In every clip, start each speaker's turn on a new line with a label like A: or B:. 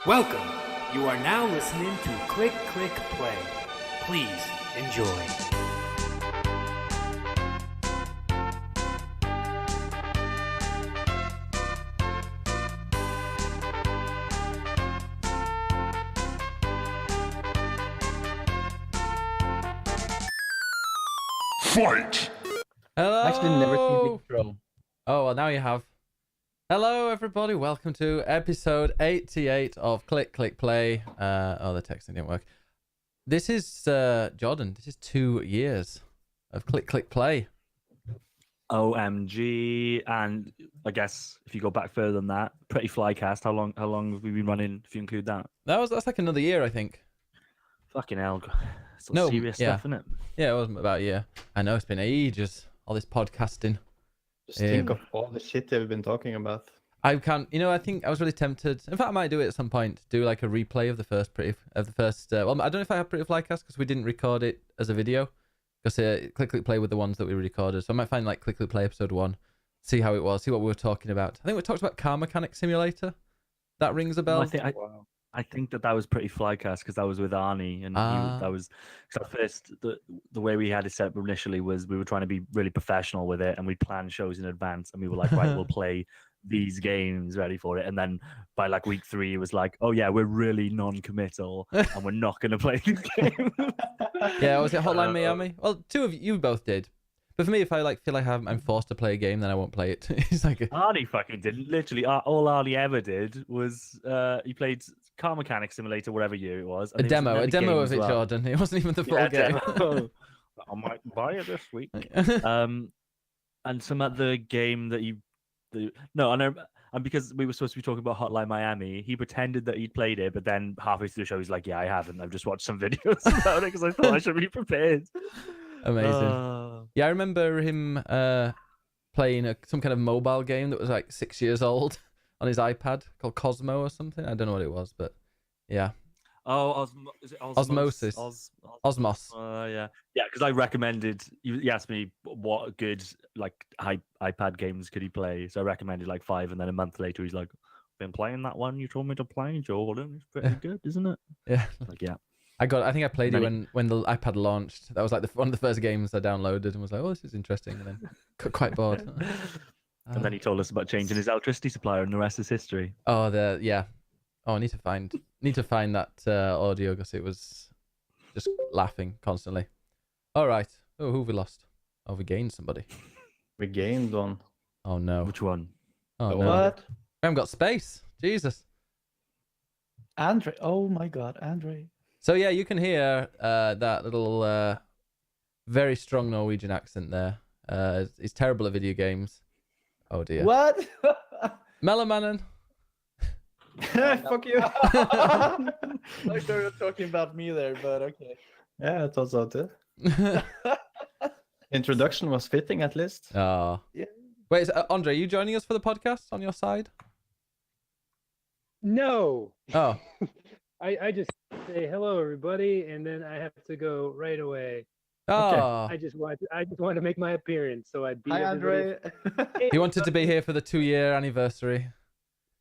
A: Welcome. You are now listening to Click Click Play. Please enjoy.
B: Fight!
C: Hello.
D: Actually, never seen the intro.
C: Oh well, now you have. Hello, everybody. Welcome to episode 88 of Click Click Play. The texting didn't work. This is Jordan. This is 2 years of Click Click Play.
D: OMG, and I guess if you go back further than that, Pretty Flycast. How long have we been running? If you include that,
C: That's like another year, I think.
D: fucking hell, some
C: No,
D: serious
C: yeah.
D: stuff, isn't it?
C: Yeah, it was about a year. I know it's been ages. All this podcasting.
B: Just think of all the shit they've been talking about.
C: I can't. I think I was really tempted. In fact, I might do it at some point. Do like a replay of the first Well, I don't know if I have Pretty Flycast because we didn't record it as a video. Because Click Click Play with the ones that we recorded. So I might find like Click Click Play episode 1, see how it was, see what we were talking about. I think we talked about Car Mechanic Simulator. That rings a bell.
D: I think that was Pretty Flycast because that was with Arnie, and that was cause at first the way we had it set up initially was we were trying to be really professional with it, and we planned shows in advance, and we were like, right, we'll play these games ready for it, and then by like week 3 it was like, oh yeah, we're really non-committal and we're not going to play this game.
C: Yeah, was it Hotline Miami? Well, two of you both did. But for me, if I feel like I'm forced to play a game, then I won't play it. It's like
D: Arnie fucking didn't. Literally, all Arnie ever did was he played Car Mechanic Simulator, whatever year it was.
C: a demo of it, well. Jordan. It wasn't even the full game.
D: I might buy it this week. And some other game that and because we were supposed to be talking about Hotline Miami, he pretended that he'd played it, but then halfway through the show, he's like, "Yeah, I haven't. I've just watched some videos about it because I thought I should be prepared."
C: Amazing. Yeah, I remember him playing some kind of mobile game that was like 6 years old on his iPad called Cosmo or something. I don't know what it was, but yeah.
D: Oh, is it
C: Osmosis. Osmos.
D: Yeah, because I recommended. You asked me what good like iPad games could he play, so I recommended like 5, and then a month later he's like, "Been playing that one you told me to play, Jordan. It's pretty good, isn't it?"
C: Yeah.
D: Like, yeah.
C: I think I played it when the iPad launched. That was like one of the first games I downloaded and was like, "Oh, this is interesting," and then got quite bored.
D: And then he told us about changing his electricity supplier, and the rest is history.
C: Oh, yeah. Oh, I need to find that audio because it was just laughing constantly. All right. Oh, who have we lost? Oh, we gained somebody.
B: We gained one.
C: Oh no.
D: Which one?
C: Oh no.
B: What?
C: We haven't got space. Jesus.
B: Andre. Oh my God, Andre.
C: So yeah, you can hear that little very strong Norwegian accent there. He's terrible at video games. Oh dear.
B: What?
C: Mellom.
B: Fuck you.
E: I thought you were talking about me there, but okay.
B: Yeah, I thought so too. Introduction was fitting, at least.
C: Oh.
E: Yeah.
C: Wait, Andre, are you joining us for the podcast on your side?
E: No.
C: Oh.
E: I just say hello, everybody, and then I have to go right away.
C: Oh.
E: I just want to make my appearance, so I'd be.
B: Hi, Andre.
C: He wanted to be here for the 2-year anniversary.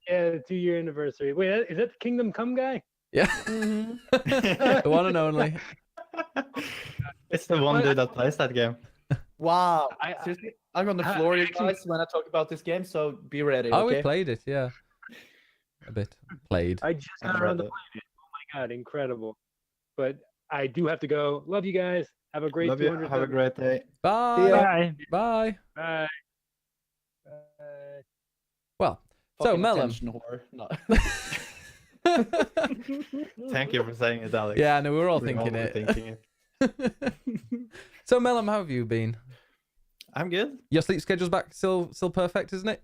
E: Yeah, the 2-year anniversary. Wait, is that the Kingdom Come guy?
C: Yeah. The one and only.
B: It's the one dude that plays that game.
E: Wow.
F: Seriously, I'm on the floor, you guys, when I talk about this game, so be ready.
C: Oh,
F: okay?
C: we played it, yeah. A bit. Played.
E: I just got around to playing it. Oh my God, incredible. But I do have to go. Love you guys. Have a great
B: Love you.
E: 200.
B: Have a great day.
C: Bye.
D: Bye.
C: Bye.
E: Bye.
C: Well, so
F: Fucking
C: Mellom.
F: attention whore. No.
B: Thank you for saying it, Alex.
C: Yeah, no, we were all
B: We're
C: thinking
B: all
C: it.
B: thinking it.
C: So Mellom, how have you been?
B: I'm good.
C: Your sleep schedule's back still perfect, isn't it?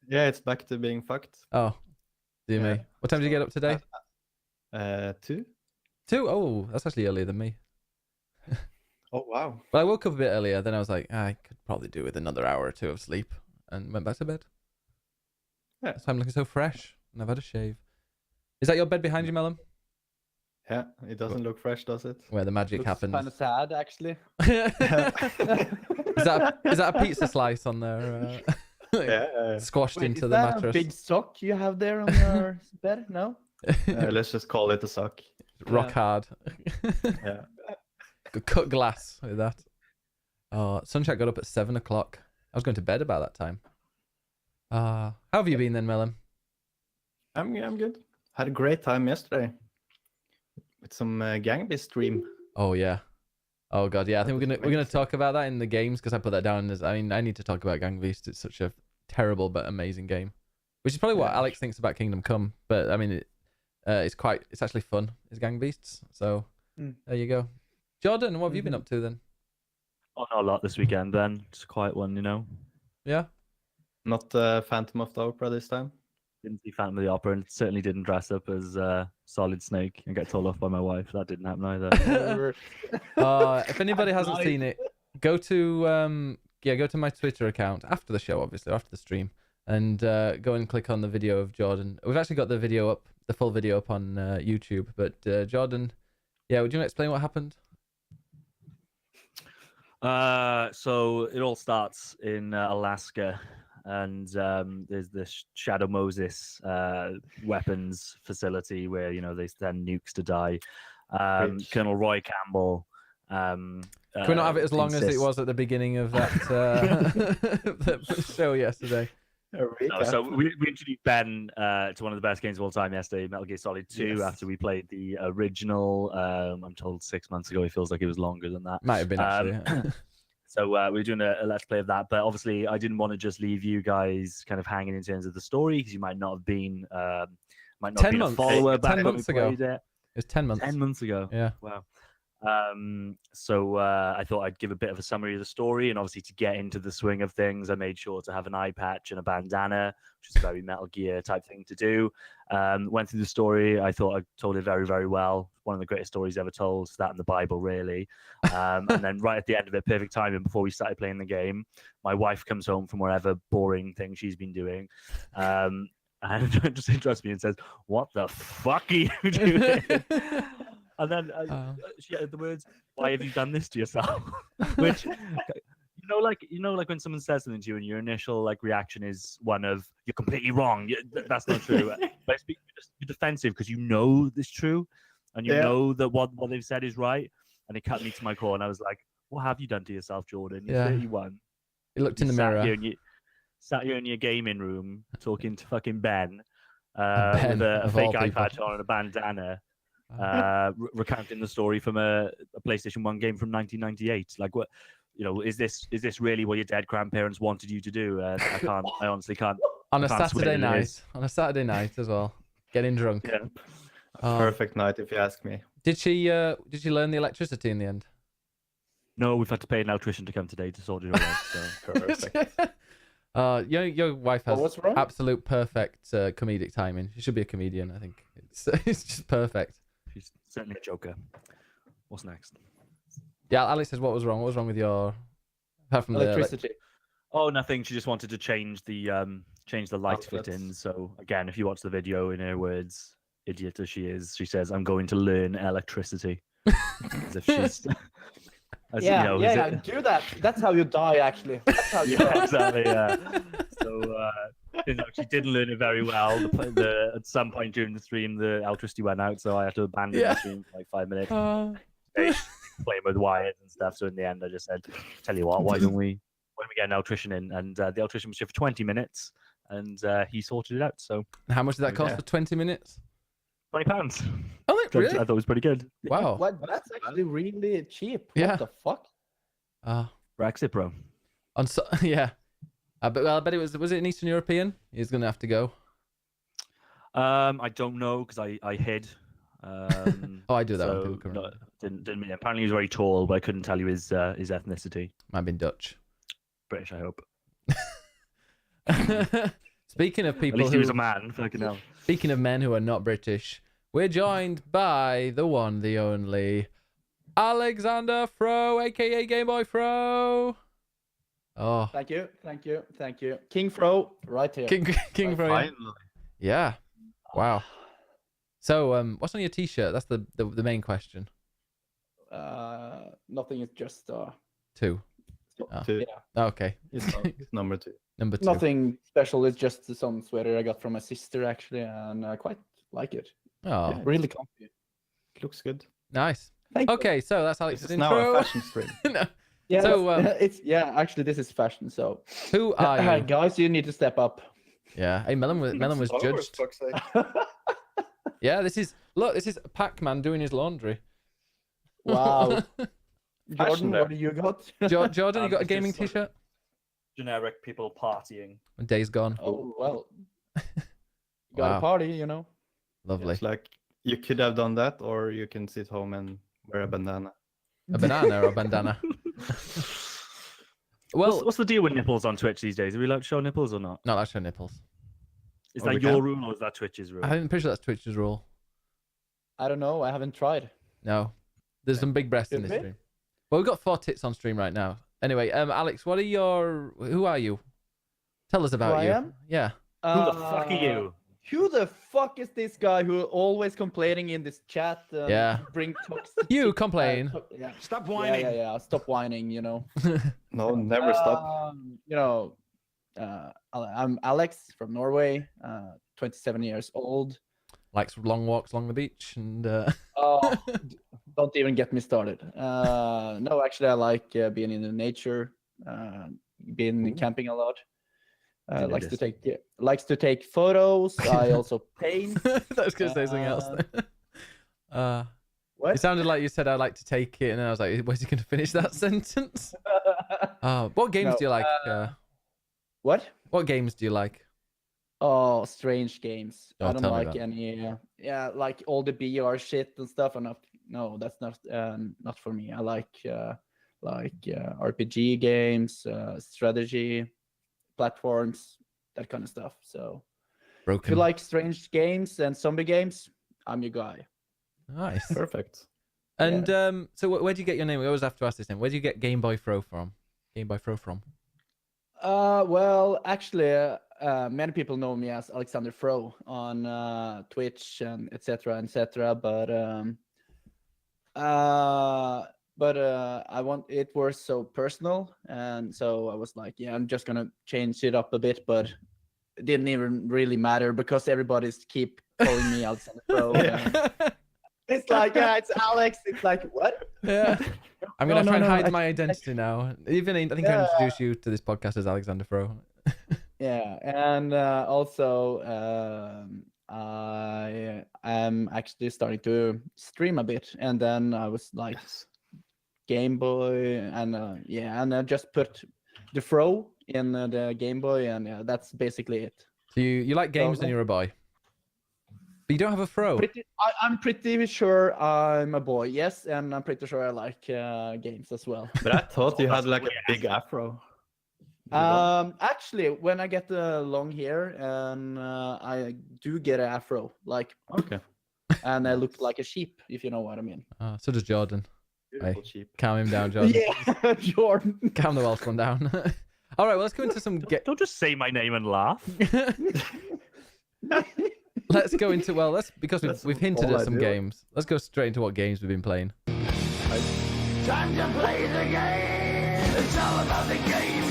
B: Yeah, it's back to being fucked.
C: Oh, dear
B: Yeah.
C: me. What time did you get up today?
B: 2.
C: 2? Oh, that's actually earlier than me.
B: Oh wow.
C: Well, I woke up a bit earlier, then I was like, I could probably do with another hour or 2 of sleep, and went back to bed.
B: Yeah.
C: So I'm looking so fresh, and I've had a shave. Is that your bed behind you, Mellom?
B: Yeah, it doesn't look fresh, does it?
C: Where the magic happens.
F: Kind of sad, actually.
C: Is that a pizza slice on there?
B: Yeah.
C: Squashed
F: Wait,
C: into
F: is
C: the
F: that
C: mattress.
F: a big sock you have there on your bed? No?
B: Let's just call it a suck.
C: Rock hard.
B: Yeah.
C: Cut glass with that. Oh, Sunshine got up at 7 o'clock. I was going to bed about that time. How have you been then, Mellom?
B: I'm good. Had a great time yesterday with some Gang Beasts stream.
C: Oh yeah. Oh god, yeah. I think we're gonna talk about that in the games because I put that down as. I mean, I need to talk about Gang Beasts. It's such a terrible but amazing game, which is probably what Alex thinks about Kingdom Come. But I mean, it's actually fun. It's Gang Beasts. So there you go. Jordan, what have you been up to then?
D: Oh, not a lot this weekend then. Just a quiet one, you know.
C: Yeah.
B: Not Phantom of the Opera this time.
D: Didn't see Phantom of the Opera and certainly didn't dress up as Solid Snake and get told off by my wife. That didn't happen either.
C: If anybody hasn't seen it, go to my Twitter account after the show, obviously, after the stream, and go and click on the video of Jordan. We've actually got the video up, the full video up on YouTube. But Jordan, would you want to explain what happened?
D: So it all starts in Alaska. And there's this Shadow Moses weapons facility where they send nukes to die. Colonel Roy Campbell.
C: Can we not have it as long as it was at the beginning of that the show yesterday?
D: No, so we introduced Ben to one of the best games of all time yesterday, Metal Gear Solid 2, after we played the original. I'm told 6 months ago. It feels like it was longer than that.
C: Might have been actually.
D: So we're doing a let's play of that, but obviously I didn't want to just leave you guys kind of hanging in terms of the story because you might not have been a follower back
C: 10 months ago.
D: It
C: was 10 months.
D: 10 months ago.
C: Yeah.
D: Wow. So I thought I'd give a bit of a summary of the story, and obviously to get into the swing of things, I made sure to have an eye patch and a bandana, which is a very Metal Gear type thing to do. Went through the story. I thought I told it very, very well. One of the greatest stories ever told. It's that in the Bible, really. And then right at the end of it, perfect timing before we started playing the game, my wife comes home from wherever boring thing she's been doing. And just interrupts me and says, "What the fuck are you doing?" And then she added the words, "Why have you done this to yourself?" Which, like when someone says something to you and your initial reaction is one of "you're completely wrong." That's not true. But you're defensive because you know it's true, and you know that what they've said is right. And it cut me to my core, and I was like, "What have you done to yourself, Jordan? You're 31."
C: You looked in the mirror.
D: Sat here in your gaming room talking to fucking Ben, with a fake eye patch on and a bandana. Recounting the story from a PlayStation 1 game from 1998. Like, what, is this really what your dead grandparents wanted you to do? I honestly can't.
C: On a Saturday night as well, getting drunk.
D: Yeah.
B: Perfect night, if you ask me.
C: Did she learn the electricity in the end?
D: No, we've had to pay an electrician to come today to sort it all out. So
B: Perfect.
C: Your wife has
F: what's wrong?
C: absolute perfect comedic timing. She should be a comedian, I think. It's just perfect.
D: She's certainly a joker. What's next?
C: Yeah, Alex says, what was wrong? What was wrong with your... Apart from
F: Electricity.
D: Oh, nothing. She just wanted to change the light fit-ins. So again, if you watch the video, in her words, idiot as she is, she says, "I'm going to learn electricity." As if she's...
F: do that. That's how you die, actually. That's how you die.
D: Exactly. Yeah. So she didn't learn it very well. At some point during the stream, the electricity went out, so I had to abandon the stream for like 5 minutes. Playing with wires and stuff. So in the end, I just said, "Tell you what, why don't we get an electrician in?" And the electrician was here for 20 minutes, and he sorted it out. So
C: how much did that cost for 20 minutes?
D: £20.
C: Oh, really?
D: I thought it was pretty good.
C: Wow.
F: That's actually really cheap.
C: Yeah.
F: What the fuck?
D: Brexit, bro.
C: Yeah. But I bet it was it an Eastern European? He's gonna have to go.
D: I don't know because I hid.
C: I do that.
D: So
C: when people come
D: didn't apparently he was very tall, but I couldn't tell you his ethnicity.
C: Might have been Dutch.
D: British, I hope.
C: Speaking of people
D: At least he was a man. Fucking hell.
C: Speaking of men who are not British, we're joined by the one, the only, Alexander Fro, aka Game Boy Fro. Oh,
F: Thank you. King Fro, right here.
C: King Fro.
B: Finally.
C: Yeah. Wow. So, what's on your T-shirt? That's the main question.
F: Nothing. It's just
C: 2.
B: Two.
C: Oh, okay.
B: It's number 2.
C: Number 2.
F: nothing special. It's just some sweater I got from my sister actually, and I quite like it.
C: Oh,
B: Yeah.
F: Really comfy.
B: It looks good.
C: nice.
F: Thank you.
C: Okay, so that's Alex's
B: This is now a
C: intro.
B: fashion stream.
C: No.
F: Yeah,
C: So,
F: actually this is fashion. So
C: Who are you?
F: guys, you need to step up.
C: Yeah. Hey, Mellom was
B: Star Wars,
C: judged.
B: fuck's sake.
C: Yeah, this is Pac-Man doing his laundry.
F: Wow. Jordan,
B: there.
F: what do you got?
C: Jordan, you got a
D: It's
C: gaming
D: just like-
C: t-shirt?
D: Generic people partying.
C: Days gone.
F: Oh well. You got
C: Wow.
F: a party, you know.
C: Lovely.
B: It's like you could have done that, or you can sit home and wear a bandana.
C: A banana or a bandana. Well,
D: What's the deal with nipples on Twitch these days? Are we allowed to show nipples or not?
C: not actually nipples.
D: Is
B: Oh, we
D: that your
B: can?
D: rule or is that Twitch's rule?
C: I'm pretty sure that's Twitch's rule.
F: I don't know. I haven't tried.
C: No. There's some big breasts in
F: Should
C: this
F: we?
C: stream. Well, we've got 4 tits on stream right now. Anyway, Alex, who are you? Tell us about
F: I
C: you.
F: am?
C: Yeah.
D: Who the fuck are you?
F: Who the fuck is this guy who always complaining in this chat?
C: Yeah.
F: Bring toxic.
C: You complain.
F: Yeah.
A: Stop
F: Yeah,
A: whining.
F: yeah. Stop whining. You know.
B: No, never stop.
F: You know, I'm Alex from Norway. 27 years old.
C: Likes long walks along the beach and
F: Oh, don't even get me started. No, actually, I like being in the nature, being camping a lot. Likes to take photos. I also paint.
C: I was gonna say something else.
F: What?
C: It sounded like you said I like to take it, and then I was like, "Where's he gonna finish that sentence?" What games
F: No,
C: do you like?
F: What?
C: What games do you like?
F: Oh, strange games.
C: Oh,
F: I don't
C: tell me
F: like
C: that.
F: any. Yeah, like all the BR shit and stuff. And no, that's not for me. I like RPG games, strategy, platforms, that kind of stuff. So if
C: Broken.
F: you like strange games and zombie games, I'm your guy.
C: Nice.
B: Perfect.
C: And so where do you get your name? We always have to ask this name. Where do you get Game Boy Pro from? Game Boy Pro from?
F: Well, actually, many people know me as Alexander Fro on Twitch and etc. etc. But it was so personal, and so I was like, yeah, I'm just gonna change it up a bit, but it didn't even really matter because everybody's keep calling me Alexander Fro. It's like, yeah, it's Alex. It's like, what?
C: Yeah. I'm gonna
F: No,
C: try and
F: no,
C: hide my identity now. Even I think I introduced you to this podcast as Alexander Fro.
F: Yeah, and also I am actually starting to stream a bit, and then I was like Game Boy, and and I just put the Fro in the Game Boy, and that's basically it.
C: So you like games and you're a boy, but you don't have a Fro.
F: I'm pretty sure I'm a boy, yes, and I'm pretty sure I like games as well.
B: But I thought you had like a big afro.
F: Actually, when I get the long hair, and I do get an afro, like,
B: Okay.
F: and I look like a sheep, if you know what I mean.
C: So does Jordan.
B: Beautiful sheep.
C: Calm him down, Jordan.
F: Yeah, Jordan.
C: Calm the Welsh one down. All right, well, let's go into some.
D: Don't just say my name and laugh.
C: Let's go into because
B: That's
C: we've hinted
B: all
C: at
B: I
C: some
B: do.
C: games. Let's go straight into what games we've been playing.
G: Time to play the game. It's all about the game.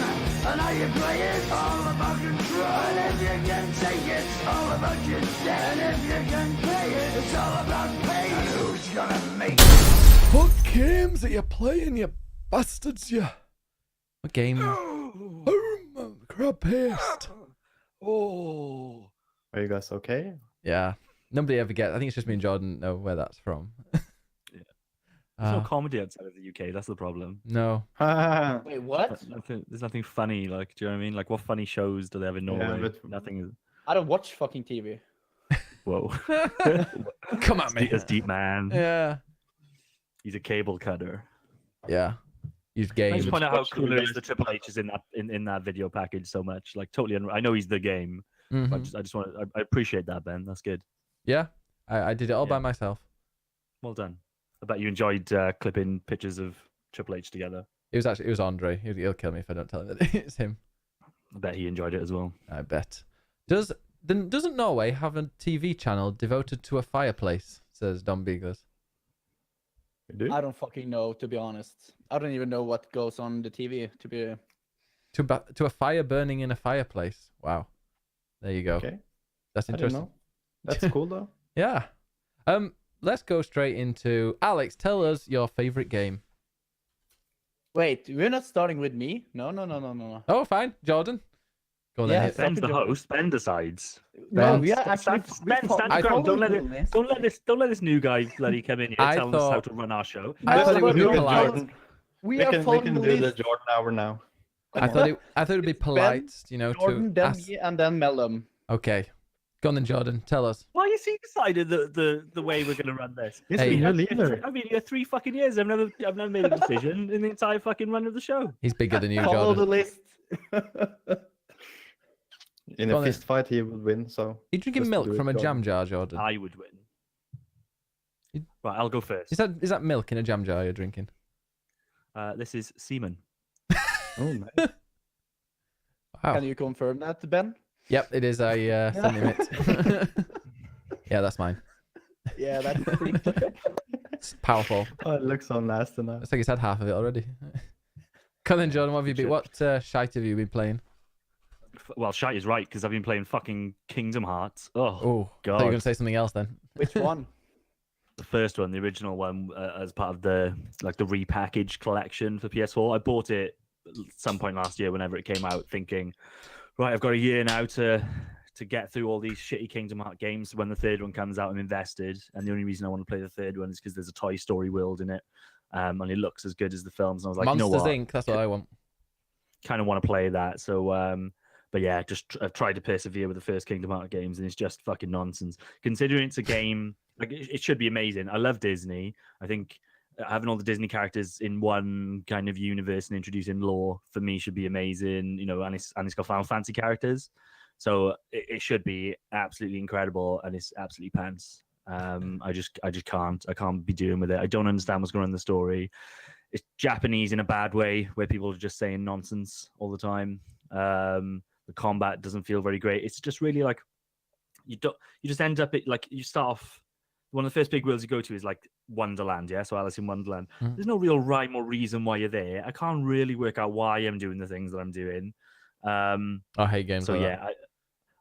G: And how you play it, all about control. And if you can take it, it's all about your debt. And if you can play it, it's all about pain. And who's gonna make it?
C: What games are you playing, you bastards, you? What game? Crab paste.
D: Oh.
B: Are you guys okay?
C: Yeah. Nobody ever gets. I think it's just me and Jordan know where that's from.
D: There's no comedy outside of the UK. That's the problem.
C: No.
F: Wait, what?
D: There's nothing funny. Like, do you know what I mean? Like, what funny shows do they have in Norway?
B: but-
D: Nothing is.
F: I don't watch fucking TV.
D: Whoa.
C: Come on,
D: That's
C: mate.
D: deep, man.
C: Yeah.
D: He's a cable cutter.
C: Yeah. Use
D: I
C: games.
D: just point out how
B: watch
D: cool
B: the
D: it is
B: guys-
D: the Triple H is in that video package so much. Like, totally. I know he's the game.
C: Mhm.
D: But I just want. I appreciate that, Ben. That's good.
C: Yeah. I did it all by
D: Yeah.
C: myself.
D: Well done. I bet you enjoyed clipping pictures of Triple H together.
C: It was Andre. He'll kill me if I don't tell him that it's him.
D: I bet he enjoyed it as well.
C: I bet. Doesn't Norway have a TV channel devoted to a fireplace? Says Don Beagles.
B: You do?
F: I don't fucking know, to be honest. I don't even know what goes on the TV.
C: To a fire burning in a fireplace. Wow. There you go.
B: Okay.
C: That's
B: I didn't
C: interesting.
B: know. That's cool though.
C: Yeah. Let's go straight into Alex. Tell us your favorite game.
F: Wait, we're not starting with me. No.
C: Oh, fine, Jordan. Go on
F: Yeah,
C: then.
D: Ben's the host. Ben decides.
F: No,
C: Ben,
F: we are actually.
D: Ben, stand your ground. Don't let this new guy bloody come in here
C: I
D: telling us how
C: thought-
D: to run our show.
C: I thought it would be
B: we can
C: polite.
B: Jordan-
F: We
B: we
F: are
B: can
F: following the
B: do the
F: list.
B: Jordan hour now.
C: I thought it'd be polite, you know,
F: Jordan,
C: to
F: then
C: ask.
F: me, and then Mellom.
C: Okay, go on then, Jordan. Tell us.
D: Why has he decided the way we're gonna run this?
B: He's
C: Hey.
B: the new leader.
D: I've been here 3 fucking years. I've never made a decision in the entire fucking run of the show.
C: He's bigger than you,
F: Follow the
C: Jordan.
F: list.
B: In
C: Go
B: a
C: on then.
B: fist fight, he would win. So
C: You drinking
B: Just
C: milk
B: do it,
C: from a jam
B: Jordan.
C: jar, Jordan?
D: I would win.
C: You-
D: Right, I'll go first.
C: Is that milk in a jam jar you're drinking?
D: This is semen.
B: oh, nice.
C: Wow.
F: Can you confirm that, Ben?
C: Yep, it is. I sent him it. Yeah, that's mine.
F: Yeah, that's pretty.
C: It's powerful.
B: Oh, it looks so nasty now.
C: Looks like he's had half of it already. Come then, Jordan. What have you been? What shite have you been playing?
D: Well, shite is right because I've been playing fucking Kingdom Hearts. Oh,
C: Oh, I thought you were
D: God.
C: going to say something else then.
F: Which one?
D: The first one, the original one, as part of the repackaged collection for PS4. I bought it at some point last year, whenever it came out, thinking, right, I've got a year now to get through all these shitty Kingdom Hearts games. When the third one comes out, I'm invested, and the only reason I want to play the third one is because there's a Toy Story world in it, and it looks as good as the films. And I was like,
C: Monsters
D: you know what?
C: Inc. That's what I want.
D: Kind of want to play that. So, but yeah, I've tried to persevere with the first Kingdom Hearts games, and it's just fucking nonsense. Considering it's a game, like it should be amazing. I love Disney. I think having all the Disney characters in one kind of universe and introducing lore for me should be amazing. You know, and it's got Final Fantasy characters, so it should be absolutely incredible, and it's absolutely pants. I just can't. I can't be doing with it. I don't understand what's going on in the story. It's Japanese in a bad way, where people are just saying nonsense all the time. The combat doesn't feel very great. It's just really like you just end up like you start off. One of the first big worlds you go to is like Wonderland, yeah. So Alice in Wonderland.
C: Mhm.
D: There's no real rhyme or reason why you're there. I can't really work out why I'm doing the things that I'm doing.
C: I hate games.
D: So
C: like
D: yeah,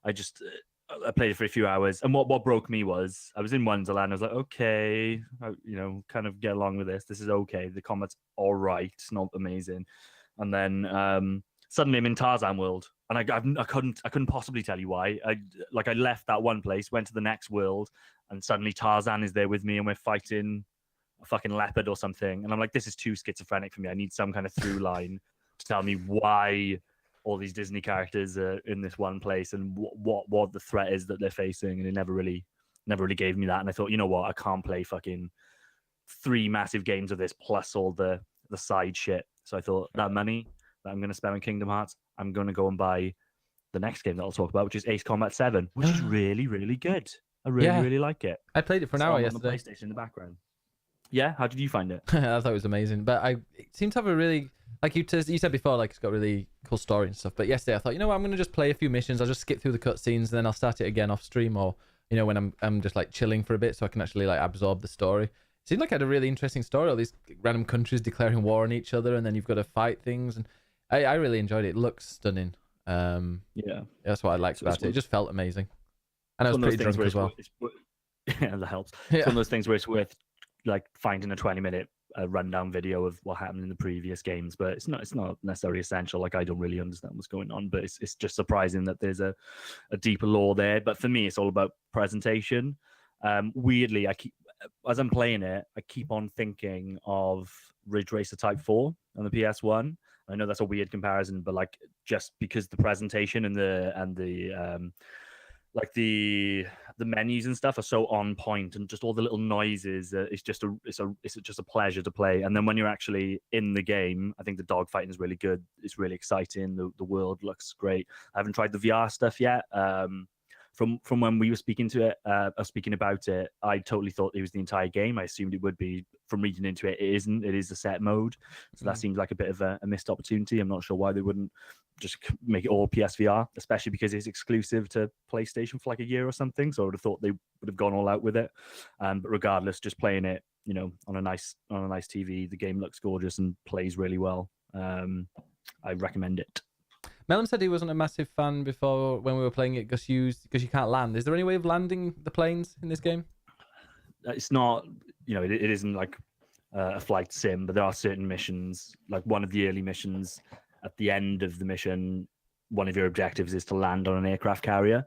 D: I played it for a few hours, and what broke me was I was in Wonderland. I was like, okay, kind of get along with this. This is okay. The combat's all right. It's not amazing. And then suddenly I'm in Tarzan world, and I couldn't possibly tell you why. I left that one place, went to the next world, and suddenly Tarzan is there with me, and we're fighting a fucking leopard or something. And I'm like, this is too schizophrenic for me. I need some kind of through line to tell me why all these Disney characters are in this one place and what the threat is that they're facing. And it never really gave me that. And I thought, you know what, I can't play fucking 3 massive games of this plus all the side shit. So I thought that money that I'm going to spend on Kingdom Hearts, I'm going to go and buy the next game that I'll talk about, which is Ace Combat 7, which is really, really good. I really like it.
C: I played it for an
D: It's
C: hour
D: on
C: yesterday.
D: the PlayStation in the background. Yeah, how did you find it?
C: I thought it was amazing, but it seemed to have a really, like you said before, like it's got a really cool story and stuff. But yesterday I thought, you know what, I'm gonna just play a few missions. I'll just skip through the cutscenes, and then I'll start it again off stream, or when I'm just like chilling for a bit, so I can actually like absorb the story. It seemed like it had a really interesting story. All these random countries declaring war on each other, and then you've got to fight things, and I really enjoyed it. It looks stunning.
D: Yeah,
C: that's what I liked about it. It just felt amazing, and I was
D: one of those
C: pretty
D: things
C: drunk
D: where
C: as well.
D: yeah, that helps.
C: Yeah.
D: It's one of those things where it's worth like finding a 20-minute rundown video of what happened in the previous games, but it's not necessarily essential. Like I don't really understand what's going on, but it's just surprising that there's a deeper lore there. But for me, it's all about presentation. Weirdly, as I'm playing it, I keep on thinking of Ridge Racer Type 4 on the PS1. I know that's a weird comparison, but like just because the presentation and the menus and stuff are so on point, and just all the little noises, it's just a pleasure to play. And then when you're actually in the game, I think the dogfighting is really good. It's really exciting. The world looks great. I haven't tried the VR stuff yet. From when we were speaking about it, I totally thought it was the entire game. I assumed it would be. From reading into it, it isn't. It is a set mode. So that seems like a bit of a missed opportunity. I'm not sure why they wouldn't just make it all PSVR, especially because it's exclusive to PlayStation for like a year or something. So I would have thought they would have gone all out with it. But regardless, just playing it, on a nice TV, the game looks gorgeous and plays really well. I recommend it.
C: Mellom said he wasn't a massive fan before when we were playing it because you can't land. Is there any way of landing the planes in this game?
D: it's not, it isn't like a flight sim, but there are certain missions, like one of the early missions. At the end of the mission, one of your objectives is to land on an aircraft carrier.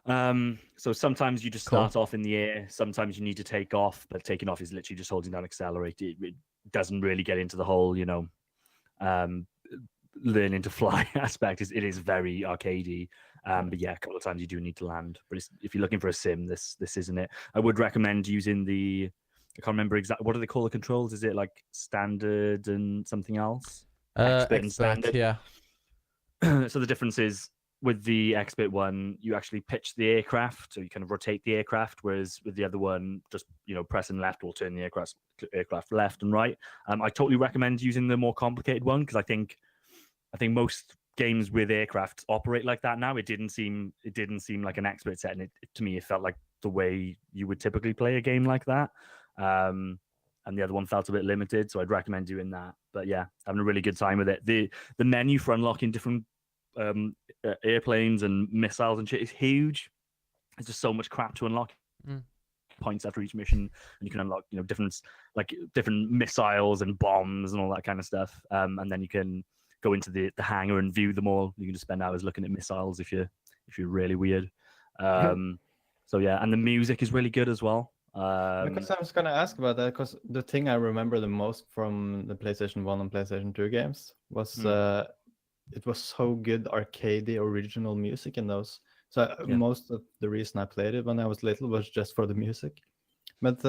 D: So sometimes you just start off in the air. Sometimes you need to take off, but taking off is literally just holding down accelerate. It doesn't really get into the whole, learning to fly aspect. It is very arcadey. But yeah, a couple of times you do need to land. But if you're looking for a sim, this isn't it. I would recommend using I can't remember exactly, what do they call the controls? Is it like standard and something else? Expert and standard.
C: Yeah.
D: So the difference is, with the expert one, you actually pitch the aircraft, so you kind of rotate the aircraft, whereas with the other one, just pressing left will turn the aircraft left and right. I totally recommend using the more complicated one, because I think most games with aircraft operate like that now. It didn't seem like an expert set, and to me it felt like the way you would typically play a game like that. And the other one felt a bit limited, so I'd recommend doing that. But yeah, having a really good time with it. The menu for unlocking different airplanes and missiles and shit is huge. There's just so much crap to unlock. Points after each mission, and you can unlock different missiles and bombs and all that kind of stuff. And then you can go into the hangar and view them all. You can just spend hours looking at missiles if you're really weird. So yeah, and the music is really good as well.
B: Because I was going to ask about that, because the thing I remember the most from the PlayStation 1 and PlayStation 2 games was it was so good arcadey original music in those. So most of the reason I played it when I was little was just for the music. But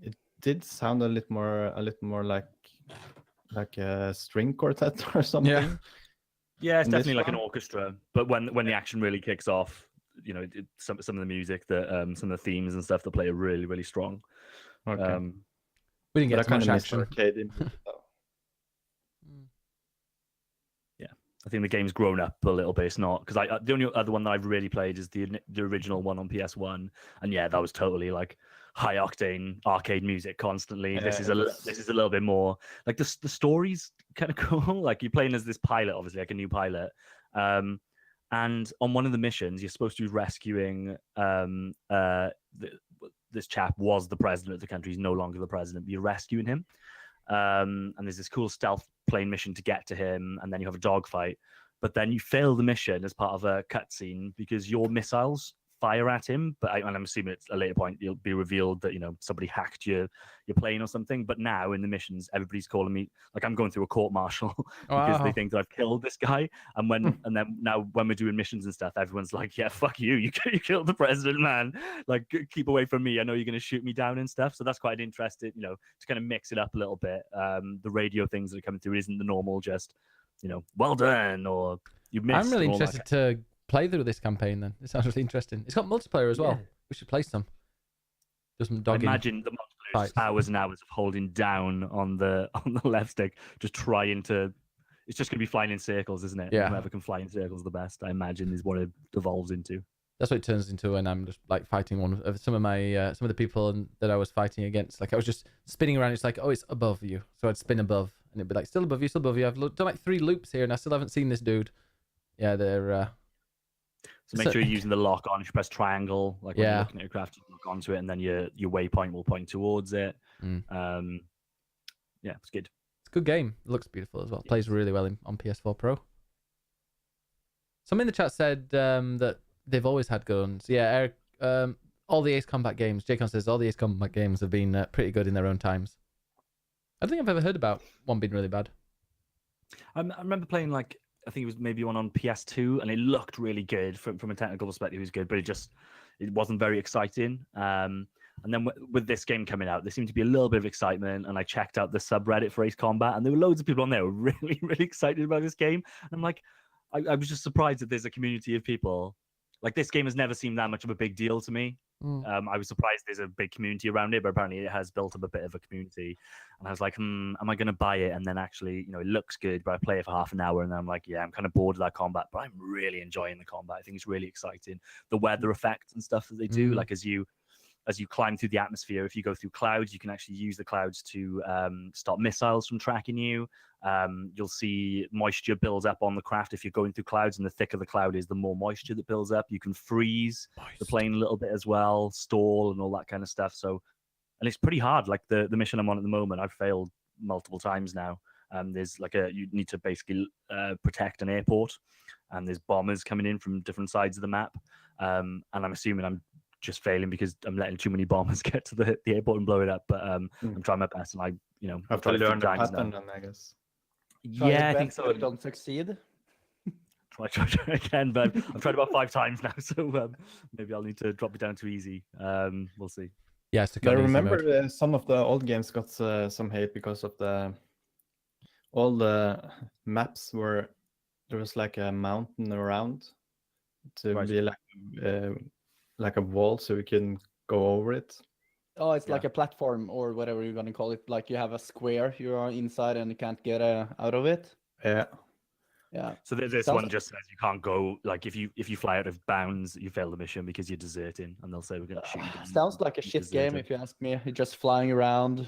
B: it did sound a little more like a string quartet or something.
D: Yeah, it's definitely like an orchestra. But when the action really kicks off, some of the music, some of the themes and stuff that play are really, really strong.
B: Okay.
C: We didn't get
B: that
C: too much
B: kind of
C: action.
B: arcade.
D: Yeah, I think the game's grown up a little bit. It's not, because the only other one that I've really played is the original one on PS1, and yeah, that was totally like high octane arcade music constantly. This is a little bit more like the story's kind of cool. Like you're playing as this pilot, obviously, like a new pilot. And on one of the missions, you're supposed to be rescuing this chap was the president of the country. He's no longer the president, but you're rescuing him. And there's this cool stealth plane mission to get to him, and then you have a dogfight. But then you fail the mission as part of a cutscene because your missiles fire at him. And I'm assuming it's a later point it'll be revealed that somebody hacked your plane or something. But now in the missions, everybody's calling me like I'm going through a court martial because they think that I've killed this guy. And then now when we're doing missions and stuff, everyone's like, "Yeah, fuck you! You killed the president, man! Like keep away from me! I know you're going to shoot me down and stuff." So that's quite interesting, to kind of mix it up a little bit. The radio things that are coming through isn't the normal, just well done or you missed.
C: I'm really interested to play through this campaign then. It sounds really interesting. It's got multiplayer as well.
D: Yeah.
C: We should play some. Just some dogging.
D: Imagine the multiplayer, hours and hours of holding down on the left stick, just trying to. It's just going to be flying in circles, isn't it?
C: Yeah.
D: Whoever can fly in circles the best, I imagine, is what it devolves into.
C: That's what it turns into when I'm just like fighting one of some of the people that I was fighting against. Like I was just spinning around. It's like, oh, it's above you, so I'd spin above, and it'd be like, still above you, still above you. I've done like 3 loops here, and I still haven't seen this dude. Yeah, they're.
D: So make sure you're using the lock on. If you press triangle, like when you're looking at your craft, you lock onto it, and then your waypoint will point towards it. Yeah, it's good.
C: It's a good game. It looks beautiful as well. It plays really well on PS4 Pro. Someone in the chat said that they've always had guns. Yeah, Eric, all the Ace Combat games, Jacon says all the Ace Combat games have been pretty good in their own times. I don't think I've ever heard about one being really bad.
D: I remember playing I think it was maybe one on PS2, and it looked really good from a technical perspective. It was good, but it wasn't very exciting. And then with this game coming out, there seemed to be a little bit of excitement. And I checked out the subreddit for Ace Combat, and there were loads of people on there who were really, really excited about this game. And I'm like, I was just surprised that there's a community of people. Like this game has never seemed that much of a big deal to me. I was surprised there's a big community around it, but apparently it has built up a bit of a community. And I was like, am I going to buy it? And then actually, it looks good, but I play it for half an hour, and then I'm like, yeah, I'm kind of bored of that combat, but I'm really enjoying the combat. I think it's really exciting. The weather effects and stuff that they do, like as you as you climb through the atmosphere, if you go through clouds, you can actually use the clouds to stop missiles from tracking you. You'll see moisture builds up on the craft if you're going through clouds, and the thicker the cloud is, the more moisture that builds up. You can freeze the plane a little bit as well, stall and all that kind of stuff. So, and it's pretty hard. Like the mission I'm on at the moment, I've failed multiple times now. There's like you need to basically protect an airport, and there's bombers coming in from different sides of the map. And I'm assuming I'm just failing because I'm letting too many bombers get to the airport and blow it up. But I'm trying my best, and
B: Have to learn the pattern then, I guess.
D: Yeah, I think so.
F: Don't succeed.
D: Try again, but I've tried about 5 times now, so maybe I'll need to drop it down to easy. We'll see.
C: Yeah,
B: I remember some of the old games got some hate because of all the maps were there was like a mountain around to be like a wall, so we can go over it.
F: Oh, it's like a platform or whatever you're gonna call it. Like you have a square, you are inside and you can't get out of it.
B: Yeah.
F: Yeah.
D: So this one just says you can't go. Like if you fly out of bounds, you fail the mission because you're deserting, and they'll say we're gonna shoot you.
F: Sounds like a shit game if you ask me. You're just flying around,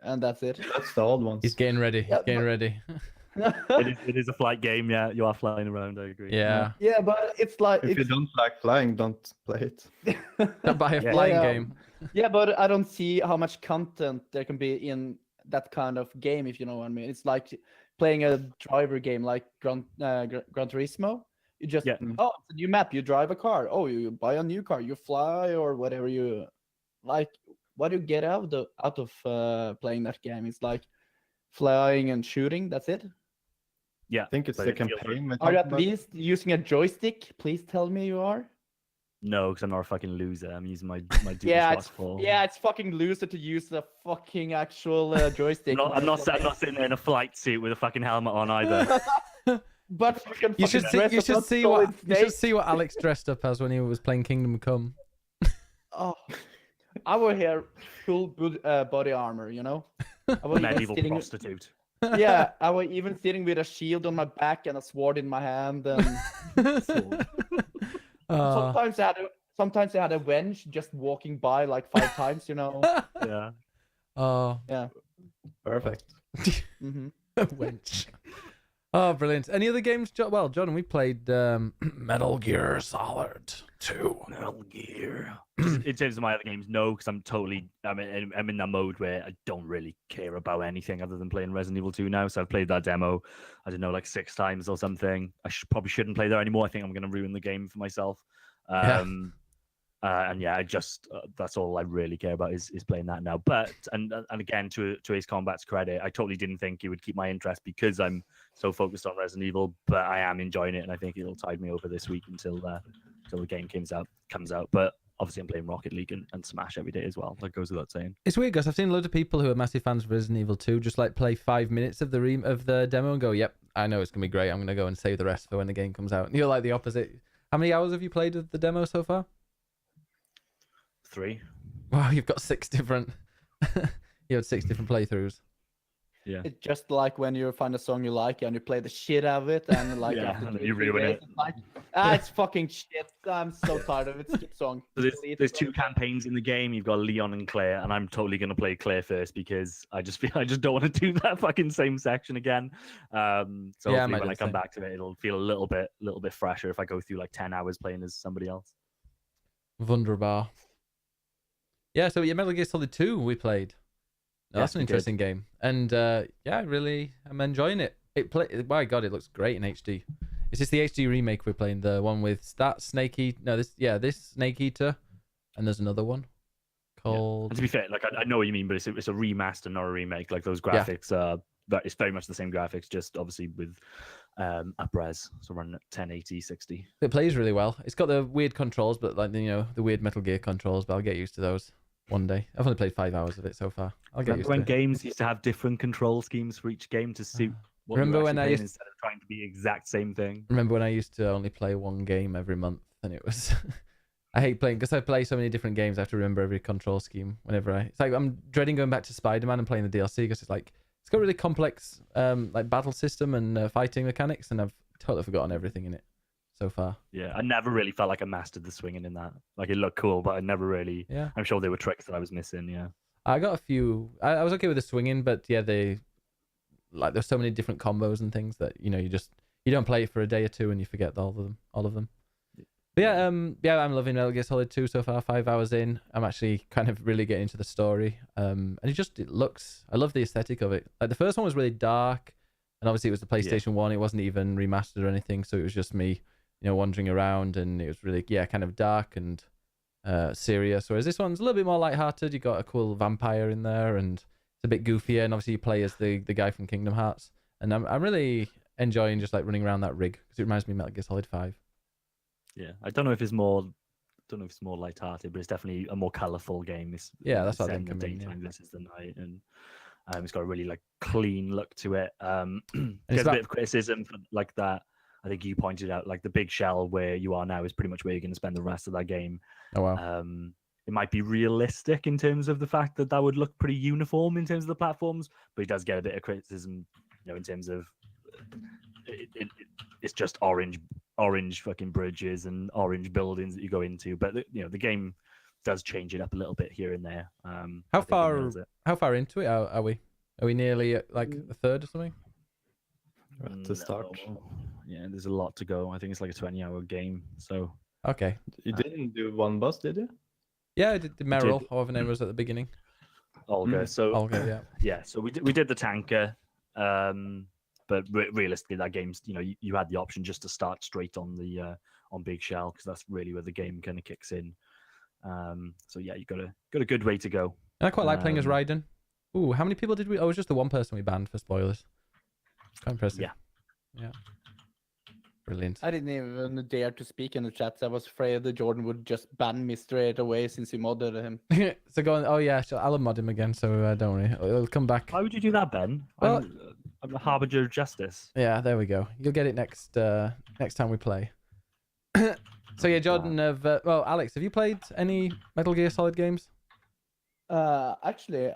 F: and that's it.
B: That's the old ones.
C: He's getting ready.
F: Yeah,
C: Getting ready.
D: It is a flight game. Yeah, you are flying around. I agree.
C: Yeah.
F: Yeah, but it's like
B: If you don't like flying, don't play it.
C: Don't buy a flying game.
F: Yeah, but I don't see how much content there can be in that kind of game, if you know what I mean. It's like playing a driver game like Gran Turismo. You just it's a new map, you drive a car. Oh, you buy a new car, you fly or whatever you like. What do you get out of playing that game? It's like flying and shooting. That's it.
D: Yeah,
B: I think it's the campaign.
F: Are you at least using a joystick? Please tell me you are.
D: No, because I'm not a fucking loser. I'm using my
F: it's fucking loser to use the fucking actual joystick.
D: I'm not sitting there in a flight suit with a fucking helmet on either.
F: But
C: you should see what Alex dressed up as when he was playing Kingdom Come.
F: Oh, I will wear full good body armor. You know, I was
D: medieval prostitute.
F: Yeah, I was even sitting with a shield on my back and a sword in my hand. And sometimes I had a wench just walking by like 5 times. You know.
D: Yeah.
C: Oh.
F: Yeah.
B: Perfect.
C: Wench. Oh, brilliant. Any other games? Well, John, we played Metal Gear Solid 2.
D: Metal Gear. In terms of my other games, no, because I'm in that mode where I don't really care about anything other than playing Resident Evil 2 now. So I've played that demo, I don't know, like 6 times or something. I probably shouldn't play there anymore. I think I'm going to ruin the game for myself. And yeah, I just that's all I really care about is playing that now. But and again, to Ace Combat's credit, I totally didn't think it would keep my interest because I'm so focused on Resident Evil. But I am enjoying it, and I think it'll tide me over this week until the game comes out. But obviously, I'm playing Rocket League and Smash every day as well. That goes without saying.
C: It's weird, guys. I've seen a lot of people who are massive fans of Resident Evil 2 just like play 5 minutes of the demo and go, "Yep, I know it's gonna be great. I'm gonna go and save the rest for when the game comes out." And you're like the opposite. How many hours have you played of the demo so far?
D: 3.
C: Wow, you've got 6 different. You had 6 different playthroughs.
D: Yeah.
F: It's just like when you find a song you like and you play the shit out of it, and like after
D: you ruin it.
F: It's like, it's fucking shit. I'm so tired of it. Skip song.
D: So there's 2 campaigns in the game. You've got Leon and Claire, and I'm totally gonna play Claire first because I just don't want to do that fucking same section again. So hopefully when I come back to it, it'll feel a little bit fresher if I go through like 10 hours playing as somebody else.
C: Wunderbar. Yeah, so Metal Gear Solid 2 we played. That's an interesting game. And I'm enjoying it. My God, it looks great in HD. Is this the HD remake we're playing? The one with that Snake Eater? No, this Snake Eater. And there's another one called...
D: And to be fair, like I know what you mean, but it's a remaster, not a remake. Like those graphics it's very much the same graphics, just obviously with up-res, so running at 1080, 60.
C: It plays really well. It's got the weird controls, but like the weird Metal Gear controls, but I'll get used to those one day. I've only played 5 hours of it so far. I'll get used to it.
D: Remember when games used to have different control schemes for each game to suit what
C: remember
D: you
C: when
D: instead of trying to be the exact same thing?
C: Remember when I used to only play one game every month, and it was... I hate playing, because I play so many different games, I have to remember every control scheme whenever it's like, I'm dreading going back to Spider-Man and playing the DLC, because it's got really complex like battle system and fighting mechanics, and I've totally forgotten everything in it. so far.
D: Yeah, I never really felt like I mastered the swinging in that. Like, it looked cool, but I never really.
C: Yeah.
D: I'm sure there were tricks that I was missing. Yeah.
C: I got a few. I was okay with the swinging, but yeah, there's so many different combos and things that you don't play it for a day or two and you forget all of them. But yeah, I'm loving Metal Gear Solid 2 so far. 5 hours in, I'm actually kind of really getting into the story. And it looks. I love the aesthetic of it. Like the first one was really dark, and obviously it was the PlayStation 1. It wasn't even remastered or anything, so it was just me, wandering around, and it was really kind of dark and serious. Whereas this one's a little bit more lighthearted. You got a cool vampire in there, and it's a bit goofier. And obviously you play as the guy from Kingdom Hearts, and I'm really enjoying just like running around that rig because it reminds me of Metal Gear Solid 5.
D: Yeah, I don't know if it's more lighthearted, but it's definitely a more colourful game.
C: That's what I
D: in
C: think.
D: the daytime versus the night, and it's got a really like clean look to it. There's a bit of criticism for like that. I think you pointed out like the big shell where you are now is pretty much where you're going to spend the rest of that game.
C: Oh wow.
D: It might be realistic in terms of the fact that would look pretty uniform in terms of the platforms, but it does get a bit of criticism, in terms of it's just orange fucking bridges and orange buildings that you go into. But the game does change it up a little bit here and there.
C: How far into it are we? Are we nearly at like a third or something?
B: Right to start.
D: Yeah, there's a lot to go. I think it's like a 20-hour game. So
C: okay.
B: You didn't do one boss, did you?
C: Yeah, I did the Meryl, however her name was at the beginning.
D: Olga. So
C: Olga, yeah.
D: Yeah, so we did the tanker. But realistically, that game's you had the option just to start straight on the on Big Shell because that's really where the game kind of kicks in. So yeah, you got a good way to go.
C: And I quite like playing as Raiden. Ooh, how many people did we? Oh, it was just the one person we banned for spoilers. Quite impressive. Yeah. Brilliant.
F: I didn't even dare to speak in the chat. I was afraid that Jordan would just ban me straight away since you modded him.
C: So go on. Oh yeah, I'll mod him again. So don't worry, it'll come back.
D: Why would you do that, Ben?
C: Well,
D: I'm a harbinger of justice.
C: Yeah, there we go. You'll get it next time we play. So yeah, Jordan, Alex, have you played any Metal Gear Solid games?
F: Actually,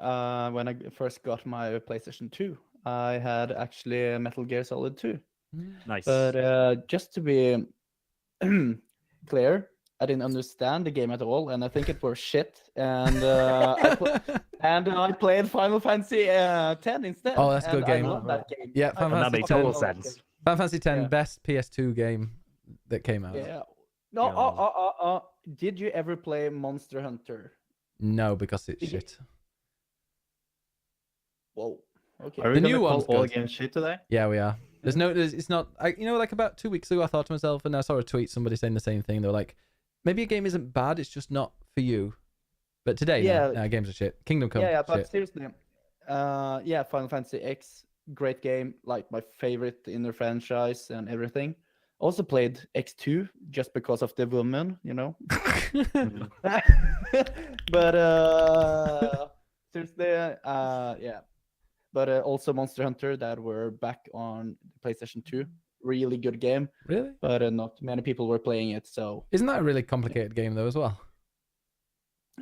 F: when I first got my PlayStation 2, I had actually Metal Gear Solid 2.
D: Nice.
F: But just to be clear, I didn't understand the game at all, and I think it was shit. And I played Final Fantasy X instead.
C: Oh, that's a good game.
F: I love that game.
C: Yeah, Final
D: that
C: Fantasy
D: makes total sense.
C: Final Fantasy X, best PS2 game that came out.
F: Yeah. No. Did you ever play Monster Hunter?
C: No, because it's shit.
F: Whoa. Okay.
B: Are we
C: The
B: gonna
C: new
B: call
C: one's
B: all
C: good.
B: games shit today?
C: Yeah, we are. It's not. Like about 2 weeks ago, I thought to myself, and I saw a tweet, somebody saying the same thing. They were like, maybe a game isn't bad, it's just not for you. But today, no, games are shit. Kingdom Come.
F: Yeah, but
C: shit.
F: seriously, Final Fantasy X, great game, like my favorite in the franchise and everything. Also played X2 just because of the woman, But seriously, yeah. But also Monster Hunter that were back on PlayStation 2. Really good game.
C: Really?
F: But not many people were playing it, so...
C: Isn't that a really complicated game, though, as well?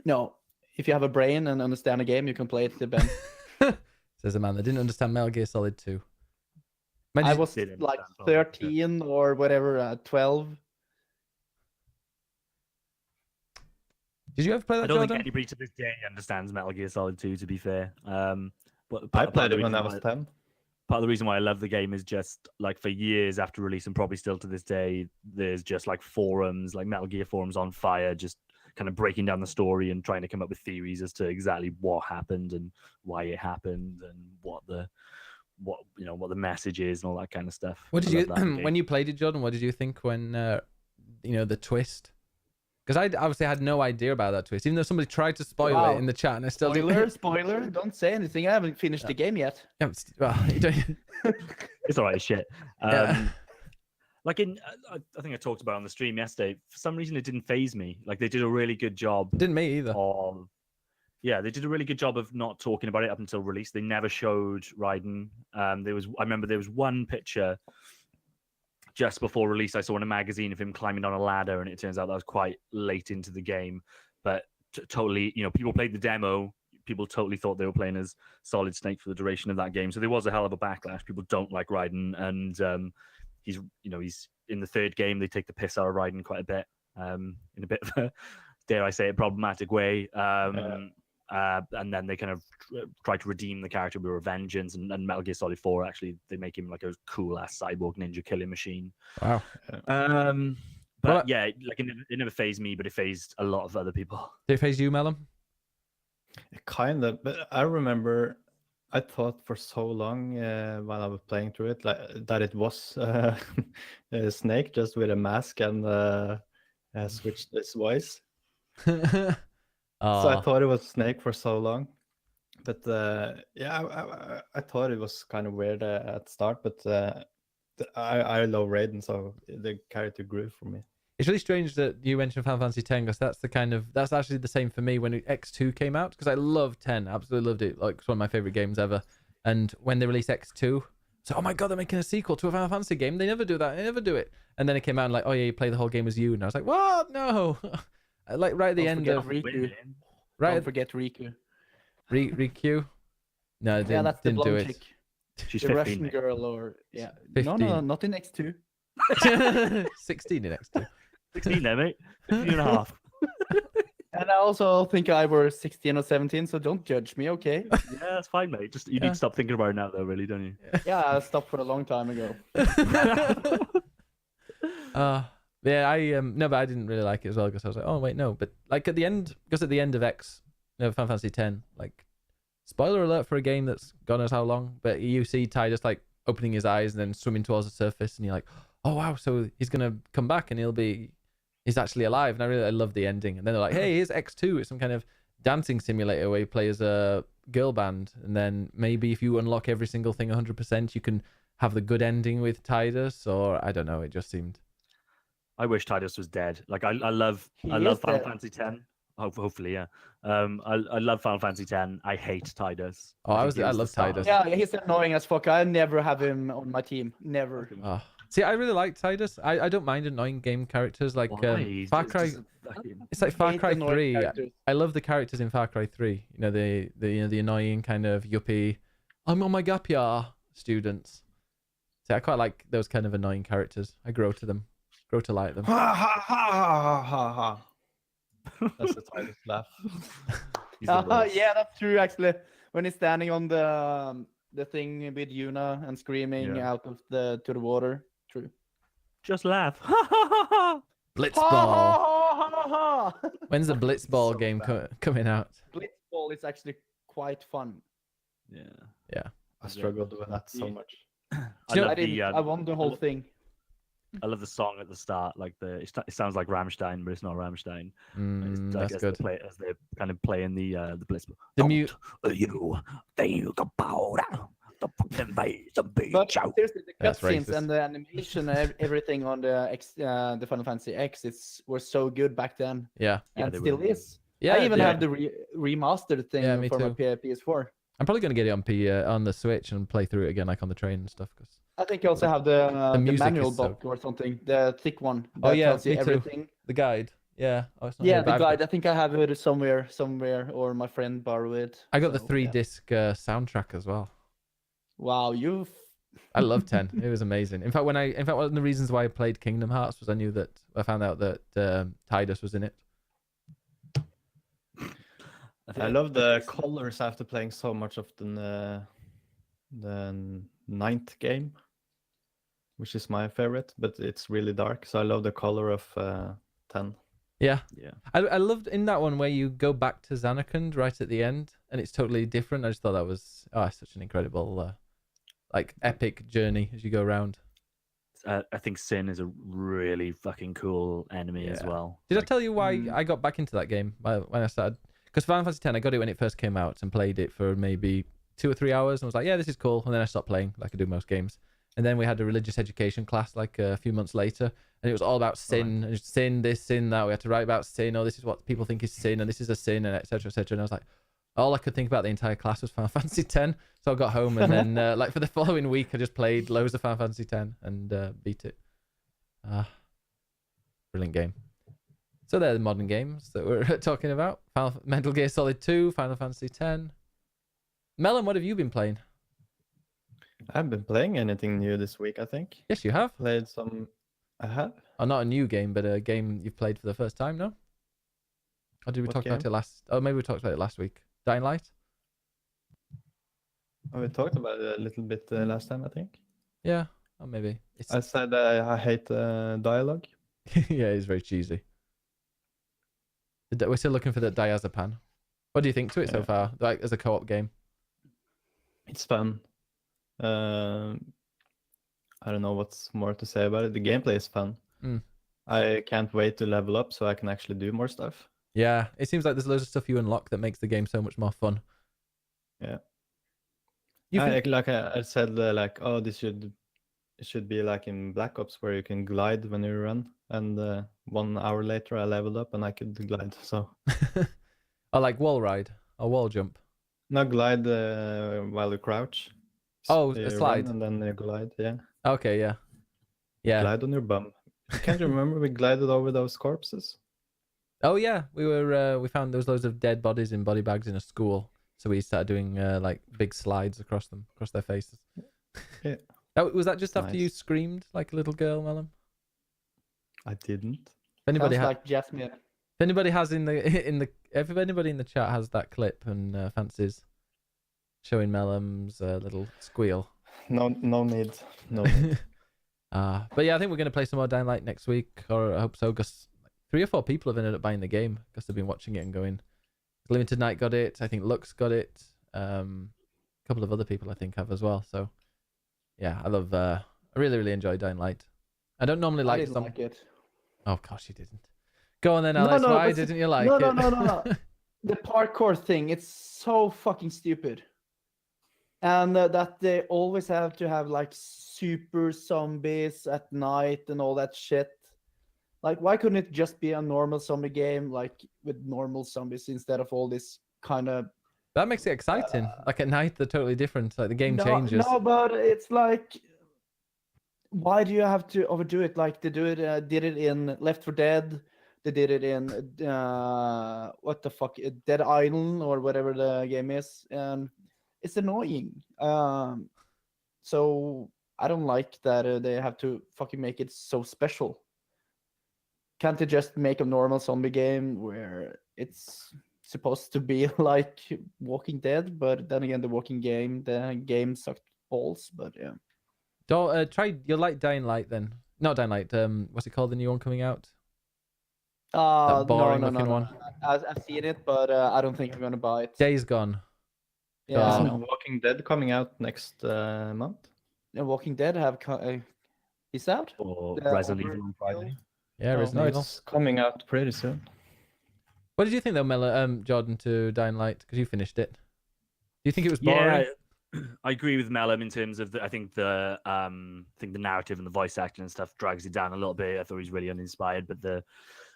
F: No. If you have a brain and understand a game, you can play it, Ben.
C: Says a man that didn't understand Metal Gear Solid 2.
F: I was like 13 or whatever, 12.
C: Did you ever play that,
D: I don't
C: Jordan?
D: think anybody to this day understands Metal Gear Solid 2, to be fair. But
B: I played it when I was 10.
D: Part of the reason why I love the game is just like for years after release, and probably still to this day, there's just like forums, like Metal Gear forums on fire, just kind of breaking down the story and trying to come up with theories as to exactly what happened and why it happened and what the message is and all that kind of stuff.
C: What did you when you played it, Jordan? What did you think when the twist? Because I obviously had no idea about that twist, even though somebody tried to spoil it in the chat, and I still
F: Spoiler! Don't say anything. I haven't finished the game yet.
C: Yeah, well, you don't...
D: It's all right, shit.
C: Yeah.
D: Like I think I talked about it on the stream yesterday. For some reason, it didn't faze me. Like they did a really good job.
C: Didn't me either.
D: They did a really good job of not talking about it up until release. They never showed Raiden. I remember there was one picture just before release I saw in a magazine of him climbing on a ladder, and it turns out that was quite late into the game. But totally, people played the demo. People totally thought they were playing as Solid Snake for the duration of that game. So there was a hell of a backlash. People don't like Raiden, and he's in the third game they take the piss out of Raiden quite a bit, in a bit of a, dare I say, a problematic way. And then they kind of try to redeem the character with Revengeance, and Metal Gear Solid 4 actually they make him like a cool ass cyborg ninja killing machine.
C: Wow.
D: But yeah, like it never phased me, but it phased a lot of other people.
C: Did it phase you, Mellom?
B: Kind of, but I remember I thought for so long while I was playing through it that it was a Snake just with a mask and switched his voice. So I thought it was Snake for so long. But yeah, I thought it was kind of weird at the start, but I love Raiden, so the character grew for me.
C: It's really strange that you mentioned Final Fantasy X, because that's actually the same for me when X2 came out, because I loved 10, absolutely loved it. Like, it's one of my favorite games ever. And when they released X2, so oh my god, they're making a sequel to a Final Fantasy game. They never do that. They never do it. And then it came out and like, oh yeah, you play the whole game as you, and I was like, what? No. Like right at the end of
F: Riku.
C: right.
F: Don't forget Riku.
C: Riku. No,
F: Yeah, that's the
C: didn't do
F: blonde
C: it.
F: chick.
D: She's
F: The
D: 15.
F: Russian girl, or yeah.
C: 15.
F: No, not in X2.
C: 16 in X2.
D: 16 there, mate. 15 and a half.
F: And I also think I were 16 or 17, so don't judge me, okay?
D: Yeah, that's fine, mate. Just you need to stop thinking about it now, though, really, don't you?
F: Yeah, I stopped for a long time ago.
C: Yeah, no, but I didn't really like it as well, because I was like, oh wait, no. But like at the end, because at the end of Final Fantasy X, like, spoiler alert for a game that's God knows how long, but you see Ty just like opening his eyes and then swimming towards the surface, and you're like, oh wow, so he's gonna come back and he's actually alive. And I love the ending. And then they're like, hey, here's X2. It's some kind of dancing simulator where you play as a girl band, and then maybe if you unlock every single thing 100%, you can have the good ending with Tidus, or I don't know. It just seemed.
D: I wish Tidus was dead. Like I love Final Fantasy X. Hopefully, yeah. I love Final Fantasy X. I hate Tidus.
C: Oh, I love Tidus.
F: Yeah, he's annoying as fuck. I never have him on my team. Never.
C: Oh. See, I really like Tidus. I don't mind annoying game characters like Far Cry. It's like Far Cry 3. I love the characters in Far Cry 3. You know, the annoying kind of yuppie, I'm on my gap year students. See, I quite like those kind of annoying characters. I grow to like them.
B: Ha ha ha ha ha. That's the Tidus laugh.
F: Yeah, that's true actually. When he's standing on the thing with Yuna and screaming out of to the water. True.
D: Just laugh.
C: Blitzball. When's the Blitzball game coming out?
F: Blitzball is actually quite fun.
D: Yeah.
B: I struggled with that so much.
F: I won the whole thing.
D: I love the song at the start. Like it sounds like Rammstein, but it's not Rammstein.
C: That's good.
D: As they're kind of playing the Blitzball.
F: But seriously, the
C: That's
F: cutscenes
C: racist.
F: and the animation and everything on the Final Fantasy X were so good back then.
C: Yeah.
F: And still is.
C: Yeah.
F: I even have the remastered thing
C: me
F: for my
C: too.
F: PS4.
C: I'm probably gonna get it on the Switch and play through it again, like on the train and stuff. Cause
F: I think you also have the
C: music
F: manual
C: is so
F: book or something, the thick one.
C: Oh,
F: that
C: yeah,
F: tells you
C: me too.
F: everything.
C: the guide. Yeah. Oh, it's not
F: Yeah,
C: here,
F: the
C: but I've
F: guide.
C: got-
F: I think I have it somewhere, or my friend borrowed it.
C: I got the
F: so,
C: 3-disc soundtrack as well.
F: Wow,
C: I love 10. It was amazing. In fact, one of the reasons why I played Kingdom Hearts was I found out that Tidus was in it.
B: I love the colors after playing so much of the 9th game, which is my favorite, but it's really dark. So I love the color of 10.
C: Yeah.
D: Yeah.
C: I loved in that one where you go back to Zanarkand right at the end, and it's totally different. I just thought that was such an incredible, epic journey as you go around.
D: I think Sin is a really fucking cool enemy as well.
C: Did I tell you why I got back into that game when I started? Because Final Fantasy X, I got it when it first came out and played it for maybe 2 or 3 hours, and was like, yeah, this is cool. And then I stopped playing, like I do most games. And then we had a religious education class like a few months later, and it was all about sin, and sin this, sin that. We had to write about sin. Oh, this is what people think is sin, and this is a sin, and etc. etc. And I was like, all I could think about the entire class was Final Fantasy X. So I got home, and then for the following week, I just played loads of Final Fantasy X and beat it. Brilliant game. So they're the modern games that we're talking about. Metal Gear Solid 2, Final Fantasy X. Mellom, what have you been playing?
B: I haven't been playing anything new this week, I think.
C: Yes, you have.
B: Played some I have.
C: Or not a new game, but a game you've played for the first time, no? Or did we
B: What
C: talk about
B: game?
C: it last? Oh, maybe we talked about it last week. Dying Light?
B: Oh, we talked about it a little bit last time, I think.
C: Yeah, or maybe. It's...
B: I said I hate dialogue.
C: Yeah, it's very cheesy. We're still looking for the diazepam. What do you think to it so
B: Yeah.
C: far? Like as a co-op game?
B: It's fun. I don't know what's more to say about it. The gameplay is fun.
C: Mm.
B: I can't wait to level up so I can actually do more stuff.
C: Yeah, it seems like there's loads of stuff you unlock that makes the game so much more fun.
B: Yeah.
C: You think...
B: Like I said, like, oh, it should be like in Black Ops where you can glide when you run. And 1 hour later, I leveled up and I could glide. So.
C: Or like wall ride or wall jump.
B: No, glide while you crouch.
C: Oh,
B: You
C: a slide.
B: run and then you glide. Yeah.
C: Okay, yeah. Yeah.
B: Glide on your bum. Can't you remember we glided over those corpses?
C: Oh yeah, we found there was loads of dead bodies in body bags in a school, so we started doing like big slides across their faces.
B: Yeah.
C: Oh, was that just after
B: Nice.
C: you screamed like a little girl, Mellom?
B: I didn't.
C: If anybody
F: Sounds
C: ha-
F: like Jasmine.
C: if anybody has if anybody in the chat has that clip and fancies showing Mellom's little squeal.
B: No need. No need.
C: But yeah, I think we're gonna play some more Dying Light next week, or I hope so. Because 3 or 4 people have ended up buying the game because they've been watching it and going. Limited Night got it. I think Lux got it. A couple of other people I think have as well. So yeah, I love. I really enjoy Dying Light. I don't normally
F: I
C: like
F: didn't
C: some.
F: like it.
C: Oh, of course you didn't. Go on then, Alex.
F: no,
C: Why
F: but
C: didn't you like
F: no,
C: it?
F: no. The parkour thing, it's so fucking stupid. And that they always have to have like super zombies at night and all that shit. Like, why couldn't it just be a normal zombie game, like with normal zombies instead of all this kind of?
C: That makes it exciting. Like at night, they're totally different. Like the game changes.
F: No, but it's like, why do you have to overdo it? Like they did it in Left 4 Dead. They did it in what the fuck, Dead Island or whatever the game is, and it's annoying. So I don't like that they have to fucking make it so special. Can't they just make a normal zombie game where it's supposed to be like Walking Dead, but then again, the game sucked balls. But yeah.
C: Don't try. You'll like Dying Light then. Not Dying Light. What's it called? The new one coming out. That boring looking one.
F: I've seen it, but I don't think I'm gonna buy it.
C: Days Gone.
F: Yeah,
C: Oh.
B: Isn't Walking Dead coming out next month?
F: The Walking Dead is out.
D: Or
F: The
D: Resident
F: over-
D: Evil on Friday.
C: Yeah,
F: No,
C: Resident Evil.
B: It's coming out pretty soon.
C: What did you think though, Jordan, to Dying Light? Because you finished it. Do you think it was boring?
D: Yeah, I agree with Mellom in terms of I think the narrative and the voice acting and stuff drags it down a little bit. I thought he was really uninspired, but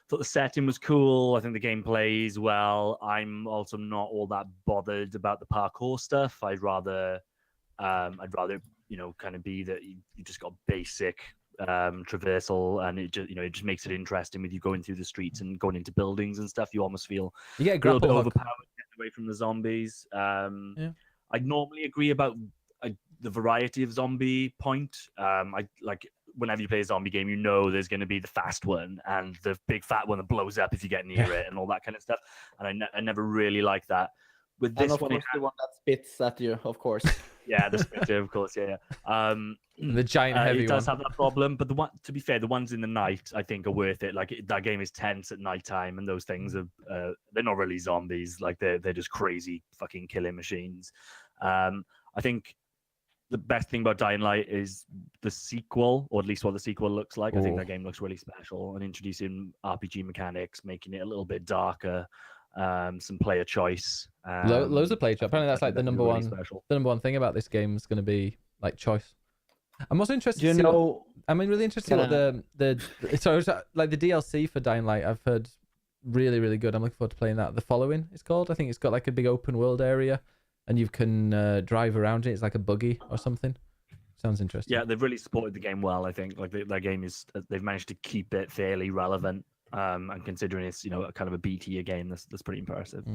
D: thought the setting was cool. I think the game plays well. I'm also not all that bothered about the parkour stuff. I'd rather kind of be that you just got basic traversal, and it just makes it interesting with you going through the streets and going into buildings and stuff. You almost feel
C: You get a
D: a little bit
C: grapple hook.
D: overpowered getting away from the zombies. I'd normally agree about the variety of zombie point. I like whenever you play a zombie game, there's going to be the fast one and the big fat one that blows up if you get near it and all that kind of stuff. And I never really like that. With
F: And
D: this
F: of
D: one,
F: course, the one that spits at you, of course.
D: yeah, the splitter, of course, yeah.
C: The giant heavy
D: it does
C: one.
D: have that problem, but to be fair, the ones in the night I think are worth it. Like that game is tense at nighttime, and those things are they're not really zombies. Like they're just crazy fucking killing machines. I think the best thing about Dying Light is the sequel, or at least what the sequel looks like. I think that game looks really special, and introducing RPG mechanics, making it a little bit darker, some player choice.
C: Loads of play choice. Apparently, that's like the number
D: really
C: one.
D: special.
C: The number one thing about this game is going to be like choice. I'm also interested.
F: Do you
C: to see
F: know?
C: I'm really interested what like the DLC for Dying Light. I've heard really, really good. I'm looking forward to playing that. The Following it's called. I think it's got like a big open world area, and you can drive around it. It's like a buggy or something. Sounds interesting.
D: Yeah, they've really supported the game well. I think like their game is they've managed to keep it fairly relevant. And considering it's a kind of a B tier game, that's pretty impressive.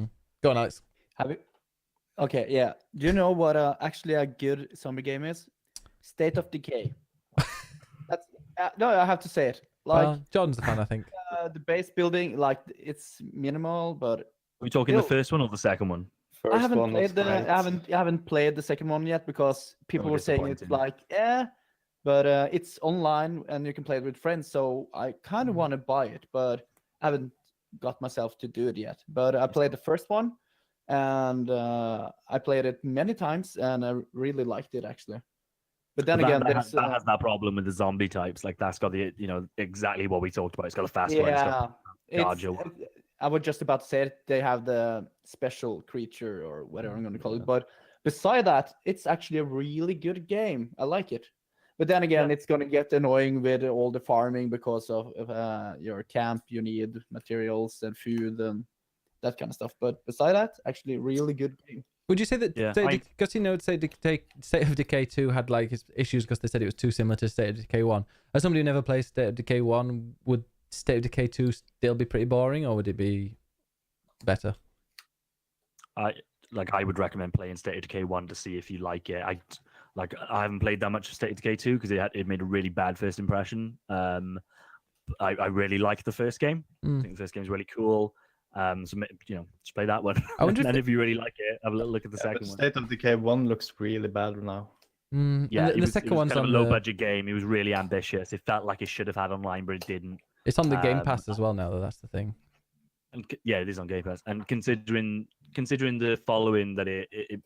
C: Go on, Alex.
F: Have you? Okay, yeah. Do you know what actually a good zombie game is? State of Decay. No, I have to say it. Like
C: Well, Jordan's the fan, I think.
F: the base building, like it's minimal, but
D: Are we talking the
F: Still-
D: first one or the second one?
B: First
F: I haven't
B: one was
F: played the
B: great.
F: I haven't played the second one yet because people were saying it's
D: disappointing.
F: like but it's online and you can play it with friends. So I kind of want to buy it, but I haven't got myself to do it yet. But I played the first one, and I played it many times, and I really liked it actually. But then again,
D: that,
F: there's
D: that has that problem with the zombie types. Like that's got the exactly what we talked about. It's got a fast one. It's got
F: it's,
D: charger.
F: I was just about to say it. They have the special creature or whatever I'm going to call it. But beside that, it's actually a really good game. I like it. But then again, it's going to get annoying with all the farming because of your camp. You need materials and food and that kind of stuff. But beside that, actually, a really good game.
C: Would you say that because State of Decay 2 had like issues because they said it was too similar to State of Decay 1? As somebody who never played State of Decay 1, would State of Decay 2 still be pretty boring, or would it be better?
D: I would recommend playing State of Decay 1 to see if you like it. I haven't played that much of State of Decay 2 because it made a really bad first impression. I really liked the first game. I think the first game is really cool. So just play that one.
C: I wonder
D: and if you really like it, have a little look at the second one.
B: State of Decay 1 looks really bad now.
C: Yeah, the second one's
D: kind of
C: on
D: a low budget game. It was really ambitious. It felt like it should have had online, but it didn't.
C: It's on the Game Pass as well now, though. That's the thing.
D: And yeah, it is on Game Pass. And considering the following that it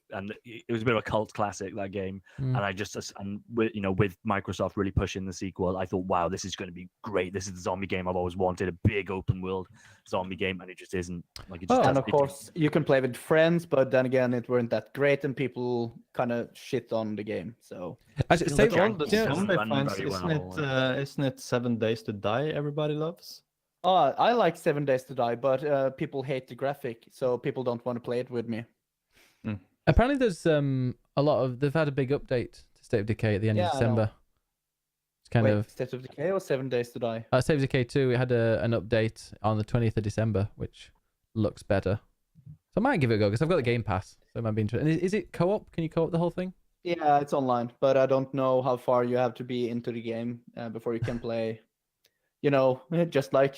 D: was a bit of a cult classic, that game. And I just with Microsoft really pushing the sequel, I thought, wow, this is going to be great. This is the zombie game I've always wanted, a big open world zombie game, and it just isn't. Like it just
F: and of course you can play with friends, but then again, it weren't that great, and people kind of shit on the game. So
B: Actually,
D: Still
B: all the
D: janky,
B: zombie
D: run
B: finds,
D: very
B: isn't it 7 Days to Die everybody loves?
F: I like 7 Days to Die, but people hate the graphic, so people don't want to play it with me.
C: Apparently, there's they've had a big update to State of Decay at the end of December. It's kind of
F: State of Decay or 7 Days to Die?
C: State of Decay 2. It had an update on the 20th of December, which looks better. So I might give it a go because I've got the Game Pass, so it might be interesting. And is it co-op? Can you co-op the whole thing?
F: Yeah, it's online, but I don't know how far you have to be into the game before you can play. Just like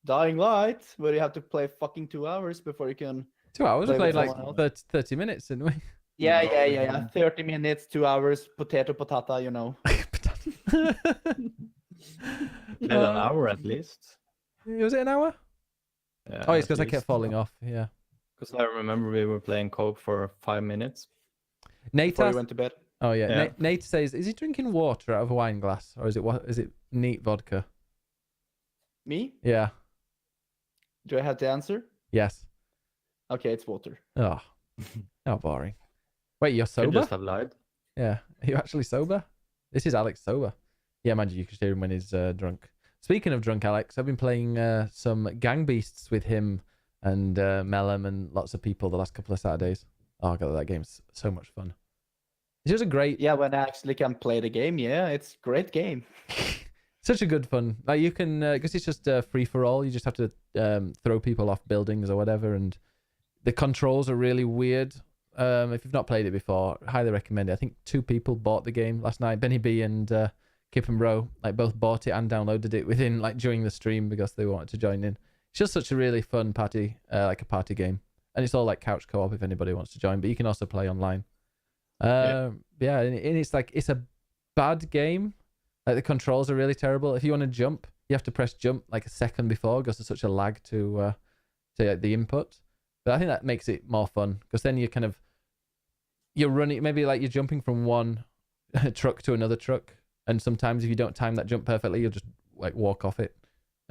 F: Dying Light, where you have to play fucking 2 hours before you can.
C: 2 hours? We
F: play
C: played
F: with
C: like 30 minutes, didn't we?
F: Yeah. 30 minutes, 2 hours, potato, patata,
B: An hour at least.
C: Was it an hour?
B: Yeah,
C: Oh, it's because I
B: at
C: kept
B: least.
C: falling off. Yeah.
B: Because I remember we were playing co-op for 5 minutes.
C: Nate
F: Before you
C: asked,
F: went to bed.
C: oh yeah.
B: Yeah.
C: Nate says, is he drinking water out of a wine glass, or is it neat vodka?
F: Me?
C: Yeah.
F: Do I have to answer?
C: Yes.
F: Okay, it's water.
C: Oh, how boring. Wait, you're
B: Could
C: sober?
B: just have lied.
C: Yeah. Are you actually sober? This is Alex sober. Yeah, imagine you could hear him when he's drunk. Speaking of drunk Alex, I've been playing some Gang Beasts with him and Mellom and lots of people the last couple of Saturdays. Oh god, that game's so much fun. It's just a great,
F: Yeah, when I actually can play the game, yeah, it's a great game.
C: such a good fun. Like you can, because it's just free for all. You just have to throw people off buildings or whatever, and the controls are really weird. If you've not played it before, highly recommend it. I think 2 people bought the game last night. Benny B and Kip and Bro, like both bought it and downloaded it during the stream because they wanted to join in. It's just such a really fun party, like a party game, and it's all like couch co-op if anybody wants to join. But you can also play online. Yeah, and it's like it's a bad game. Like the controls are really terrible. If you want to jump, you have to press jump like a second before because there's such a lag to the input. But I think that makes it more fun because then you're running, maybe like you're jumping from one truck to another truck, and sometimes if you don't time that jump perfectly, you'll just like walk off it,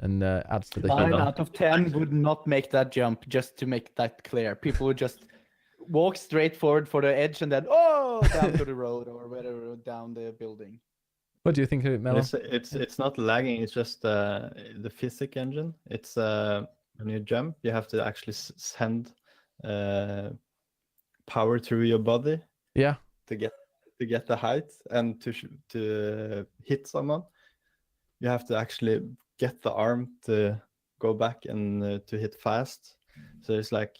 C: and adds to the
F: 9
C: fun.
F: out of 10 would not make that jump, just to make that clear. People would just walk straight forward for the edge and then down to the road or whatever, down the building.
C: What do you think of it, Mellom?
B: It's not lagging. It's just the physics engine. It's when you jump, you have to actually send power through your body.
C: Yeah.
B: To get the height and to hit someone, you have to actually get the arm to go back and to hit fast. So it's like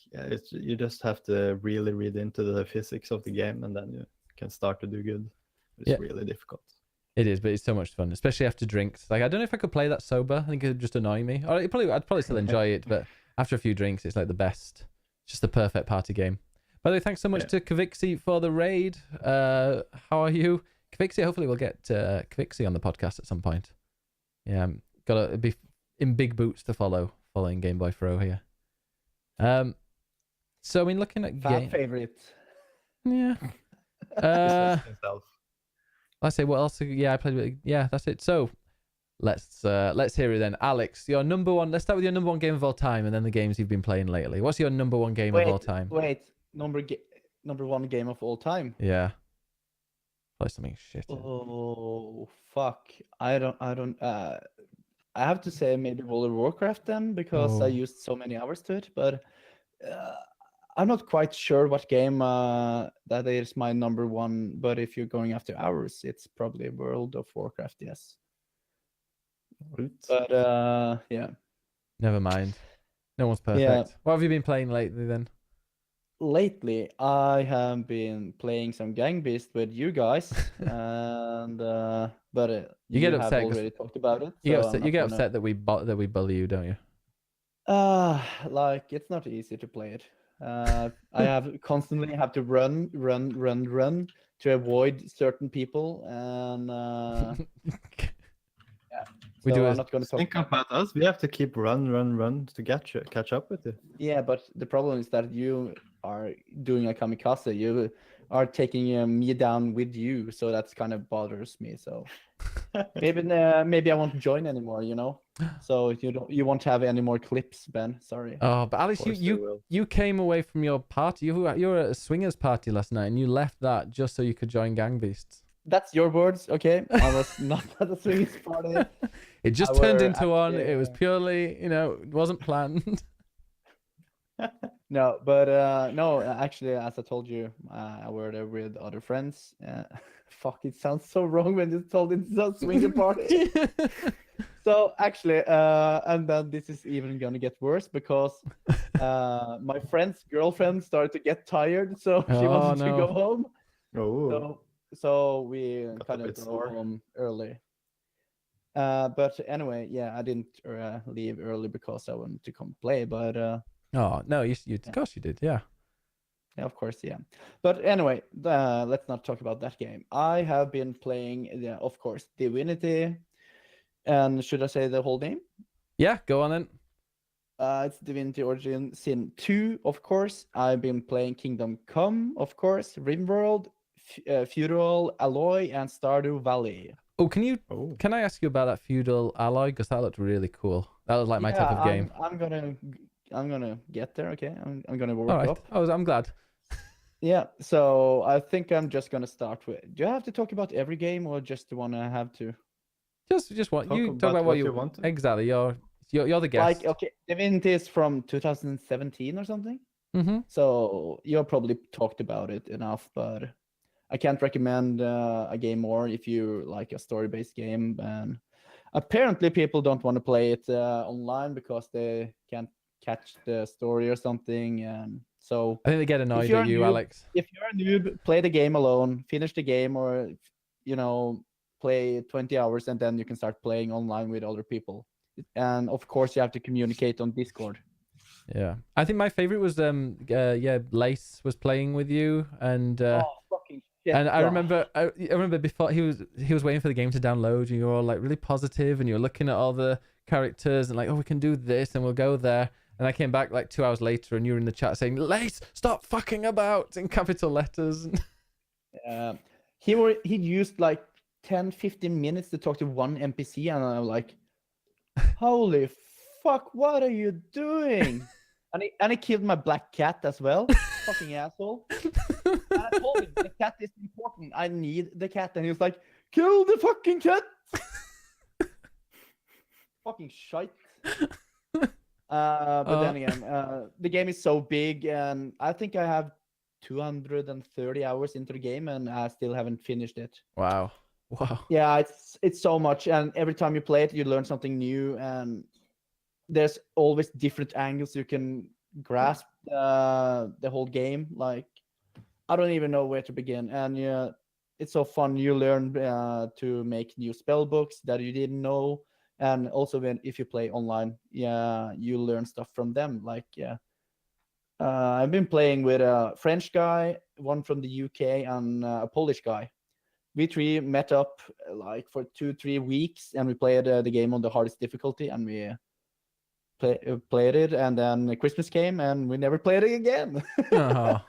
B: you just have to really read into the physics of the game, and then you can start to do good. It's really difficult.
C: It is, but it's so much fun, especially after drinks. Like I don't know if I could play that sober. I think it would just annoy me. Or I'd probably still enjoy it, but after a few drinks, it's like the best. It's just the perfect party game. By the way, thanks so much to Kvixi for the raid. How are you, Kvixi? Hopefully, we'll get Kvixi on the podcast at some point. Yeah, gotta be in big boots to following Game Boy Throw here. So I mean, looking at
F: Fan favorite.
C: Yeah.
B: Himself.
C: Let's say what else? Yeah, I played with. Yeah, that's it. So let's hear it then. Alex, your number one. Let's start with your number one game of all time, and then the games you've been playing lately. What's your number one game of all time?
F: Wait, number one game of all time.
C: Yeah. Play something shit.
F: Oh fuck! I have to say maybe World of Warcraft then, because I used so many hours to it. But I'm not quite sure what game that is my number one. But if you're going after hours, it's probably World of Warcraft. Yes. But yeah.
C: Never mind. No one's perfect.
F: Yeah.
C: What have you been playing lately then?
F: Lately, I have been playing some Gang Beast with you guys, and but
C: You get
F: have
C: upset 'cause
F: already talked about it.
C: You
F: so
C: get upset that we bully you, don't you?
F: Like it's not easy to play it. I constantly have to run to avoid certain people, and yeah. So I'm not going to talk
B: Think about us. We have to keep run to catch up with you.
F: Yeah, but the problem is that you are doing a kamikaze. You are taking me down with you, so that's kind of bothers me. So maybe I won't join anymore. So you won't have any more clips, Ben. Sorry.
C: Oh, but Alex, you came away from your party. You were at a swingers party last night, and you left that just so you could join Gang Beasts.
F: That's your words, okay? I was not at the swingers party.
C: It just turned into one. It was purely, it wasn't planned.
F: No, but no, actually, as I told you, I were there with other friends. Fuck, it sounds so wrong when you told it's a swinger party. So actually, and then this is even gonna get worse because my friend's girlfriend started to get tired, so she wanted to go home.
B: Oh.
F: So we kind of go home early. But anyway, yeah, I didn't leave early because I wanted to come play. But
C: oh no, you of course you did, yeah.
F: Yeah, of course, yeah. But anyway, let's not talk about that game. I have been playing, of course, Divinity. And should I say the whole name?
C: Yeah, go on then.
F: It's Divinity Origin Sin 2, of course. I've been playing Kingdom Come, of course, RimWorld, Feudal Alloy, and Stardew Valley.
C: Oh, can I ask you about that Feudal Alloy? Because that looked really cool. That was like my type of game.
F: I'm gonna get there. Okay, I'm gonna work up.
C: I'm glad.
F: Yeah, so I think I'm just gonna start with. Do you have to talk about every game, or just want to have to?
C: Just what you talk about what you want. Exactly. You're the guest.
F: Like, okay, Divinity is from 2017 or something.
C: Mm-hmm.
F: So you probably talked about it enough, but I can't recommend a game more if you like a story-based game. And apparently people don't want to play it online because they can't catch the story or something. And so
C: I think they get annoyed at you, Alex.
F: If you're a noob, play the game alone, finish the game, or play 20 hours, and then you can start playing online with other people. And of course, you have to communicate on Discord.
C: Yeah, I think my favorite was Lace was playing with you, and
F: fucking shit.
C: And I remember before he was waiting for the game to download, and you were all like really positive, and you were looking at all the characters and like, oh, we can do this and we'll go there. And I came back like 2 hours later, and you were in the chat saying, "Lace, stop fucking about," in capital letters.
F: He used like 10-15 minutes to talk to one NPC, and I'm like, holy fuck, what are you doing? And he killed my black cat as well. Fucking asshole. And I told him the cat is important. I need the cat. And he was like, kill the fucking cat. Fucking shite. But then again, the game is so big, and I think I have 230 hours into the game, and I still haven't finished it.
C: Wow.
F: Yeah, it's so much, and every time you play it, you learn something new, and there's always different angles you can grasp the whole game. Like, I don't even know where to begin, and yeah, it's so fun. You learn to make new spell books that you didn't know, and also if you play online, you learn stuff from them. Like I've been playing with a French guy, one from the UK, and a Polish guy. We three met up like for 2-3 weeks, and we played the game on the hardest difficulty, and we played it. And then Christmas came, and we never played it again.
C: Oh.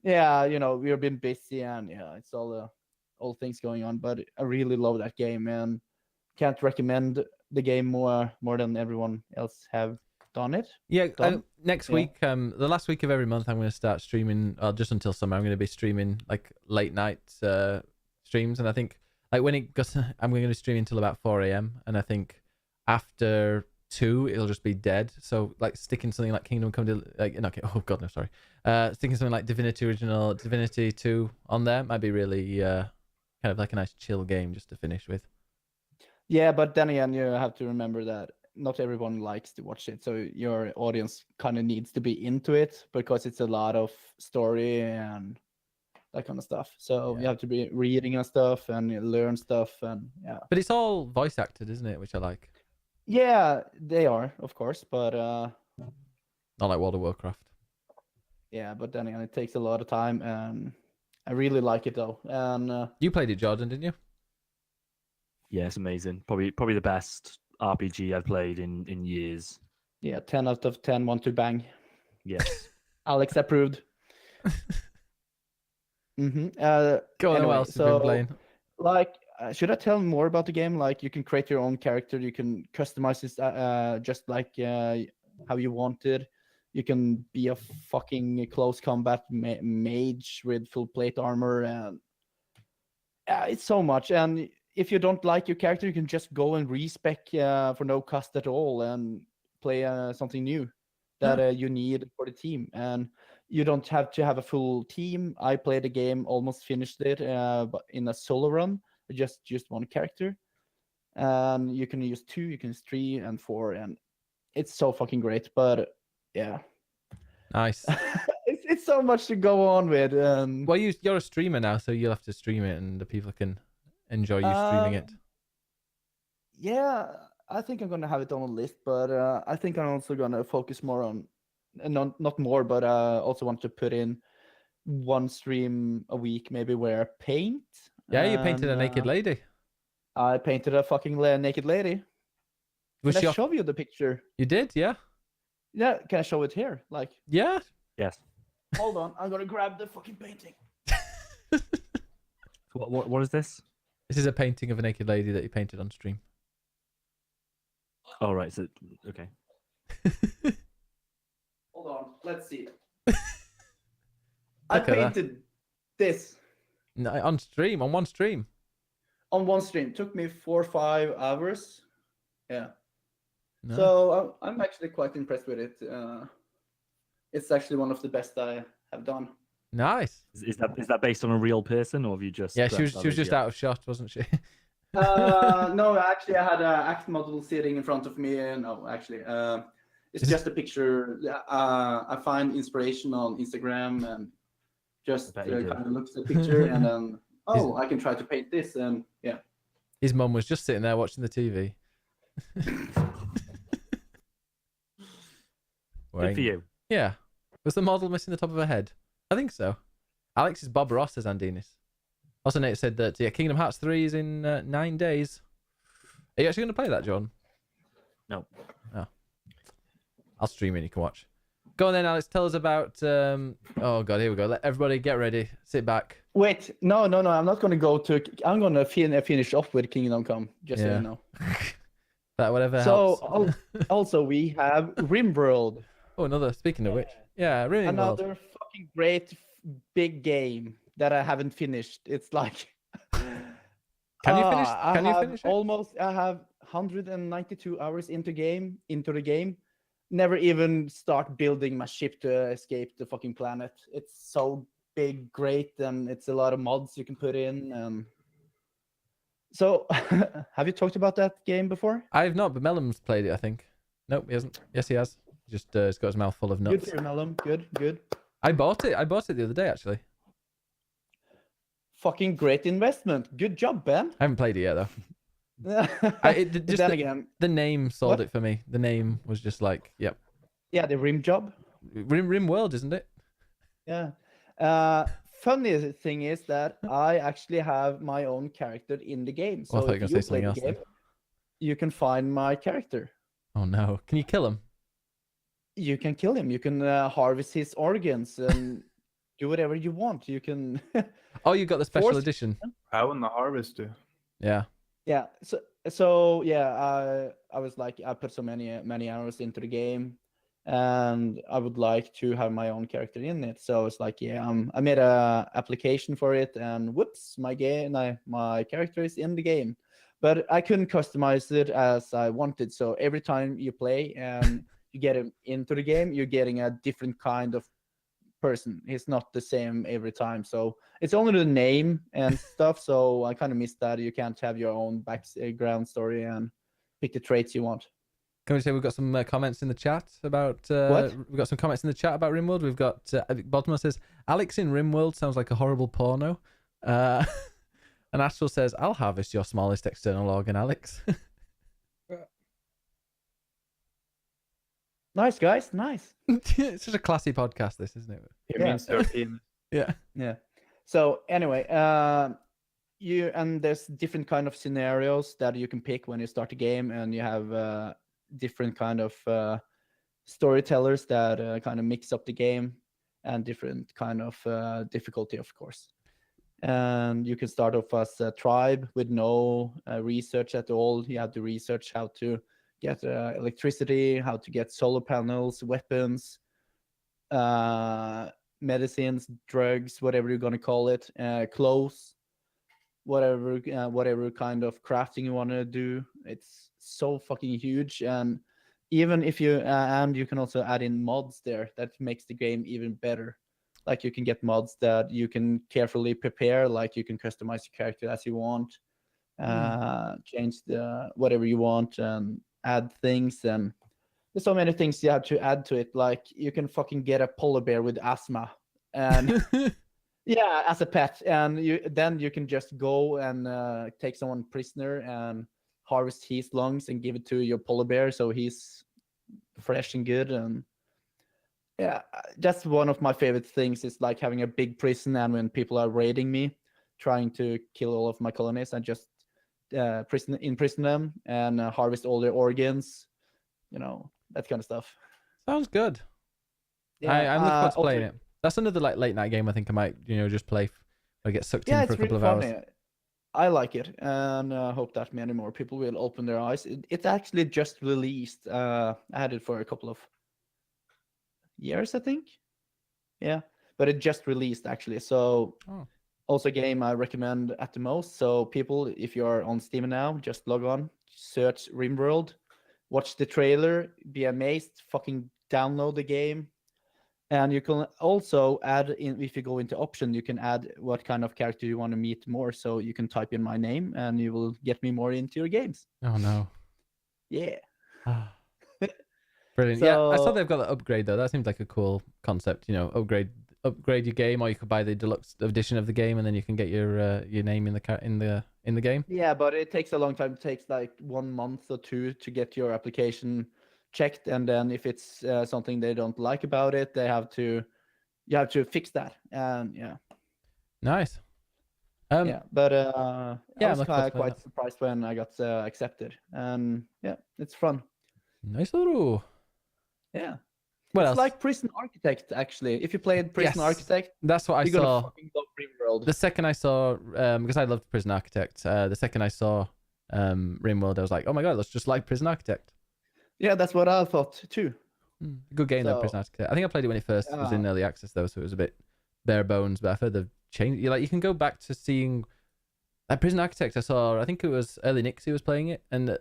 F: Yeah, we've been busy, and it's all things going on. But I really love that game, and can't recommend the game more than everyone else have done it.
C: Yeah, next week, the last week of every month, I'm going to start streaming. Just until summer, I'm going to be streaming like late night streams, and I think like when it goes, I'm going to stream until about 4 a.m. and I think after 2 it'll just be dead. So like sticking something like Kingdom Come to oh god no, sorry. Sticking something like Divinity 2 on there might be really kind of like a nice chill game just to finish with.
F: Yeah, but then again, you have to remember that not everyone likes to watch it, so your audience kind of needs to be into it because it's a lot of story and that kind of stuff. So you have to be reading and stuff and you learn stuff, and
C: But it's all voice acted, isn't it? Which I like.
F: Yeah, they are, of course, but
C: Not like World of Warcraft.
F: yeah, but then again, it takes a lot of time, and I really like it though. And
C: you played it, Jordan, didn't you?
D: Yeah, it's amazing. Probably the best RPG I've played in years.
F: yeah, 10 out of 10 want to bang.
D: Yes.
F: Alex approved.
C: Go on,
F: anyway,
C: what else have you been playing?
F: Like, should I tell more about the game? Like, you can create your own character. You can customize this just like how you wanted. You can be a fucking close combat mage with full plate armor, and it's so much. And if you don't like your character, you can just go and respec for no cost at all and play something new that you need for the team. And you don't have to have a full team. I played the game, almost finished it, but in a solo run, just one character. And you can use 2, you can use 3 and 4, and it's so fucking great. But yeah,
C: Nice.
F: it's so much to go on with.
C: Well, you're a streamer now, so you'll have to stream it, and the people can enjoy you streaming it.
F: Yeah, I think I'm gonna have it on a list, but I think I'm also gonna focus more on, not more, but also want to put in one stream a week, maybe where I paint.
C: Yeah, you painted a naked lady.
F: I painted a fucking naked lady.
C: Was
F: Can
C: she
F: I
C: off...
F: show you the picture?
C: You did, yeah?
F: Yeah, can I show it here? Like,
C: Yeah.
D: Yes.
F: hold on, I'm gonna grab the fucking painting.
D: What is this?
C: This is a painting of a naked lady that you painted on stream.
D: Oh, right. So, okay.
F: Hold on, let's see.
C: Look
F: I
C: at that.
F: painted this
C: No, on stream, on one stream.
F: on one stream. Took me 4 or 5 hours. Yeah.
C: No.
F: So I'm actually quite impressed with it. It's actually one of the best I have done.
C: Nice.
D: Is that based on a real person, or have you just?
C: Yeah, she was just out of shot, wasn't she?
F: No, actually, I had an act model sitting in front of me. No, actually, it's just a picture. I find inspiration on Instagram and just kind of looks at the picture and then, I can try to paint this, and yeah.
C: His mum was just sitting there watching the TV.
D: Good for you.
C: Yeah. Was the model missing the top of her head? I think so. Alex is Bob Ross as Andinis. Also, Nate said that Kingdom Hearts 3 is in 9 days. Are you actually going to play that, John?
D: No.
C: Oh. I'll stream it and you can watch. Go on then, Alex. Tell us about... Oh, God, here we go. Let everybody get ready. Sit back.
F: Wait, no. I'm not going to go to... I'm going to finish off with Kingdom Come, just so you know.
C: That whatever
F: so,
C: helps.
F: Also, we have RimWorld.
C: Oh, another. Speaking of which. Yeah, RimWorld.
F: Another fucking great big game that I haven't finished. It's like...
C: Can you finish? Can you finish it?
F: I have 192 hours into the game. Never even start building my ship to escape the fucking planet. It's so big, great, and it's a lot of mods you can put in. So, have you talked about that game before?
C: I have not, but Mellom's played it, I think. Nope, he hasn't. Yes, he has. Just he's got his mouth full of nuts.
F: Good for you, Mellom. Good.
C: I bought it. I bought it the other day, actually.
F: fucking great investment. Good job, Ben.
C: I haven't played it yet though.
F: But
C: Just
F: then again,
C: the name sold
F: What?
C: it for me. The name was just like, yep,
F: yeah, the rim job.
C: Rim World, isn't it?
F: Yeah. Funny thing is that I actually have my own character in the game.
C: Oh, I
F: So
C: thought you were
F: if
C: gonna
F: you
C: say
F: play
C: something
F: the
C: else
F: game,
C: then.
F: you can find my character.
C: Oh no, can you kill him?
F: You can kill him. You can harvest his organs and do whatever you want. You can.
C: Oh, you got the special
F: Force-
C: edition.
B: How in the harvest do?
C: Yeah.
F: Yeah. So yeah, I was like, I put so many hours into the game, and I would like to have my own character in it. So it's like, yeah, I made a application for it, and whoops, my character is in the game, but I couldn't customize it as I wanted. So every time you play and you get him into the game, you're getting a different kind of person. He's not the same every time. So it's only the name and stuff. So I kind of missed that. You can't have your own background story and pick the traits you want.
C: Can we say we've got some comments in the chat about
F: What?
C: We've got some comments in the chat about RimWorld. We've got Baltimore says Alex in RimWorld sounds like a horrible porno. And Astral says I'll harvest your smallest external organ, Alex.
F: Nice, guys. Nice.
C: It's such a classy podcast, this, isn't it?
B: It
F: Yeah.
B: means 13.
C: Yeah.
F: Yeah. So anyway, there's different kind of scenarios that you can pick when you start the game, and you have different kind of storytellers that kind of mix up the game, and different kind of difficulty, of course. And you can start off as a tribe with no research at all. You have to research how to get electricity, how to get solar panels, weapons, medicines, drugs, whatever you're gonna call it, clothes, whatever kind of crafting you want to do. It's so fucking huge, and even if you and you can also add in mods there that makes the game even better. Like you can get mods that you can carefully prepare, like you can customize your character as you want, change the whatever you want, and add things. And there's so many things you have to add to it. Like you can fucking get a polar bear with asthma, and yeah, as a pet, and you can just go and take someone prisoner and harvest his lungs and give it to your polar bear, so he's fresh and good. And yeah, that's one of my favorite things, is like having a big prison, and when people are raiding me, trying to kill all of my colonists, I just imprison them and harvest all their organs, that kind of stuff.
C: Sounds good.
F: Yeah,
C: I'm looking forward to
F: also-
C: playing it. That's another like late night game I think I might, just play. I get sucked
F: Yeah,
C: in for a
F: it's
C: couple
F: really
C: of
F: funny.
C: hours.
F: I like it, and hope that many more people will open their eyes. It's actually just released. I had it for a couple of years, I think. Yeah, but it just released actually. So
C: Oh.
F: also a game I recommend at the most. So people, if you're on Steam now, just log on, search RimWorld, watch the trailer, be amazed, fucking download the game. And you can also add in, if you go into option, you can add what kind of character you want to meet more. So you can type in my name and you will get me more into your games.
C: Oh no.
F: Yeah.
C: Brilliant. Yeah, I saw
F: So-
C: they've got that upgrade though. That seems like a cool concept. Upgrade your game, or you could buy the deluxe edition of the game, and then you can get your name in the game.
F: Yeah, but it takes a long time. It takes like 1 month or 2 to get your application checked, and then if it's something they don't like about it, you have to fix that. And yeah,
C: Nice.
F: yeah. But
C: yeah,
F: I
C: I'm
F: was
C: looking forward to playing
F: quite
C: that.
F: surprised when I got accepted, and yeah, it's fun.
C: Nice. Ooh.
F: Yeah,
C: What
F: it's
C: else?
F: like Prison Architect actually. If you played Prison
C: Yes.
F: Architect,
C: That's what I
F: you're gonna
C: saw.
F: fucking love RimWorld.
C: The second I saw, because I loved Prison Architect. The second I saw RimWorld, I was like, oh my god, that's just like Prison Architect.
F: Yeah, that's what I thought too.
C: Good game though,
F: So-
C: Prison Architect. I think I played it when it first was in early access though, so it was a bit bare bones. But I've heard they've changed. You can go back to seeing Prison Architect. I saw, I think it was early Nixie was playing it, and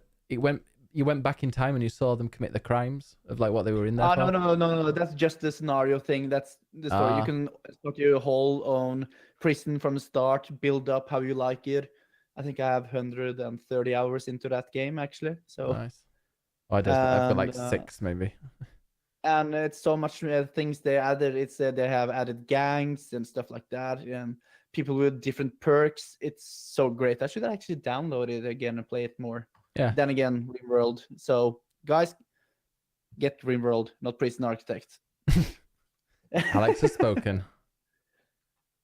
C: you went back in time and you saw them commit the crimes of like what they were in there
F: Oh,
C: for.
F: no. That's just the scenario thing. That's the story. You
C: Ah.
F: can start your whole own prison from the start, build up how you like it. I think I have 130 hours into that game actually. So
C: Nice. Oh, I've got like
F: And,
C: 6 maybe.
F: and it's so much things they added. It's they have added gangs and stuff like that. And people with different perks. It's so great. I should actually download it again and play it more.
C: Yeah.
F: Then again, RimWorld. So guys, get RimWorld, not Prison Architect.
C: Alex has spoken.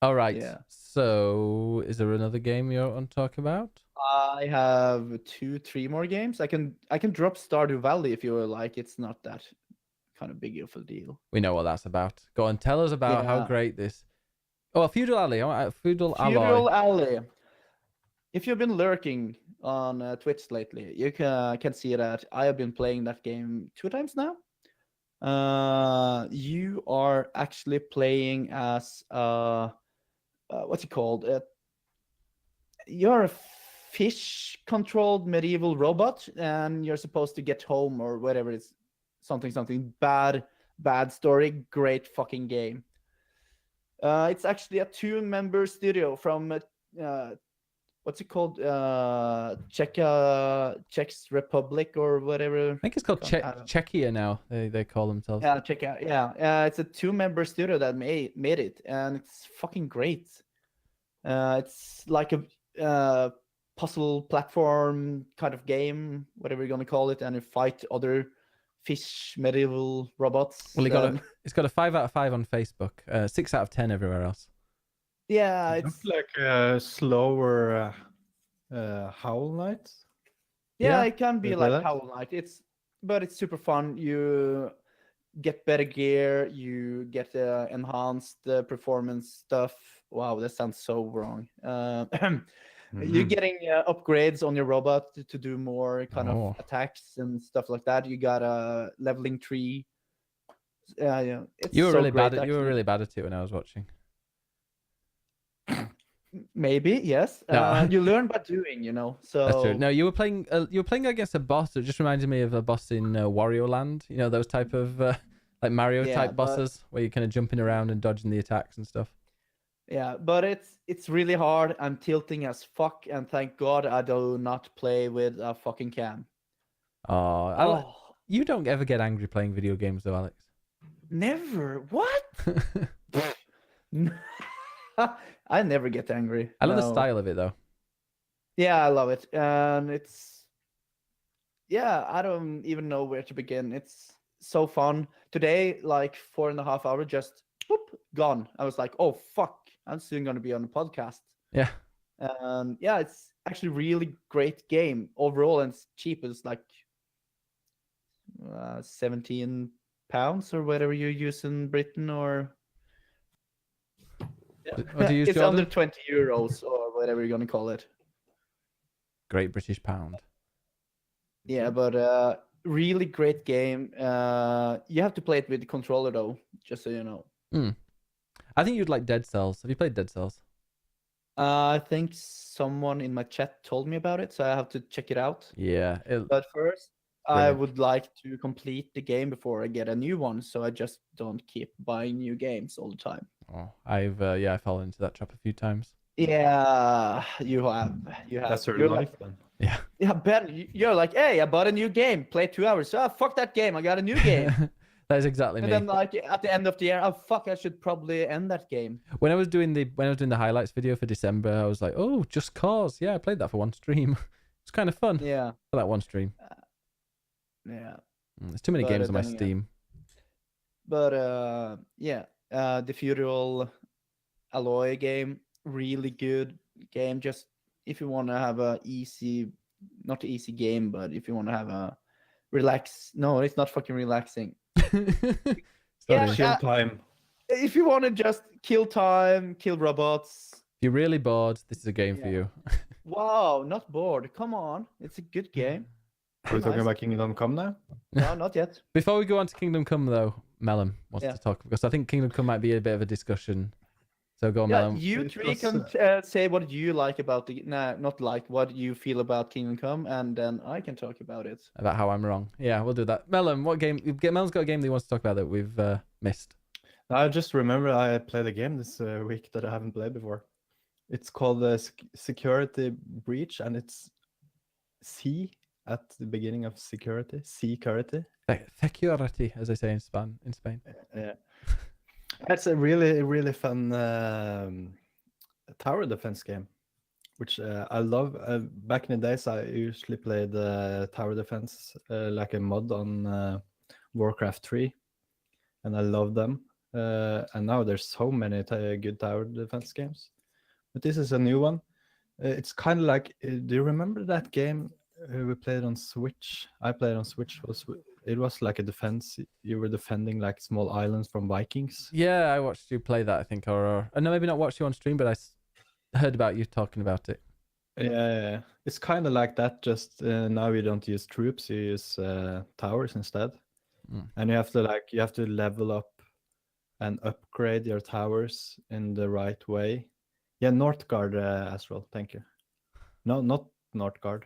C: All right.
F: Yeah.
C: So, is there another game you want to talk about?
F: I have 2-3 more games. I can drop Stardew Valley if you like. It's not that kind of big of a deal.
C: We know what that's about. Go on, tell us about how
F: Yeah.
C: great this. Oh, Feudal Alley. Feudal
F: Feudal
C: Alloy.
F: Alley. If you've been lurking on Twitch lately, you can see that I have been playing that game 2 times now. You are actually playing as what's it called? You're a fish-controlled medieval robot, and you're supposed to get home or whatever. It's something bad story. Great fucking game. It's actually a 2-member studio from what's it called? Czech Republic or whatever.
C: I think it's called Czechia now. They call themselves.
F: Yeah, Czechia. Yeah, it's a 2-member studio that made it, and it's fucking great. It's like a puzzle platform kind of game, whatever you're gonna call it, and you fight other fish medieval robots.
C: Well, it's got a 5 out of 5 on Facebook. 6 out of 10 everywhere else.
F: Yeah,
B: It's
F: it's
B: like a slower Howl Knight.
F: yeah,
B: Yeah,
F: it can be
B: is
F: like
B: that it?
F: Hollow Knight. But it's super fun. You get better gear. You get enhanced performance stuff. Wow, that sounds so wrong. You're getting upgrades on your robot to do more kind of attacks and stuff like that. You got a leveling tree. Yeah, it's
C: You were
F: so
C: really
F: great,
C: bad. You were
F: actually.
C: really bad at it when I was watching.
F: Maybe yes.
C: No.
F: You learn by doing, you know. So
C: That's true. No, you were playing. You were playing against a boss. It just reminded me of a boss in Wario Land. You know those type of like Mario
F: Yeah,
C: type
F: but-
C: bosses where you're kind of jumping around and dodging the attacks and stuff.
F: yeah, but it's really hard. I'm tilting as fuck, and thank God I do not play with a fucking cam.
C: Oh, you don't ever get angry playing video games though, Alex.
F: Never. What? I never get angry.
C: I love the
F: No.
C: style of it though.
F: Yeah, I love it, and I don't even know where to begin. It's so fun. Today, like 4.5 hours, just whoop, gone. I was like, oh fuck, I'm soon gonna be on the podcast.
C: Yeah.
F: And yeah, it's actually really great game overall, and it's cheap. It's like 17 pounds or whatever you use in Britain, or
C: What do you use,
F: it's
C: Jordan?
F: under 20 euros or whatever you're gonna call it.
C: Great British pound.
F: Yeah, but really great game. You have to play it with the controller though, just so you know.
C: I think you'd like Dead Cells. Have you played Dead Cells?
F: I think someone in my chat told me about it, so I have to check it out.
C: Yeah.
F: But first, I
C: Brilliant.
F: would like to complete the game before I get a new one, so I just don't keep buying new games all the time.
C: Oh, I fell into that trap a few times.
F: Yeah, you have.
B: That's your
F: You're
B: life
F: like,
B: then.
C: Yeah.
F: yeah, Ben, you're like, hey, I bought a new game. Play 2 hours. Ah, fuck that game. I got a new game.
C: That is exactly
F: And
C: me.
F: then like at the end of the year, oh fuck, I should probably end that game.
C: When I was doing the highlights video for December, I was like, oh, Just Cause. Yeah, I played that for one stream. It's kind of fun
F: Yeah,
C: for that one stream.
F: yeah.
C: There's too many
F: But
C: games on my
F: then again-
C: Steam.
F: But the Feudal Alloy game, really good game. Just if you want to have a not easy game, but if you want to have a no, it's not fucking relaxing.
C: Sorry.
F: Yeah,
B: Chill time.
F: If you want to just kill time, kill robots.
C: If you're really bored, this is a game for
F: Yeah.
C: you.
F: Wow, not bored. Come on, it's a good game.
B: We're talking
F: Nice.
B: about Kingdom Come now.
F: No, not yet.
C: Before we go on to Kingdom Come, though, Mellom wants
F: Yeah.
C: to talk because I think Kingdom Come might be a bit of a discussion. So go on,
F: Yeah,
C: Mellom.
F: you
B: It
F: three
B: was,
F: can say what you like about not like what you feel about Kingdom Come, and then I can talk about it.
C: About how I'm wrong. Yeah, we'll do that. Mellom, what game? Mellom's got a game that he wants to talk about that we've missed.
B: I just remember I played a game this week that I haven't played before. It's called Security Breach, and it's C at the beginning of security. Security.
C: Security, as they say in Spain.
B: Yeah. That's a really, really fun tower defense game, which I love. Back in the days, I usually played tower defense like a mod on Warcraft 3, and I love them. And now there's so many good tower defense games, but this is a new one. It's kind of like, do you remember that game we played on Switch? I played on Switch. It was like a defense. You were defending like small islands from Vikings.
C: Yeah, I watched you play that, I think, or no, maybe not watched you on stream, but I heard about you talking about it.
B: Yeah, it's kind of like that. Just now you don't use troops, you use towers instead, and you have to level up and upgrade your towers in the right way. Yeah, Northgard, Astral. Thank you. No, not Northgard.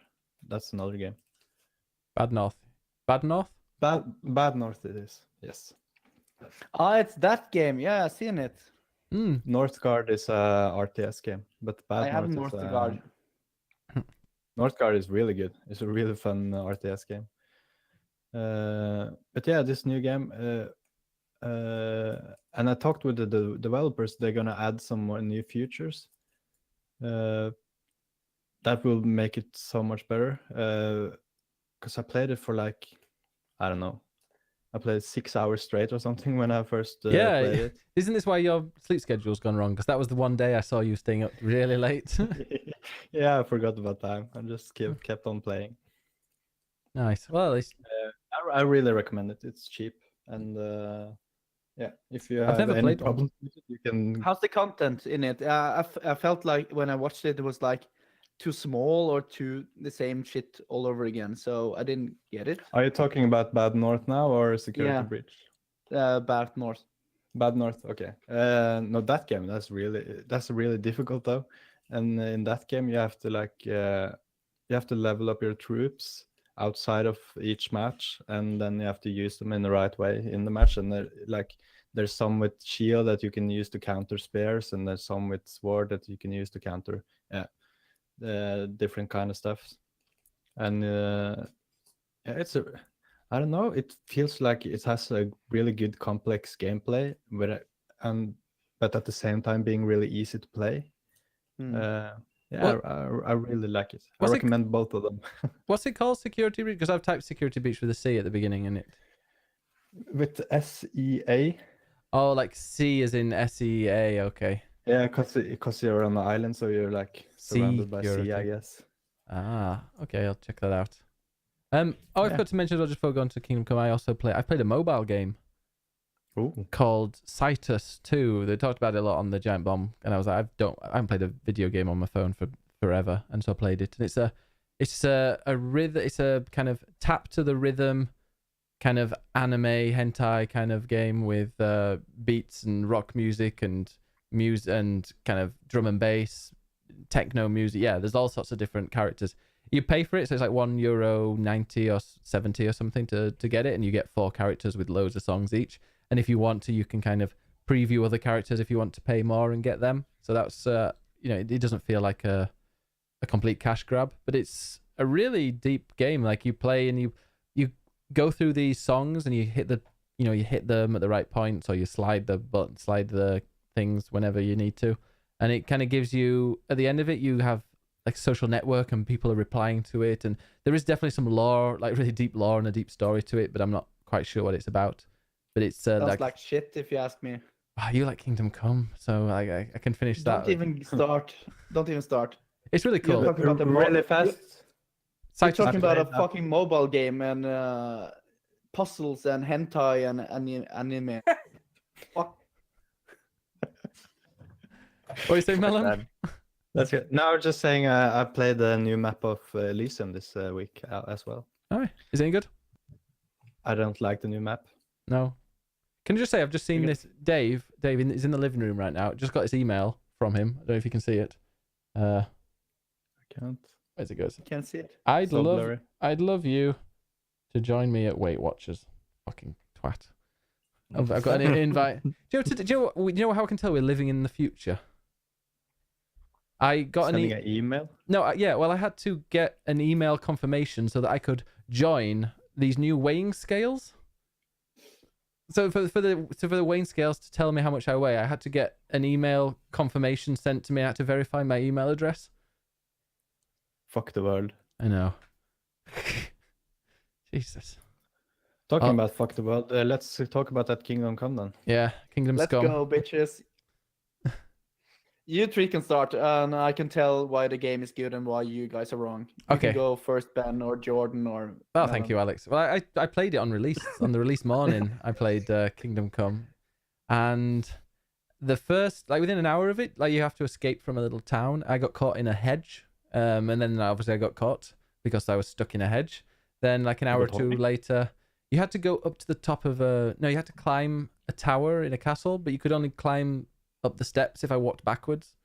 B: That's another game.
C: Bad North. Bad North.
B: Bad North. It is. Yes.
F: It's that game. Yeah, I've seen it.
B: Northgard is a RTS game, but Bad
F: I have
B: North
F: Northgard.
B: Northgard is really good. It's a really fun RTS game. But yeah, this new game. And I talked with the developers. They're gonna add some more new features. That will make it so much better. Because I played it for like, I don't know, I played 6 hours straight or something when I first played it.
C: Isn't this why your sleep schedule's gone wrong? Because that was the one day I saw you staying up really late.
B: Yeah, I forgot about time. I just kept on playing.
C: Nice. Well, at least
B: I really recommend it. It's cheap, and yeah, if you have any problems with it, you can.
F: How's the content in it? I felt like when I watched it, it was like too small or too the same shit all over again. So I didn't get it.
B: Are you talking about Bad North now or Security Breach?
F: Bad North.
B: Bad North. Okay. No, that game that's really difficult though, and in that game you have to level up your troops outside of each match, and then you have to use them in the right way in the match. And there's some with shield that you can use to counter spears, and there's some with sword that you can use to counter different kind of stuff. And I don't know, it feels like it has a really good complex gameplay, but at the same time being really easy to play. I really like it. I recommend both of them.
C: What's it called? Security Breach? Because I've typed Security Breach with a C at the beginning, and it
B: with SEA.
C: Oh, like C as in SEA. Okay.
B: Yeah, because you're on the island, so you're like surrounded by sea, I guess.
C: Ah, okay, I'll check that out. I forgot to mention, just before going to Kingdom Come, I played a mobile game.
B: Ooh.
C: Called Citus 2. They talked about it a lot on the Giant Bomb, and I was like, I haven't played a video game on my phone for forever, and so I played it. And it's a kind of tap to the rhythm, kind of anime hentai kind of game with beats and rock music and kind of drum and bass, techno music. Yeah, there's all sorts of different characters. You pay for it, so it's like €1.90 or 70 or something to get it, and you get 4 characters with loads of songs each. And if you want to, you can kind of preview other characters if you want to pay more and get them. So that's it doesn't feel like a complete cash grab, but it's a really deep game. Like you play and you go through these songs and you hit them at the right points, or you slide the things whenever you need to, and it kind of gives you, at the end of it, you have like a social network and people are replying to it, and there is definitely some lore, like really deep lore and a deep story to it, but I'm not quite sure what it's about. But it's
F: sounds like shit if you ask me.
C: You like Kingdom Come, so I can finish that.
F: Don't even start.
C: It's really cool.
F: You're talking about
B: really fast.
F: You're talking about a fucking mobile game and puzzles and hentai and anime. Fuck.
C: What do you say, Mellom?
B: That's good. No, I was just saying I played the new map of Elysium this week as well.
C: All right. Is it any good?
B: I don't like the new map.
C: No. Can you just say, I've just seen this. Dave is in the living room right now. Just got this email from him. I don't know if you can see it.
B: I can't.
C: Where's it goes?
F: Can't see it.
C: I'd love you to join me at Weight Watchers. Fucking twat. I've got an invite. Do you know how I can tell we're living in the future? I got
B: Sending an email?
C: No, yeah. Well, I had to get an email confirmation so that I could join these new weighing scales. So for the weighing scales to tell me how much I weigh, I had to get an email confirmation sent to me. I had to verify my email address.
B: Fuck the world.
C: I know. Jesus.
B: Talking
C: Oh.
B: about fuck the world, let's talk about that Kingdom Come then.
C: Yeah, Kingdom
F: Let's
C: Scum.
F: go, bitches. You three can start, and I can tell why the game is good and why you guys are wrong. You
C: Okay.
F: can go first, Ben or Jordan or.
C: Oh, thank you, Alex. Well, I played it on release. On the release morning, I played Kingdom Come, and the first, like, within an hour of it, like, you have to escape from a little town. I got caught in a hedge, and then obviously I got caught because I was stuck in a hedge. Then, like, an hour or two later, you had to go up to the top of you had to climb a tower in a castle, but you could only climb up the steps if I walked backwards.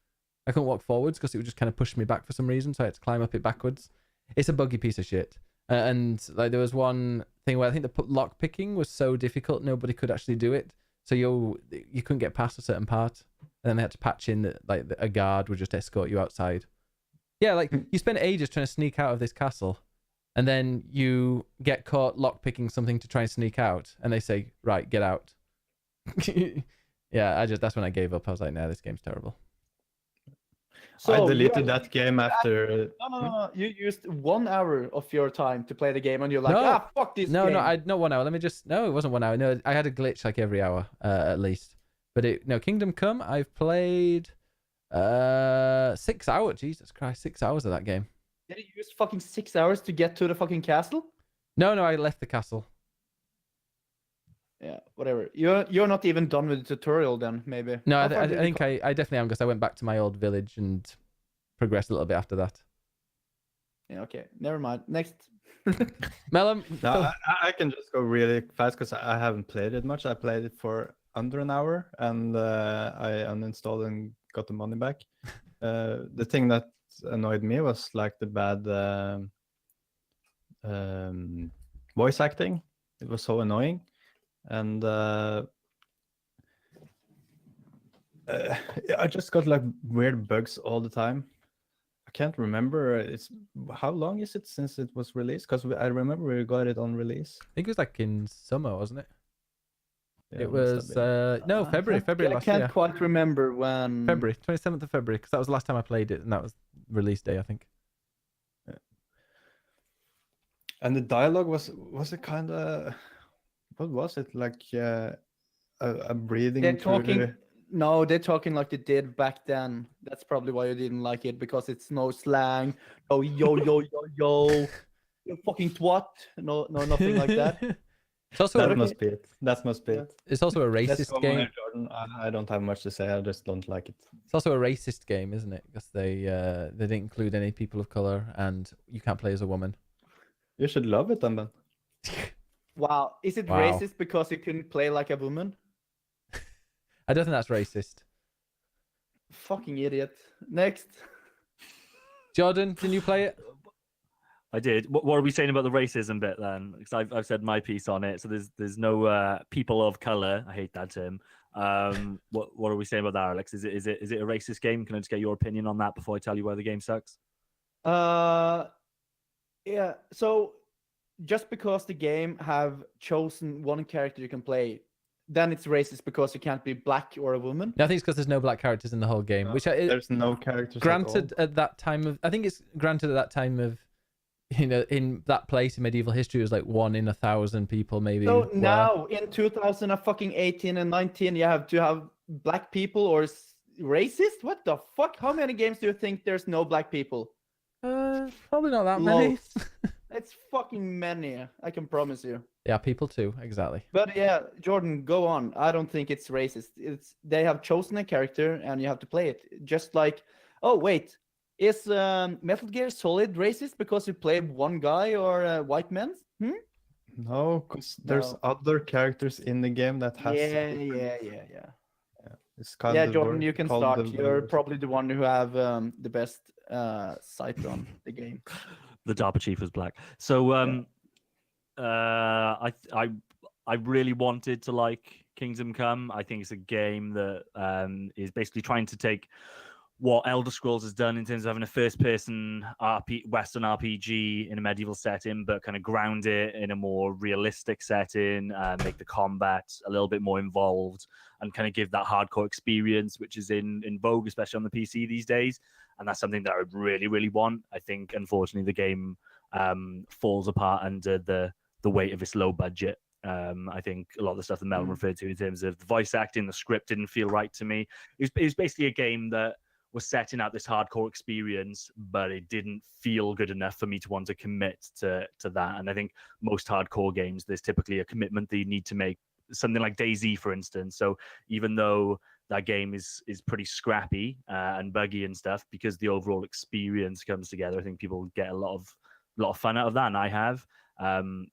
C: I couldn't walk forwards because it would just kind of push me back for some reason, so I had to climb up it backwards. It's a buggy piece of shit. And like, there was one thing where I think the lock picking was so difficult nobody could actually do it, so you couldn't get past a certain part, and then they had to patch in that, like, a guard would just escort you outside. Yeah, like, you spend ages trying to sneak out of this castle, and then you get caught lock picking something to try and sneak out, and they say, right, get out. Yeah, that's when I gave up. I was like, nah, this game's terrible.
F: So
B: I deleted that game after.
F: No. You used 1 hour of your time to play the game, and you're like,
C: No.
F: fuck this
C: No,
F: game.
C: not 1 hour. No, it wasn't 1 hour. No, I had a glitch like every hour, at least. But Kingdom Come, I've played 6 hours. Jesus Christ, 6 hours of that game.
F: Did you use fucking 6 hours to get to the fucking castle?
C: No, I left the castle.
F: Yeah, whatever. You're not even done with the tutorial then, maybe.
C: No,
F: How
C: I
F: far did you
C: think
F: go?
C: I definitely am, because I went back to my old village and progressed a little bit after that.
F: Yeah, okay. Never mind. Next.
C: Mellom.
B: No, I can just go really fast because I haven't played it much. I played it for under an hour, and I uninstalled and got the money back. The thing that annoyed me was like the bad voice acting. It was so annoying, and I just got like weird bugs all the time. I can't remember. It's how long is it since it was released? Because I remember we got it on release.
C: I think it was like in summer, wasn't it?
B: Yeah,
C: It
B: must have
C: was
B: been.
C: no, February
F: I
C: last
F: can't
C: year.
F: quite remember when.
C: February 27th of February, because that was the last time I played it, and that was release day, I think.
B: And the dialogue was it kind of, what was it, like a breathing
F: They're
B: through
F: talking.
B: the...
F: No, they're talking like they did back then. That's probably why you didn't like it, because it's no slang. Oh, yo, you fucking twat. No, nothing like that.
C: It's also
B: That must be it. That must be it.
C: it's also a
B: Let's
C: racist
B: go
C: game.
B: on, Jordan. I don't have much to say. I just don't like it.
C: It's also a racist game, isn't it? Because they didn't include any people of color, and you can't play as a woman.
B: You should love it, then.
F: Wow. Is it
C: Wow.
F: racist because you couldn't play like a woman?
C: I don't think that's racist.
F: Fucking idiot. Next.
C: Jordan, didn't you play it?
D: I did. What are we saying about the racism bit then? Because I've said my piece on it. So there's no people of color. I hate that term. What are we saying about that, Alex? Is it a racist game? Can I just get your opinion on that before I tell you why the game sucks?
F: Yeah. So just because the game have chosen one character you can play, then it's racist because you can't be black or a woman.
C: No, I think it's because there's no black characters in the whole game. Which
B: There's no characters
C: granted
B: at all.
C: at that time of, I think it's granted at that time of, in that place in medieval history, it was like 1 in 1,000 people maybe.
F: So
C: were.
F: now in 2018 and 19, you have to have black people or racist? What the fuck? How many games do you think there's no black people?
C: Probably not that many.
F: Loads. It's fucking many, I can promise you.
C: Yeah, people too, exactly.
F: But yeah, Jordan, go on. I don't think it's racist. They have chosen a character and you have to play it. Just like, oh wait, is Metal Gear Solid racist because you play one guy or white men?
B: No, because there's other characters in the game that has...
F: Yeah.
B: It's called
F: Yeah,
B: the
F: Jordan,
B: word-
F: you can
B: called
F: start.
B: the
F: You're
B: word.
F: probably the one who have the best sight on the game.
D: The DARPA chief was black. So I really wanted to like Kingdom Come. I think it's a game that is basically trying to take what Elder Scrolls has done in terms of having a first-person Western RPG in a medieval setting, but kind of ground it in a more realistic setting, make the combat a little bit more involved, and kind of give that hardcore experience, which is in vogue, especially on the PC these days. And that's something that I would really, really want. I think, unfortunately, the game falls apart under the weight of its low budget. I think a lot of the stuff that Mellom referred to in terms of the voice acting, the script didn't feel right to me. It was basically a game that was setting out this hardcore experience, but it didn't feel good enough for me to want to commit to that. And I think most hardcore games, there's typically a commitment that you need to make. Something like DayZ, for instance. So even though that game is pretty scrappy and buggy and stuff, because the overall experience comes together, I think people get a lot of fun out of that, and I have.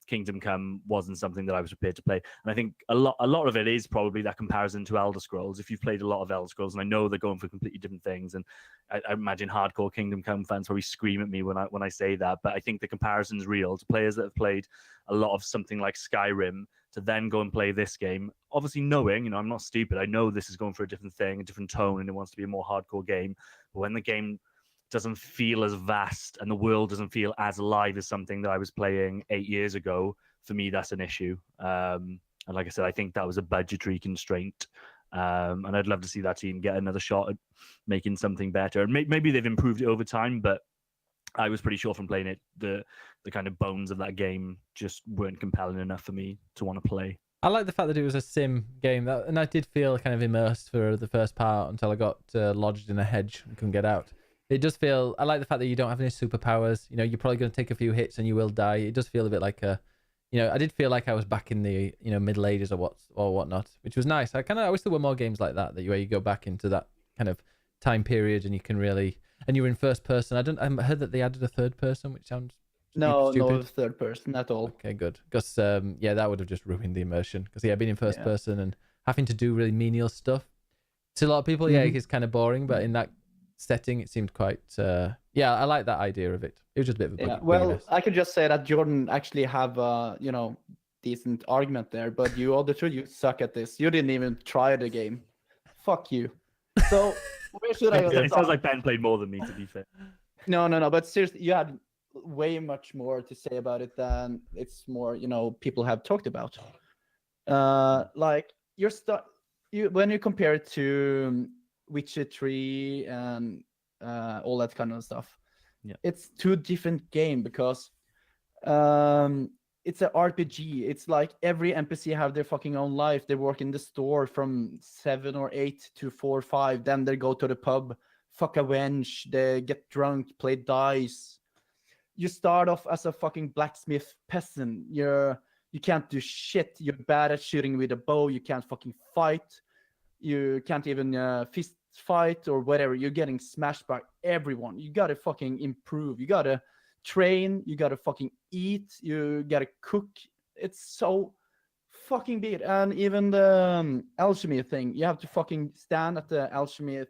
D: Kingdom Come wasn't something that I was prepared to play, and I think a lot of it is probably that comparison to Elder Scrolls. If you've played a lot of Elder Scrolls, and I know they're going for completely different things, and I imagine hardcore Kingdom Come fans probably scream at me when I say that, but I think the comparison's real to players that have played a lot of something like Skyrim to then go and play this game, obviously knowing, I'm not stupid, I know this is going for a different thing, a different tone, and it wants to be a more hardcore game, but when the game doesn't feel as vast and the world doesn't feel as alive as something that I was playing 8 years ago, for me, that's an issue. And like I said, I think that was a budgetary constraint. And I'd love to see that team get another shot at making something better. And maybe they've improved it over time, but I was pretty sure from playing it, the kind of bones of that game just weren't compelling enough for me to want to play.
C: I like the fact that it was a sim game, and I did feel kind of immersed for the first part until I got lodged in a hedge and couldn't get out. It does feel, I like the fact that you don't have any superpowers. You're probably going to take a few hits and you will die. It does feel a bit like I did feel like I was back in the, Middle Ages or whatnot, which was nice. I wish there were more games like that, where you go back into that kind of time period and you can really, and you're in first person. I heard that they added a third person, which sounds
F: No
C: stupid.
F: third person at all.
C: Okay, good. Because, that would have just ruined the immersion. Because, being in first person and having to do really menial stuff. To a lot of people, it's kind of boring, but in that setting, it seemed quite I like that idea of it. It was just a bit of a
F: well, I could just say that Jordan actually have decent argument there, but you all the truth, you suck at this. You didn't even try the game. Fuck you. So where should I
D: It sounds like Ben played more than me, to be fair.
F: No, but seriously, you had way much more to say about it than it's more people have talked about. Like when you compare it to Witcher 3 and all that kind of stuff.
D: Yeah.
F: It's two different games because it's an RPG. It's like every NPC have their fucking own life. They work in the store from 7 or 8 to 4 or 5. Then they go to the pub, fuck a wench, they get drunk, play dice. You start off as a fucking blacksmith peasant. You can't do shit. You're bad at shooting with a bow. You can't fucking fight. You can't even fist fight or whatever. You're getting smashed by everyone. You gotta fucking improve. You gotta train. You gotta fucking eat. You gotta cook. It's so fucking big. And even the alchemy thing, you have to fucking stand at the alchemy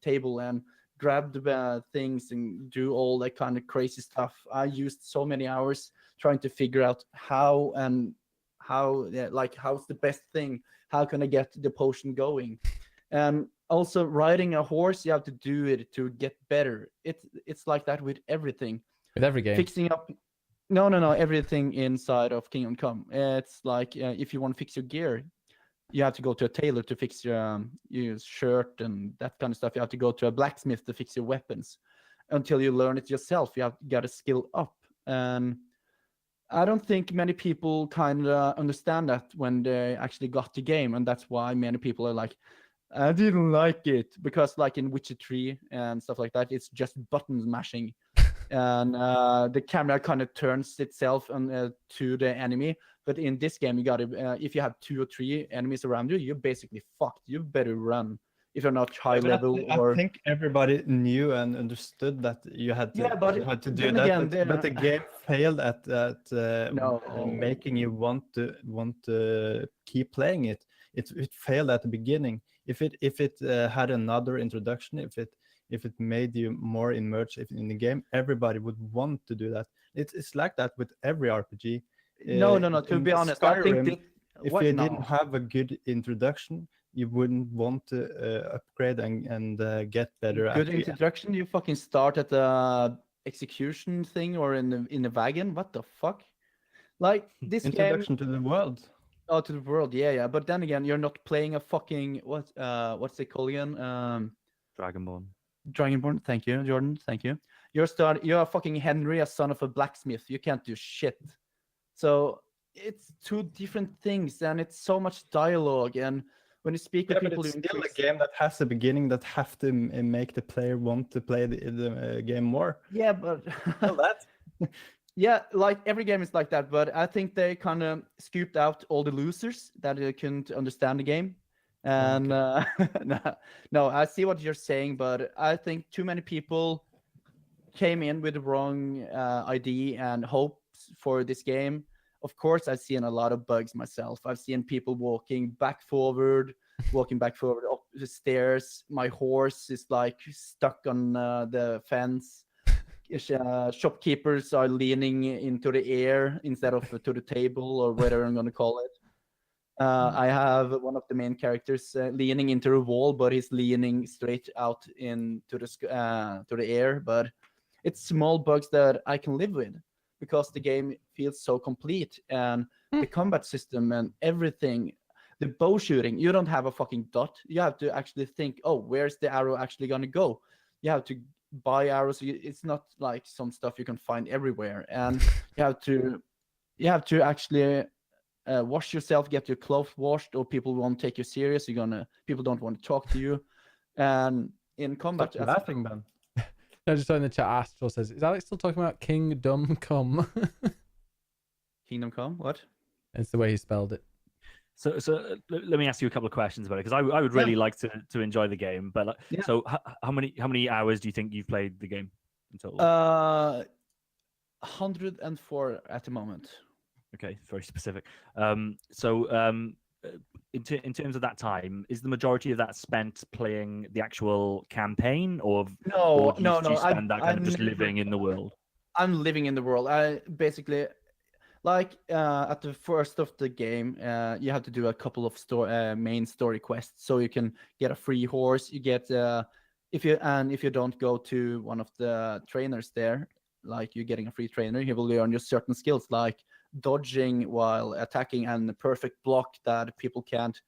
F: table and grab the things and do all that kind of crazy stuff. I used so many hours trying to figure out how's the best thing. How can I get the potion going? And also riding a horse, you have to do it to get better. It's like that with everything.
C: With every game.
F: Fixing up. No. Everything inside of Kingdom Come. It's like if you want to fix your gear, you have to go to a tailor to fix your shirt and that kind of stuff. You have to go to a blacksmith to fix your weapons. Until you learn it yourself, you got to skill up. And I don't think many people kind of understand that when they actually got the game, and that's why many people are like, I didn't like it, because like in Witcher 3 and stuff like that, it's just button mashing, and the camera kind of turns itself to the enemy. But in this game, you got to if you have 2 or 3 enemies around you, you're basically fucked. You better run if you're not high level.
B: I think everybody knew and understood that you had to, do that.
F: Again,
B: but the game failed at making you want to keep playing it. It failed at the beginning. If it had another introduction, if it made you more immersed in the game, everybody would want to do that. It's like that with every RPG.
F: No. To be honest,
B: Skyrim,
F: I think
B: if you didn't have a good introduction, you wouldn't want to upgrade and get better
F: Good
B: at.
F: introduction. You fucking start at the execution thing or in the wagon. What the fuck? Like this game.
B: Introduction to the world.
F: Oh, to the world. Yeah. But then again, you're not playing a fucking what's it called again?
D: Dragonborn.
F: Dragonborn. Thank you, Jordan. Thank you. You're fucking Henry, a son of a blacksmith. You can't do shit. So it's two different things, and it's so much dialogue. And when you speak with people,
B: it's still a game that has a beginning that have to make the player want to play the game more.
F: Yeah, but
B: Well, that.
F: yeah, like every game is like that. But I think they kind of scooped out all the losers that couldn't understand the game. And no, I see what you're saying, but I think too many people came in with the wrong idea and hopes for this game. Of course, I've seen a lot of bugs myself. I've seen people walking back forward up the stairs. My horse is like stuck on the fence. Shopkeepers are leaning into the air instead of to the table or whatever I'm going to call it. I have one of the main characters leaning into a wall, but he's leaning straight out into the air. But it's small bugs that I can live with because the game feels so complete, and the combat system and everything. The bow shooting, you don't have a fucking dot. You have to actually think, oh, where's the arrow actually gonna go? You have to buy arrows. It's not like some stuff you can find everywhere, and you have to actually wash yourself, get your clothes washed, or people won't take you serious. People don't want to talk to you. And in combat,
B: Stop laughing, Ben.
C: I just saw in the chat, Astral says, is Alex still talking about Kingdom Come?
F: Kingdom Come, what?
C: It's the way he spelled it.
D: So let me ask you a couple of questions about it, because I would really like to enjoy the game. But so how many hours do you think you've played the game in total?
F: 104 at the moment.
D: Okay, very specific. In terms of that time, is the majority of that spent playing the actual campaign, or
F: No.
D: do you spend that kind of just living in the world?
F: I'm living in the world. I basically, like at the first of the game, you have to do a couple of main story quests, so you can get a free horse. You get if you don't go to one of the trainers there, like you're getting a free trainer, he will learn your certain skills like dodging while attacking and the perfect block that people can't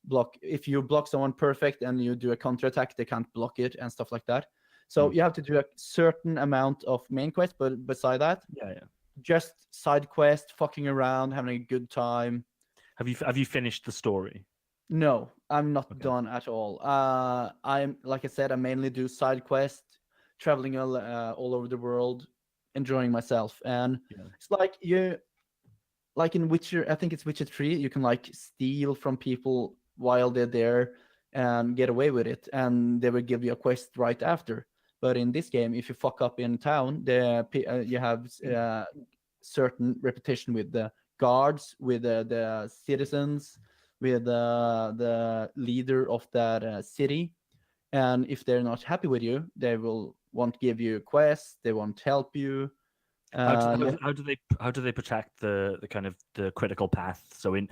F: block. If you block someone perfect and you do a counterattack, they can't block it and stuff like that. So you have to do a certain amount of main quest, but beside that, just side quest, fucking around, having a good time.
D: Have you finished the story?
F: No, I'm not done at all. I'm, like I said, I mainly do side quest, traveling all over the world, enjoying myself. And it's like in Witcher, I think it's Witcher 3, you can like steal from people while they're there and get away with it, and they will give you a quest right after. But in this game, if you fuck up in town, you have certain repetition with the guards, with the citizens, with the leader of that city. And if they're not happy with you, they won't give you quests, they won't help you.
D: How do they protect the kind of the critical path? So in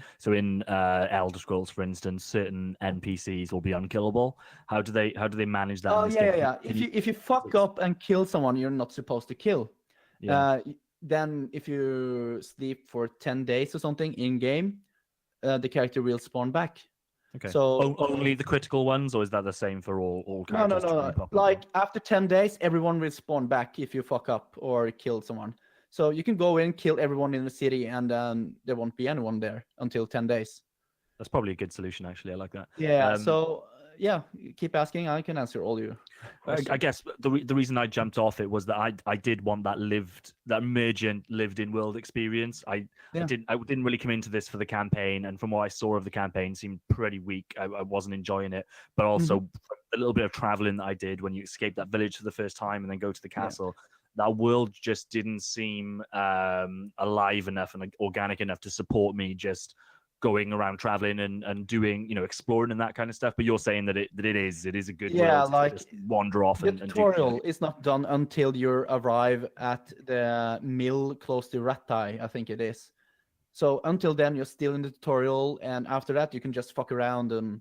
D: Elder Scrolls, for instance, certain NPCs will be unkillable. How do they manage that?
F: Oh yeah. If you fuck up and kill someone you're not supposed to kill, then if you sleep for 10 days or something in game, the character will spawn back.
D: Okay.
F: So
D: only the critical ones, or is that the same for all characters?
F: No. Like after 10 days, everyone will spawn back if you fuck up or kill someone. So you can go in, kill everyone in the city, and there won't be anyone there until 10 days.
D: That's probably a good solution, actually. I like that.
F: Yeah. Keep asking. I can answer all your questions.
D: I guess the reason I jumped off it was that I did want that emergent lived in world experience. I didn't really come into this for the campaign, and from what I saw of the campaign, seemed pretty weak. I wasn't enjoying it, but also a little bit of traveling that I did when you escape that village for the first time and then go to the castle. That world just didn't seem alive enough and organic enough to support me just going around traveling and doing, exploring and that kind of stuff. But you're saying that it is a good world to just wander off and
F: the tutorial is not done until you arrive at the mill close to Ratai, I think it is. So until then you're still in the tutorial, and after that you can just fuck around and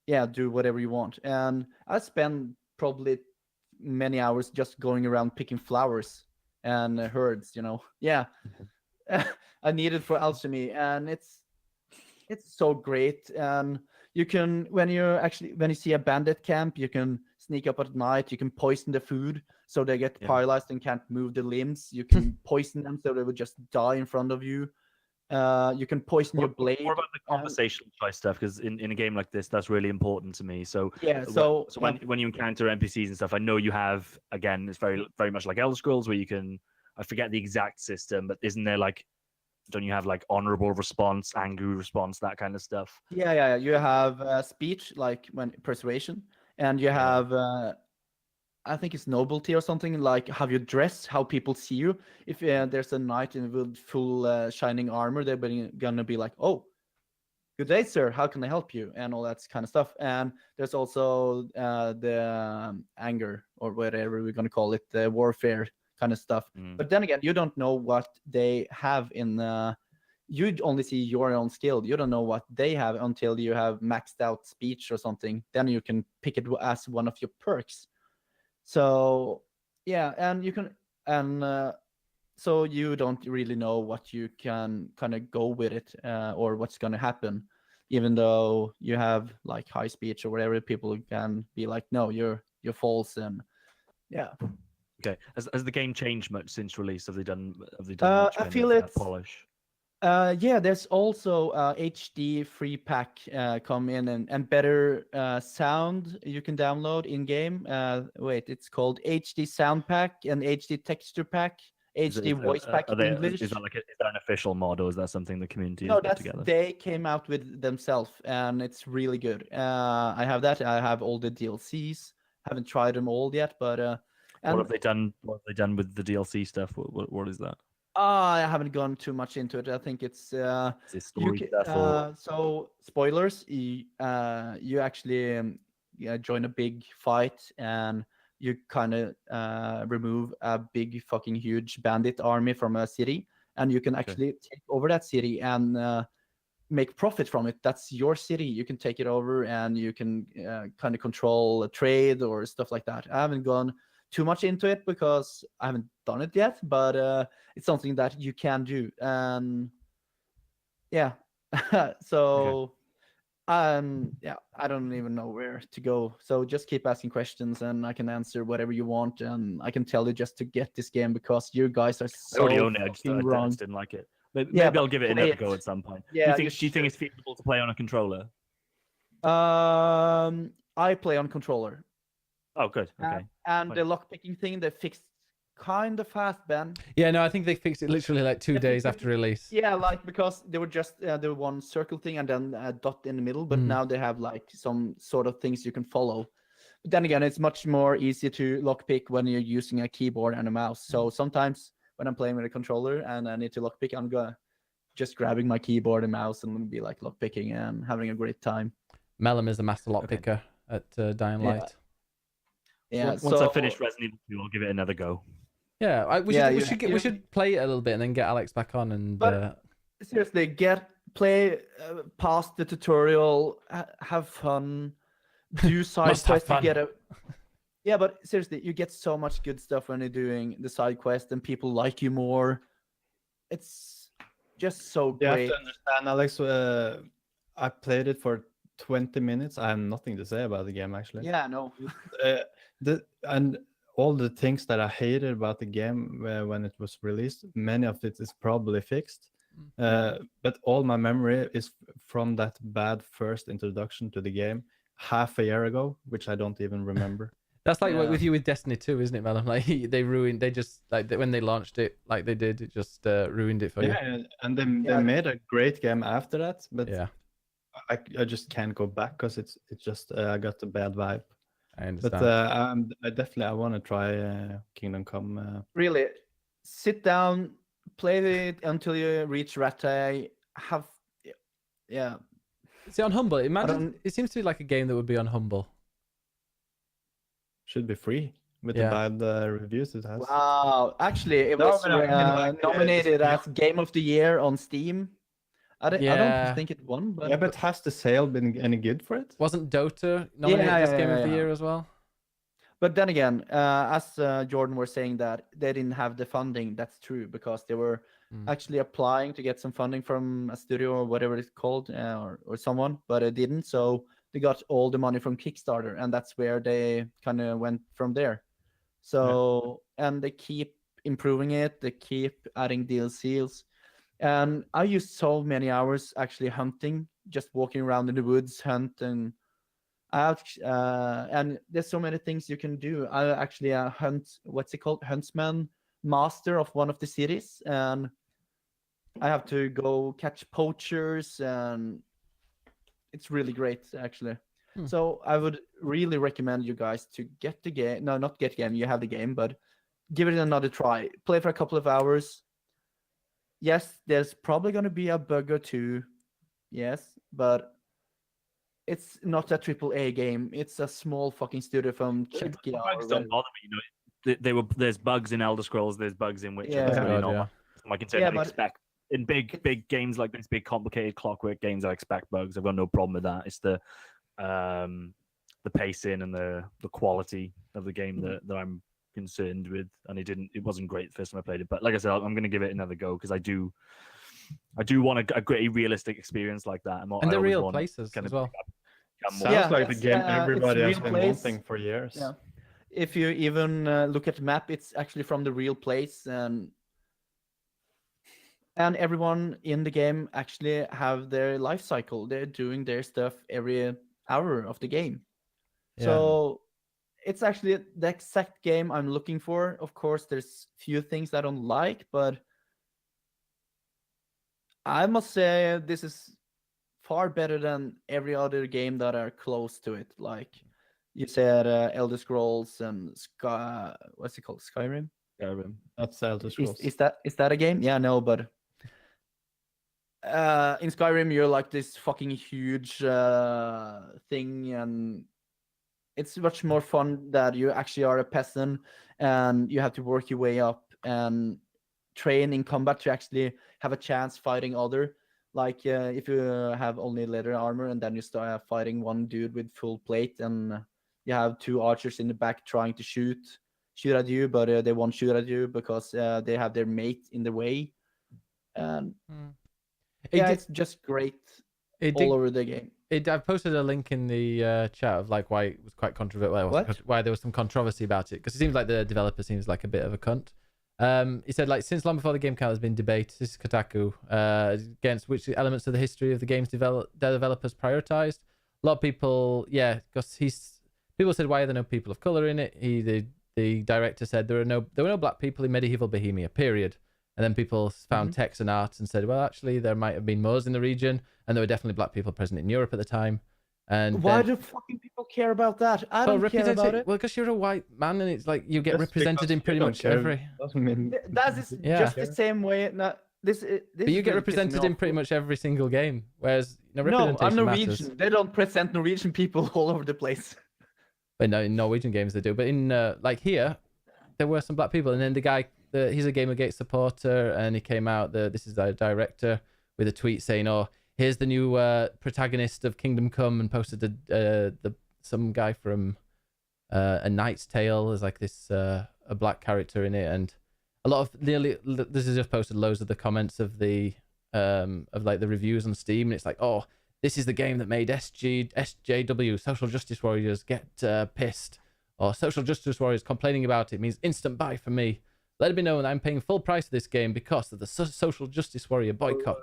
F: do whatever you want. And I spend probably many hours just going around picking flowers and herds, Yeah. I need it for alchemy, and it's so great. And you can, when you see a bandit camp, you can sneak up at night. You can poison the food so they get paralyzed and can't move the limbs. You can poison them so they would just die in front of you. You can poison your blade.
D: More about the conversational choice stuff, because in a game like this, that's really important to me. So when you encounter NPCs and stuff, I know you have, again, it's very very much like Elder Scrolls, where you can, I forget the exact system, but isn't there like, don't you have like honorable response, angry response, that kind of stuff?
F: Yeah. You have speech, like when persuasion, and you have I think it's nobility or something, like how you dress, how people see you. If there's a knight with full shining armor, they're gonna be like, "Oh, good day, sir. How can I help you?" and all that kind of stuff. And there's also the anger, or whatever we're gonna call it, the warfare kind of stuff. But then again, you don't know what they have in you only see your own skill. You don't know what they have until you have maxed out speech or something. Then you can pick it as one of your perks. So yeah, and you can, and so you don't really know what you can kind of go with it, or what's going to happen, even though you have like high speech or whatever. People can be like, "No, you're false," and yeah.
D: Okay. Has the game changed much since release? Have they done much
F: I feel it's
D: polish?
F: Yeah, there's also HD free pack come in, and better sound you can download in game. It's called HD sound pack and HD texture pack, HD voice pack in English.
D: Is that an official mod, or is that something the community has put together?
F: They came out with themselves, and it's really good. I have that. I have all the DLCs. Haven't tried them all yet, but
D: what have they done? What have they done with the DLC stuff? What is that?
F: I haven't gone too much into it. I think it's
D: story stuff.
F: So spoilers. You actually join a big fight, and you kind of remove a big fucking huge bandit army from a city, and you can actually take over that city and make profit from it. That's your city. You can take it over, and you can kind of control a trade or stuff like that. I haven't gone too much into it because I haven't done it yet, but it's something that you can do. Yeah. So yeah, I don't even know where to go. So just keep asking questions, and I can answer whatever you want, and I can tell you just to get this game, because you guys are so
D: I already own it. I just didn't like it. Maybe I'll give it another go at some point.
F: Yeah,
D: do you think it's feasible to play on a controller?
F: I play on controller.
D: Oh, good. Okay.
F: And the lockpicking thing they fixed kind of fast, Ben.
C: Yeah, no, I think they fixed it literally like 2 days after release.
F: Yeah, like because they were just the one circle thing and then a dot in the middle, but now they have like some sort of things you can follow. But then again, it's much more easy to lockpick when you're using a keyboard and a mouse. So sometimes when I'm playing with a controller and I need to lockpick, I'm just grabbing my keyboard and mouse and be like lockpicking and having a great time.
C: Mellom is the master lockpicker at Dying Light.
F: Yeah.
D: Once I finish Resident Evil 2, I'll give it another go.
C: Yeah, we should play it a little bit and then get Alex back on and.
F: But seriously, play past the tutorial, have fun, do side quests to get a. Yeah, but seriously, you get so much good stuff when you're doing the side quest, and people like you more. It's just so great.
B: You have to understand, Alex. I played it for 20 minutes. I have nothing to say about the game, actually.
F: Yeah, no.
B: And all the things that I hated about the game when it was released, many of it is probably fixed. But all my memory is from that bad first introduction to the game half a year ago, which I don't even remember.
C: That's like with you with Destiny 2, isn't it, Mellom? Like they just like when they launched it, like they did, it just ruined it for you.
B: Yeah, and they made a great game after that, but
C: yeah.
B: I just can't go back because it's just I got a bad vibe.
C: I understand.
B: But I want to try Kingdom Come.
F: Really, sit down, play it until you reach Rattay.
C: See, on Humble, imagine it seems to be like a game that would be on Humble.
B: Should be free with the bad reviews it has.
F: Wow, actually, it was nominated as Game of the Year on Steam. I don't think it won, but
B: Yeah, but has the sale been any good for it?
C: Wasn't Dota nominated as Game of the Year as well?
F: But then again, as Jordan was saying that they didn't have the funding. That's true because they were actually applying to get some funding from a studio or whatever it's called or someone, but it didn't. So they got all the money from Kickstarter, and that's where they kind of went from there. So and they keep improving it. They keep adding DLCs, and I used so many hours actually hunting, just walking around in the woods, hunting. And there's so many things you can do. I actually huntsman master of one of the cities, and I have to go catch poachers, and it's really great actually. So I would really recommend you guys to get the game. No, not get the game. You have the game, but give it another try. Play for a couple of hours. Yes, there's probably going to be a bug or two. Yes, but it's not a AAA game. It's a small fucking studio from Czechia.
D: Bugs don't bother me. You know, there's bugs in Elder Scrolls. There's bugs in Witcher. That's really not my concern. I expect in big games like this, big complicated clockwork games, I expect bugs. I've got no problem with that. It's the pacing and the quality of the game that I'm concerned with, and it wasn't great the first time I played it. But like I said, I'm going to give it another go because I do want a great realistic experience like that.
C: And the real places as well.
B: Sounds like the game everybody has been wanting for years.
F: Yeah. If you even look at the map, it's actually from the real place, and everyone in the game actually have their life cycle. They're doing their stuff every hour of the game. So it's actually the exact game I'm looking for. Of course, there's few things I don't like, but I must say this is far better than every other game that are close to it. Like you said, Elder Scrolls and what's it called? Skyrim?
D: Skyrim.
B: That's Elder Scrolls.
F: Is that a game? Yeah, no, but in Skyrim you're like this fucking huge thing, and it's much more fun that you actually are a peasant and you have to work your way up and train in combat to actually have a chance fighting other. Like if you have only leather armor and then you start fighting one dude with full plate, and you have two archers in the back trying to shoot at you, but they won't shoot at you because they have their mate in the way. And it's just great all over the game.
C: I've posted a link in the chat of like why it was quite controversial. Why there was some controversy about it, because it seems like the developer seems like a bit of a cunt. He said, like, since long before the game came out, there's been debate, this is Kotaku, against which elements of the history of the game's developers prioritized. A lot of people, because people said, why are there no people of color in it? The director said there were no black people in medieval Bohemia, period. And then people found text and art and said, well, actually, there might have been Moors in the region, and there were definitely black people present in Europe at the time. And
F: why do fucking people care about that? I don't care about it.
C: Well, because you're a white man, and it's like you get represented in pretty much every.
F: That's just the same way. But
C: you get represented in pretty much every single game, whereas
F: no, I'm Norwegian.
C: Matters.
F: They don't present Norwegian people all over the place.
C: But no, in Norwegian games they do. But in like here, there were some black people, and then the guy, he's a Gamergate supporter, and he came out. This is the director with a tweet saying, "Oh, here's the new protagonist of Kingdom Come," and posted some guy from A Knight's Tale as like this a black character in it, and a lot of this is just posted loads of the comments of the of like the reviews on Steam, and it's like, oh, this is the game that made SJW Social Justice Warriors get pissed, or Social Justice Warriors complaining about it means instant buy for me. Let it be known that I'm paying full price for this game because of the Social Justice Warrior boycott.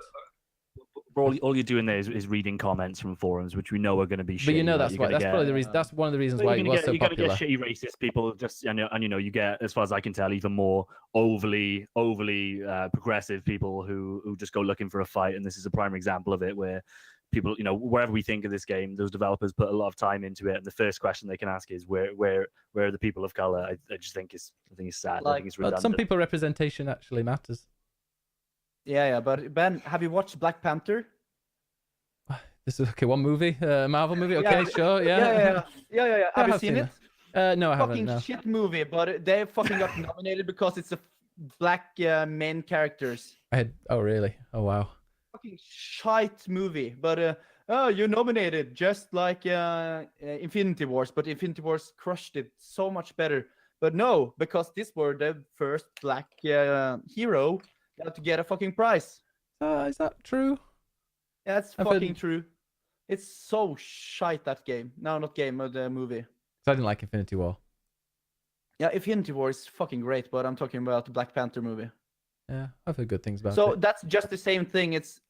D: All you're doing there is reading comments from forums, which we know are going to be shitty.
C: But you know that's why. That's probably the reason. That's one of the reasons why it was so popular.
D: You're going to get shitty racist people, just and you get, as far as I can tell, even more overly progressive people who just go looking for a fight. And this is a prime example of it, where people, wherever we think of this game, those developers put a lot of time into it, and the first question they can ask is where are the people of color? I just think it's sad. I think it's redundant.
C: But some people representation actually matters.
F: Yeah, but Ben, have you watched Black Panther?
C: This is okay. One movie, Marvel movie. Okay, sure,
F: yeah. Have you seen it?
C: No, I haven't.
F: Fucking shit movie, but they fucking got nominated because it's a black main characters.
C: Oh really? Oh wow.
F: fucking shite movie, but oh, you nominated just like Infinity Wars, but Infinity Wars crushed it so much better. But no, because this were the first black hero, you had to get a fucking prize.
C: Is that true?
F: That's
C: I've
F: fucking
C: heard-
F: true. It's so shite, that game. No, not game, the movie.
C: 'Cause I didn't like Infinity War.
F: Yeah, Infinity War is fucking great, but I'm talking about the Black Panther movie.
C: Yeah, I've heard good things about
F: So
C: it.
F: that's just the same thing. It's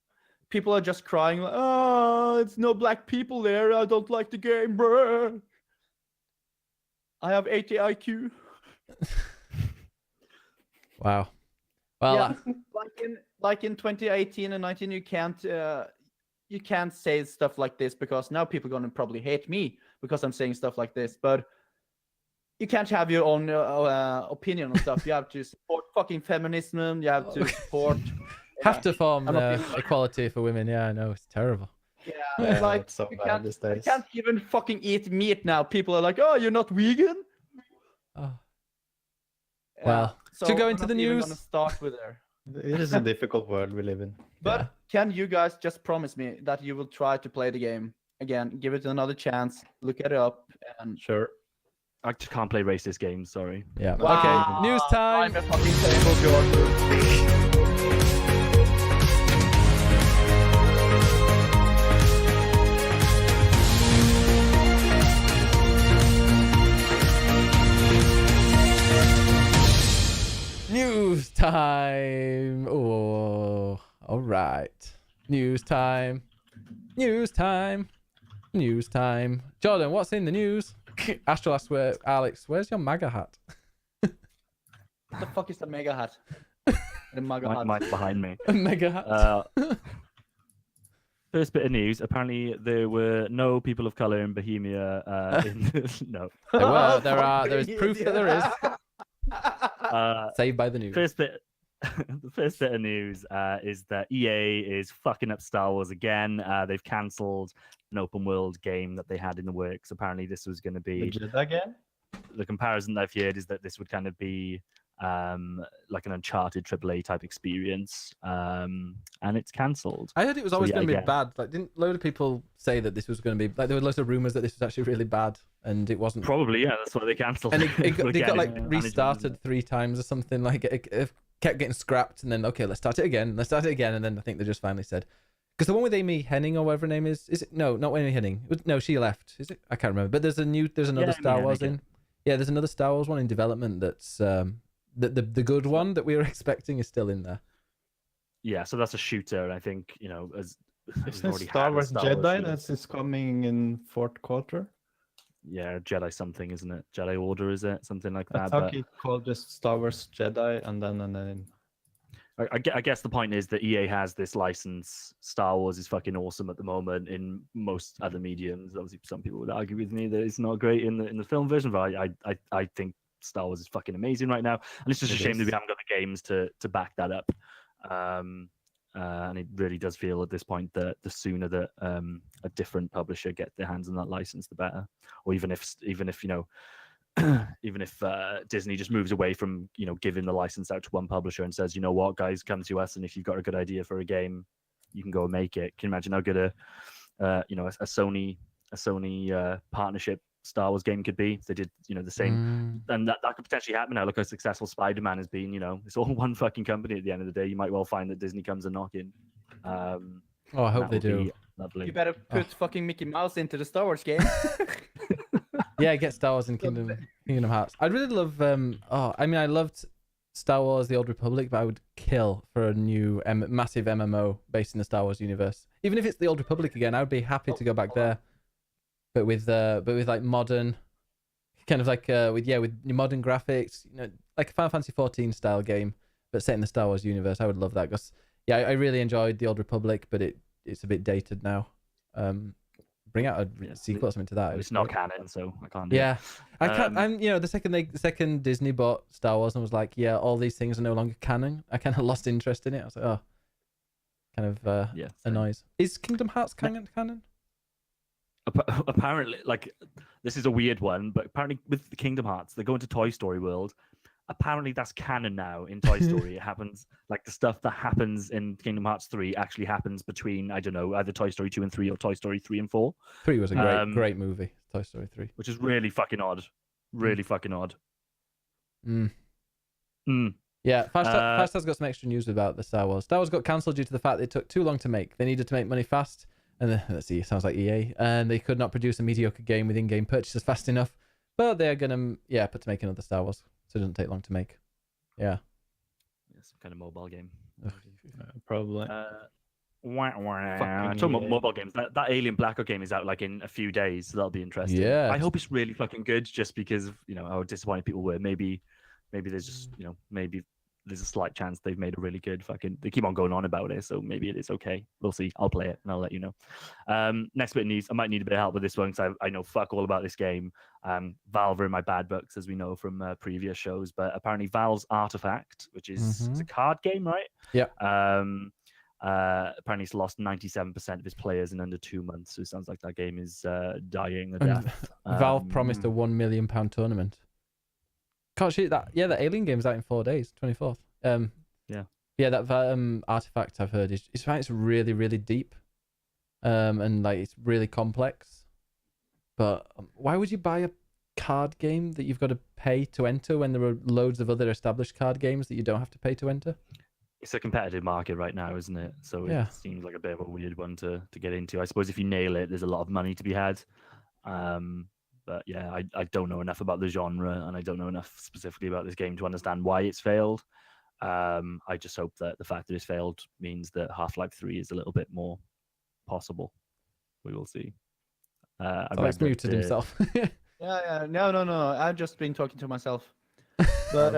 F: people are just crying like, oh, it's no black people there. I don't like the game, bruh. I have 80 IQ.
C: Wow. Well,
F: Yeah, like in 2018 and 19, you can't say stuff like this because now people are gonna probably hate me because I'm saying stuff like this. But you can't have your own opinion on stuff. You have to support fucking feminism. You have to support.
C: have to form
F: I'm not being-
C: equality for women. Yeah, I know it's terrible.
F: Yeah,
B: Yeah,
F: it's like
B: it's so
F: you
B: bad these days.
F: can't even fucking eat meat now. People are like, "Oh, you're not vegan."
C: Oh.
F: Yeah,
C: Well,
F: so
C: to go
F: we're
C: into the
F: not even
C: news.
F: gonna start with there.
B: It is a difficult world we live in.
F: But
C: Yeah.
F: can you guys just promise me that you will try to play the game again? Give it another chance. Look it up and.
B: Sure.
D: I just can't play racist games. Sorry.
C: Yeah.
F: Wow.
C: Okay. News time.
F: I'm a fucking table, Jordan.
C: News time. Oh, all right. News time. News time. News time. Jordan, what's in the news? Astral asks, Alex, where's your MAGA hat?
F: What the fuck is the mega hat? The mega hat.
D: Mine's behind me.
C: A mega hat.
D: First bit of news. Apparently, there were no people of color in Bohemia. No.
C: There is proof that there is. Saved by the news.
D: First bit. The first bit of news is that EA is fucking up Star Wars again. They've cancelled an open world game that they had in the works. Apparently, this was going to be
B: Legit again?
D: the comparison I've heard is that this would kind of be like an Uncharted AAA type experience, and it's cancelled.
C: I heard it was always
D: yeah,
C: going to be
D: again.
C: bad. Like, didn't a load of people say that this was going to be like there were loads of rumors that this was actually really bad, and it wasn't.
D: Probably, yeah. That's why they cancelled.
C: And they got
D: Again,
C: like
D: it's management,
C: restarted 3 times or something. Like it kept getting scrapped, and then okay, let's start it again. Let's start it again, and then I think they just finally said, because the one with Amy Henning or whatever her name is it? No, not Amy Henning. No, she left. Is it? I can't remember. But there's another
D: Amy
C: Star Wars
D: Hennig,
C: in. Yeah, there's another Star Wars one in development that's the good one that we were expecting is still in there.
D: Yeah, so that's a shooter, and I think as we've
B: Isn't it
D: already
B: Star
D: had a
B: Wars
D: Star
B: Jedi
D: Wars
B: that is coming in fourth quarter?
D: Yeah, Jedi something, isn't it? Jedi Order, is it? Something like
B: I
D: that.
B: thought
D: But
B: he called just Star Wars Jedi and then
D: I guess the point is that EA has this license. Star Wars is fucking awesome at the moment in most other mediums. Obviously, some people would argue with me that it's not great in the film version, but I think Star Wars is fucking amazing right now, and it's just a shame that we haven't got the games to back that up. And it really does feel at this point that the sooner that a different publisher get their hands on that license, the better. Or even if even if Disney just moves away from giving the license out to one publisher and says, you know what, guys, come to us, and if you've got a good idea for a game, you can go and make it. Can you imagine how good a Sony partnership Star Wars game could be if they did the same? And that could potentially happen now. Look how successful Spider-Man has been. It's all one fucking company at the end of the day. You might well find that Disney comes a knocking.
C: Oh, I hope they do.
D: Lovely.
F: You better put fucking Mickey Mouse into the Star Wars game.
C: Yeah, get Star Wars and Kingdom Hearts. I'd really love. I loved Star Wars: The Old Republic, but I would kill for a new massive MMO based in the Star Wars universe. Even if it's The Old Republic again, I would be happy to go back there. But with like modern, kind of like with modern graphics, like a Final Fantasy 14 style game, but set in the Star Wars universe. I would love that because I really enjoyed The Old Republic, but it's a bit dated now. Bring out a sequel or something to that.
D: It's not canon, so I can't do it.
C: Yeah, I can't. I'm the second Disney bought Star Wars and was like, yeah, all these things are no longer canon. I kind of lost interest in it. I was like, oh, kind of annoys. Is Kingdom Hearts canon?
D: Apparently, like, this is a weird one, but apparently with the Kingdom Hearts, they go into Toy Story World, apparently that's canon now in Toy Story. It happens, like the stuff that happens in Kingdom Hearts 3 actually happens between, I don't know, either Toy Story 2 and 3 or Toy Story 3 and 4.
C: 3 was a great movie. Toy Story 3,
D: which is really fucking odd. Really fucking odd.
C: Yeah, Fast has got some extra news about the Star Wars. Star Wars got cancelled due to the fact it took too long to make. They needed to make money fast, and let's see, sounds like EA, and they could not produce a mediocre game with in-game purchases fast enough. But they're gonna put to make another Star Wars, so it doesn't take long to make. Yeah,
D: some kind of mobile game.
B: Probably.
D: Talking about mobile games, that Alien Black Ops game is out like in a few days, so that'll be interesting.
C: Yeah,
D: I hope it's really fucking good, just because of how disappointed people were. Maybe there's just maybe there's a slight chance they've made a really good fucking. They keep on going on about it, so maybe it is okay. We'll see. I'll play it and I'll let you know. Next bit of news. I might need a bit of help with this one because I know fuck all about this game. Valve are in my bad books, as we know from previous shows, but apparently Valve's Artifact, which is it's a card game, right?
C: Yeah.
D: Apparently it's lost 97% of its players in under 2 months, so it sounds like that game is dying a death.
C: Valve promised a £1 million tournament. Can't shoot that. Yeah, the Alien game's out in 4 days, 24th. Yeah, that Artifact I've heard it's really, really deep, and like it's really complex. But why would you buy a card game that you've got to pay to enter when there are loads of other established card games that you don't have to pay to enter?
D: It's a competitive market right now, isn't it? So it seems like a bit of a weird one to get into. I suppose if you nail it, there's a lot of money to be had. But yeah, I don't know enough about the genre, and I don't know enough specifically about this game to understand why it's failed. I just hope that the fact that it's failed means that Half-Life 3 is a little bit more possible. We will see.
C: Alex muted himself.
F: Yeah. No. I've just been talking to myself. But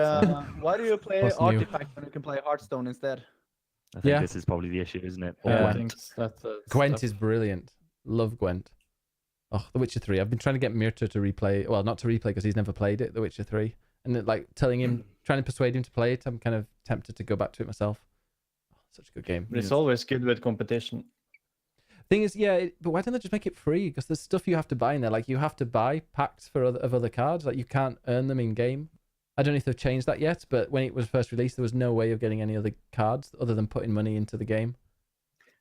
F: why do you play Artifact when you can play Hearthstone instead?
D: I think this is probably the issue, isn't it?
C: Gwent is brilliant. Love Gwent. Oh, The Witcher 3. I've been trying to get Mirta to replay. Well, not to replay because he's never played it, The Witcher 3. And like telling him, trying to persuade him to play it, I'm kind of tempted to go back to it myself. Oh, such a good game.
B: But it's always good with competition.
C: Thing is, but why don't they just make it free? Because there's stuff you have to buy in there. Like you have to buy packs of other cards. Like you can't earn them in game. I don't know if they've changed that yet, but when it was first released, there was no way of getting any other cards other than putting money into the game.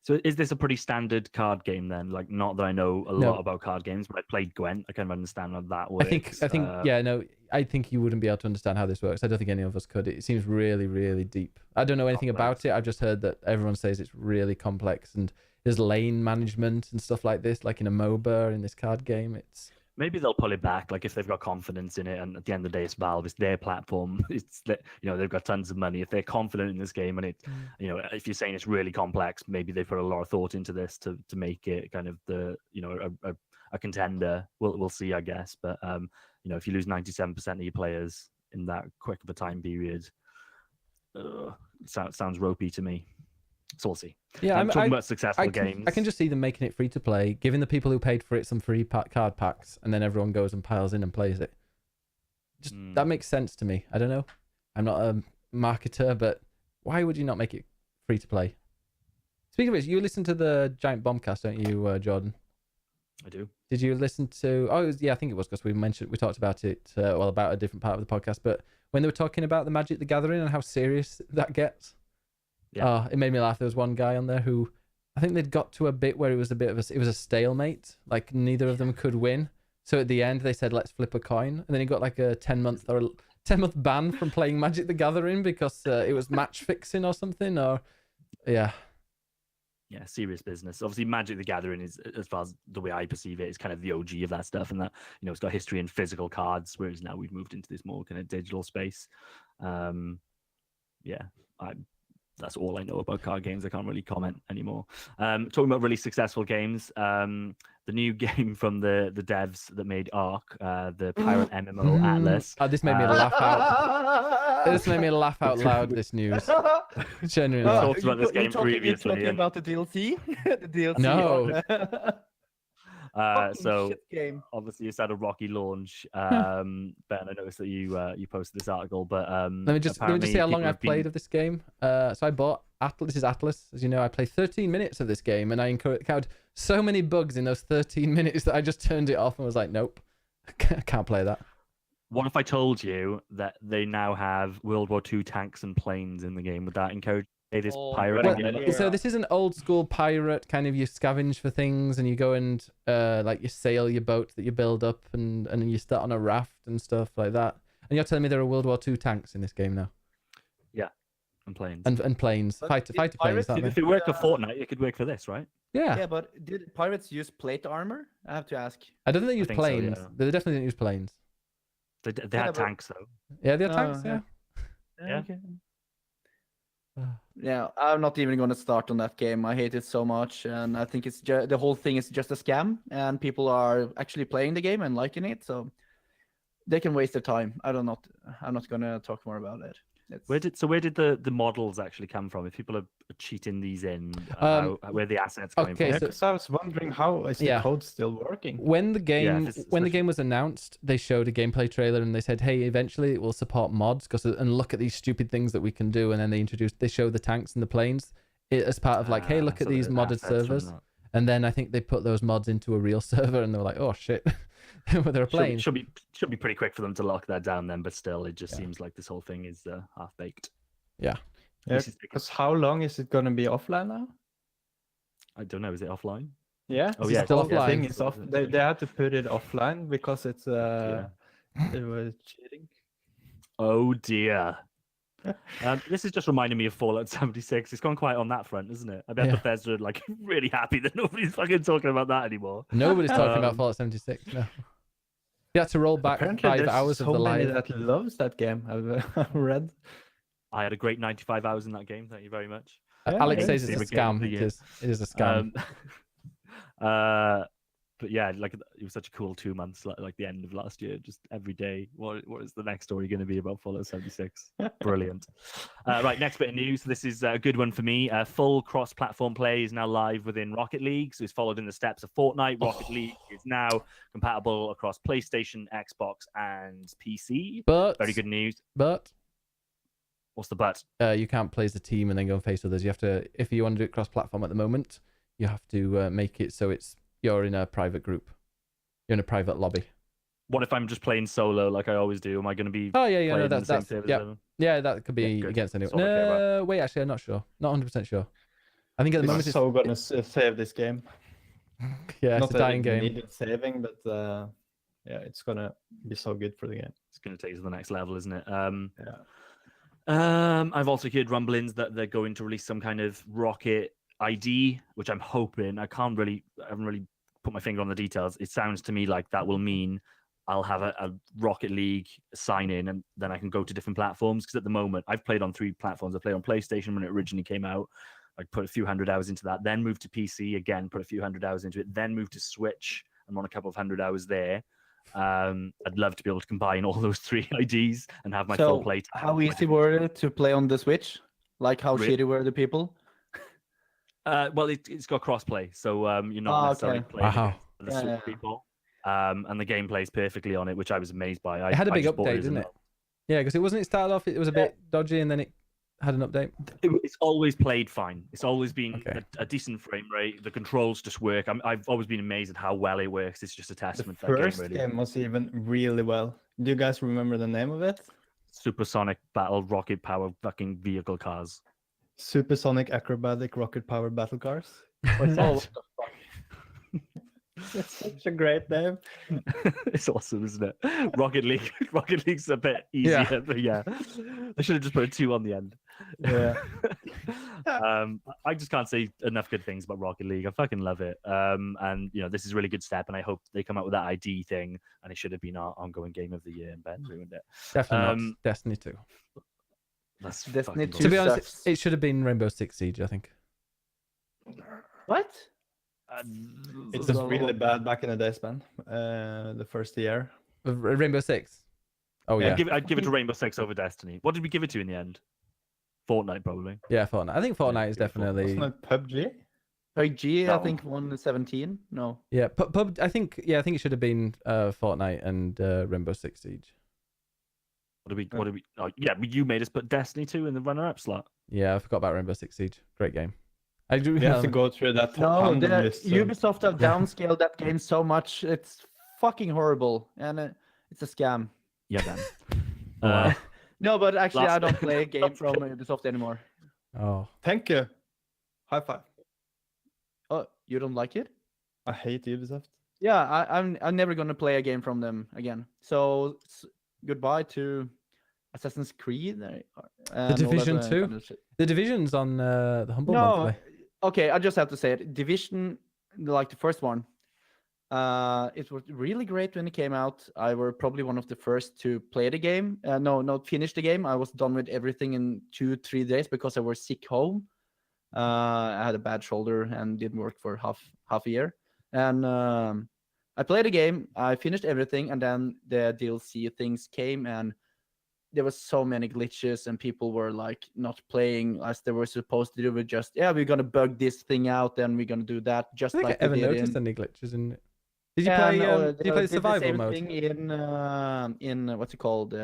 D: So is this a pretty standard card game then? Like, not that I know a lot about card games, but I played Gwent. I kind of understand how that works.
C: I think you wouldn't be able to understand how this works. I don't think any of us could. It seems really, really deep. I don't know anything about it. I've just heard that everyone says it's really complex and there's lane management and stuff like this, like in a MOBA in this card game.
D: Maybe they'll pull it back, like if they've got confidence in it, and at the end of the day, it's Valve, it's their platform. It's they've got tons of money. If they're confident in this game, and if you're saying it's really complex, maybe they put a lot of thought into this to make it kind of a contender. We'll see, I guess. But if you lose 97% of your players in that quick of a time period, sounds ropey to me. So we'll see.
C: Yeah,
D: I'm talking about successful games.
C: I can just see them making it free to play, giving the people who paid for it some free card packs, and then everyone goes and piles in and plays it. That makes sense to me. I don't know. I'm not a marketer, but why would you not make it free to play? Speaking of which, you listen to the Giant Bombcast, don't you, Jordan?
D: I do.
C: Did you listen to? I think it was because we talked about it. About a different part of the podcast, but when they were talking about the Magic the Gathering and how serious that gets. Yeah. It made me laugh. There was one guy on there who I think they'd got to a bit where it was a stalemate. Like neither of them could win. So at the end they said, let's flip a coin. And then he got like a 10-month ban from playing Magic the Gathering because it was match fixing or something. Yeah, serious business. Obviously Magic the Gathering is, as far as the way I perceive it, is kind of the OG of that stuff, and that it's got history in physical cards, whereas now we've moved into this more kind of digital space. That's all I know about card games. I can't really comment anymore. Talking about really successful games, the new game from the devs that made Ark, the pirate MMO Atlas. This made me laugh out. This made me laugh out loud. This news. Genuinely.
D: We talked about this game previously.
F: You're talking about the DLC? The DLC.
C: No.
D: So obviously it's had a rocky launch. Ben, I noticed that you posted this article, but
C: let me just see how long I've played of this game. So I bought Atlas. This is Atlas, as you know. I played 13 minutes of this game, and I encountered so many bugs in those 13 minutes that I just turned it off and was like, nope, I can't play that.
D: What if I told you that they now have World War II tanks and planes in the game? Would that encourage this pirate
B: well,
D: again?
C: So this is an old school pirate kind of. You scavenge for things and you go and like you sail your boat that you build up and then you start on a raft and stuff like that. And you're telling me there are World War II tanks in this game now?
D: Yeah, and planes.
C: And planes,
B: But
C: fighter
B: did
C: planes.
B: pirates-
C: Aren't
D: If
C: they?
D: it worked for Fortnite, it could work for this, right?
C: Yeah.
F: Yeah, but did pirates use plate armor? I have to ask.
C: I don't think they use
D: think so,
C: planes.
D: yeah.
C: They definitely didn't use planes.
D: They
F: Yeah,
D: had
F: but-
D: tanks though.
C: Yeah, they had
F: Oh,
C: tanks.
F: yeah.
C: Yeah.
D: Yeah.
F: Okay. Yeah, I'm not even going to start on that game. I hate it so much, and I think it's the whole thing is just a scam, and people are actually playing the game and liking it, so they can waste their time. I'm not going to talk more about it.
D: Where did the models actually come from? If people are cheating these in, where the assets coming
C: okay,
D: from?
B: Yeah,
C: so-
B: 'cause I was wondering how is the
C: Yeah.
B: code still working?
C: When the game
D: if it's
C: when the
D: especially-
C: game was announced, they showed a gameplay trailer and they said, "Hey, eventually it will support mods." And look at these stupid things that we can do. And then they showed the tanks and the planes as part of like, "Hey, look at
D: So
C: these
D: the
C: modded
D: assets from
C: servers."
D: that.
C: And then I think they put those mods into a real server, and they were like, "Oh shit, well, there are planes."
D: Should be pretty quick for them to lock that down then, but still, it just seems like this whole thing is half baked.
C: Yeah.
B: Yeah, because how long is it gonna be offline now?
D: I don't know. Is it offline?
B: Yeah.
D: Oh,
C: Is it
D: yeah,
C: still
D: it's- yeah,
C: offline?
B: Thing
D: it's-
B: is off. They had to put it offline because it's
D: Yeah.
B: they were cheating.
D: Oh dear. This is just reminding me of Fallout 76. It's gone quiet on that front, isn't it? I bet
C: Yeah.
D: Bethesda are like really happy that nobody's fucking talking about that anymore.
C: Nobody's talking about
D: Um,
C: Fallout 76. No. You had to roll back
B: Apparently,
C: 5
B: there's
C: hours
B: so
C: of the
B: many
C: live.
B: that loves that game. I've read.
D: I had a great 95 hours in that game. Thank you very much.
B: Yeah,
C: Alex
B: yeah.
C: says it's a
D: Favorite game of
C: scam.
D: the
C: It
D: year.
C: is. It is a scam.
D: But yeah, like it was such a cool 2 months, like the end of last year. Just every day, what is the next story going to be about Fallout 76? Brilliant. Right, next bit of news. This is a good one for me. Full cross-platform play is now live within Rocket League, so it's followed in the steps of Fortnite. Rocket League is now compatible across PlayStation, Xbox, and PC.
C: But
D: Very good news.
C: But
D: What's the but?
C: you can't play as a team and then go and face others. You have to, if you want to do it cross-platform at the moment, you have to make it so you're in a private group. You're in a private lobby.
D: What if I'm just playing solo like I always do? Am I going to be
C: Oh yeah, yeah,
D: playing
C: no,
D: in the
C: that's
D: same server as
C: yeah,
D: everyone?
C: yeah, that could be
D: Yeah, good.
C: against anyone.
D: That's all I care about.
C: No, wait, actually, I'm not sure. Not 100% sure. I think at the
B: I'm
C: moment
B: so gonna save this game.
C: yeah,
B: Not
C: it's a
B: that
C: dying
B: it
C: game.
B: needed saving, but yeah, it's gonna be so good for the game.
D: It's going to take us to the next level, isn't it?
B: Yeah.
D: I've also heard rumblings that they're going to release some kind of Rocket ID, which I'm hoping. I haven't really put my finger on the details. It sounds to me like that will mean I'll have a Rocket League sign in, and then I can go to different platforms. Because at the moment, I've played on 3 platforms. I played on PlayStation when it originally came out. I put a few hundred hours into that. Then moved to PC again, put a few hundred hours into it. Then moved to Switch. I'm on a couple of hundred hours there. I'd love to be able to combine all those 3 IDs and have my full
F: So,
D: play time.
F: how easy were it to play on the Switch? Like, how
D: Re-
F: shitty were the people?
D: Well, it's got crossplay, so you're not
F: Ah,
D: necessarily
F: okay.
D: playing
C: Wow.
D: against the
F: Yeah,
D: Switch
F: yeah.
D: people. And the game plays perfectly on it, which I was amazed by.
C: It had a
D: I
C: big
D: just bought
C: update,
D: as
C: didn't
D: an-
C: it? Yeah, because it started off, it was a bit dodgy, and then it had an update.
D: It's always played fine. It's always been
C: Okay.
D: a decent frame rate. The controls just work. I've always been amazed at how well it works. It's just a
B: The
D: testament to
B: first
D: that game, really.
B: game was even really well. Do you guys remember the name of it?
D: Supersonic battle rocket power fucking vehicle cars.
B: Supersonic Acrobatic Rocket Powered Battle Cars.
F: Oh,
B: That's such a great name.
D: It's awesome, isn't it? Rocket League. Rocket League's a bit easier,
C: Yeah.
D: but yeah. They should have just put a 2 on the end.
B: Yeah.
D: I just can't say enough good things about Rocket League. I fucking love it. And this is a really good step, and I hope they come out with that ID thing. And it should have been our ongoing game of the year, and Ben ruined it.
C: Definitely not.
D: Um,
C: Destiny 2.
D: That's
F: Destiny
D: fucking
F: 2
C: To be
D: bullshit.
C: honest,
F: sucks.
C: it should have been Rainbow Six Siege, I think.
F: What?
B: It was really bad back in the days, man. The first year.
C: Rainbow Six. Oh
B: Yeah.
C: yeah,
D: I'd give it to Rainbow Six over Destiny. What did we give it to in the end? Fortnite, probably.
C: yeah, Fortnite. I think Fortnite is
D: give it Fortnite.
C: definitely.
B: Wasn't it PUBG?
F: PUBG, I
D: No.
F: think, won 17. No.
C: Yeah, pub. I think it should have been Fortnite and Rainbow Six Siege.
D: What did we? Oh, yeah, you made us put Destiny 2 in the runner-up slot.
C: Yeah, I forgot about Rainbow Six Siege. Great game. I do.
B: We have to go through that top
F: No,
B: 100 list.
F: Ubisoft have
C: Yeah.
F: downscaled that game so much. It's fucking horrible. And it's a scam.
D: Yeah, Ben.
C: Wow.
F: No, but actually, I
D: Last-
F: don't play a game from Ubisoft anymore.
C: Oh,
B: Thank you. High five.
F: Oh, you don't like it?
B: I hate Ubisoft.
F: Yeah, I'm never gonna play a game from them again. So goodbye to Assassin's Creed.
C: The
F: And all
C: Division
F: that,
C: 2?
F: kind of shit.
C: The Division's on the Humble
F: No,
C: Monthly.
F: okay, I just have to say it. Division, like the first one, it was really great when it came out. I were probably one of the first to play the game. No, not finish the game. I was done with everything in 2-3 days because I was sick home. I had a bad shoulder and didn't work for half a year. And I played the game. I finished everything, and then the DLC things came, and there was so many glitches, and people were like not playing as they were supposed to do. With just we're gonna bug this thing out, and we're gonna do that just
C: I think
F: like
C: I ever
F: they did
C: noticed
F: in.
C: any glitches in it. Did you
F: Yeah,
C: play?
F: no,
C: Did you play
F: did the
C: survival
F: same
C: mode?
F: thing in what's it called?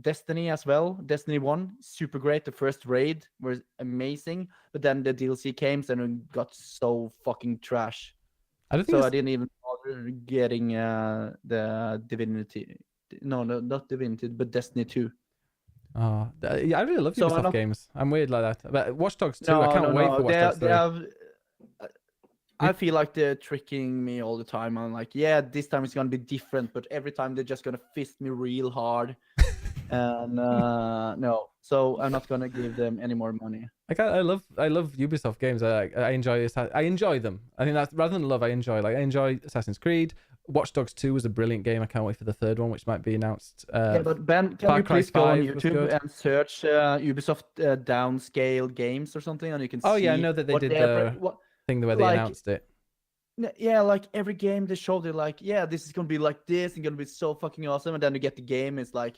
F: Destiny as well. Destiny 1, super great. The first raid was amazing, but then the DLC came and it got so fucking trash.
C: I don't think.
F: So I
C: It's...
F: didn't even bother getting the Divinity. No, not Divinity, but Destiny 2.
C: Oh, I really love
F: So
C: Ubisoft
F: I'm not-
C: games. I'm weird like that. But Watch Dogs 2,
F: No,
C: I can't
F: no,
C: wait
F: no.
C: for Watch Dogs 3.
F: They have. I feel like they're tricking me all the time. I'm like, yeah, this time it's gonna be different, but every time they're just gonna fist me real hard. And no, so I'm not gonna give them any more money.
C: Like I love Ubisoft games. I enjoy I enjoy them. I think that's rather than love. I enjoy Assassin's Creed. Watch Dogs 2 was a brilliant game. I can't wait for the third one, which might be announced.
F: Yeah, but Ben, can
C: Far
F: you
C: Cry
F: please go on
C: 5 was
F: YouTube
C: good.
F: and search Ubisoft downscale games or something, and you can see.
C: Oh yeah, I know that they
F: what
C: did
F: they're
C: the
F: what,
C: thing where they
F: like-
C: announced it.
F: Yeah, like every game they show, they're like, yeah, this is gonna be like this and gonna be so fucking awesome, and then you get the game, it's like,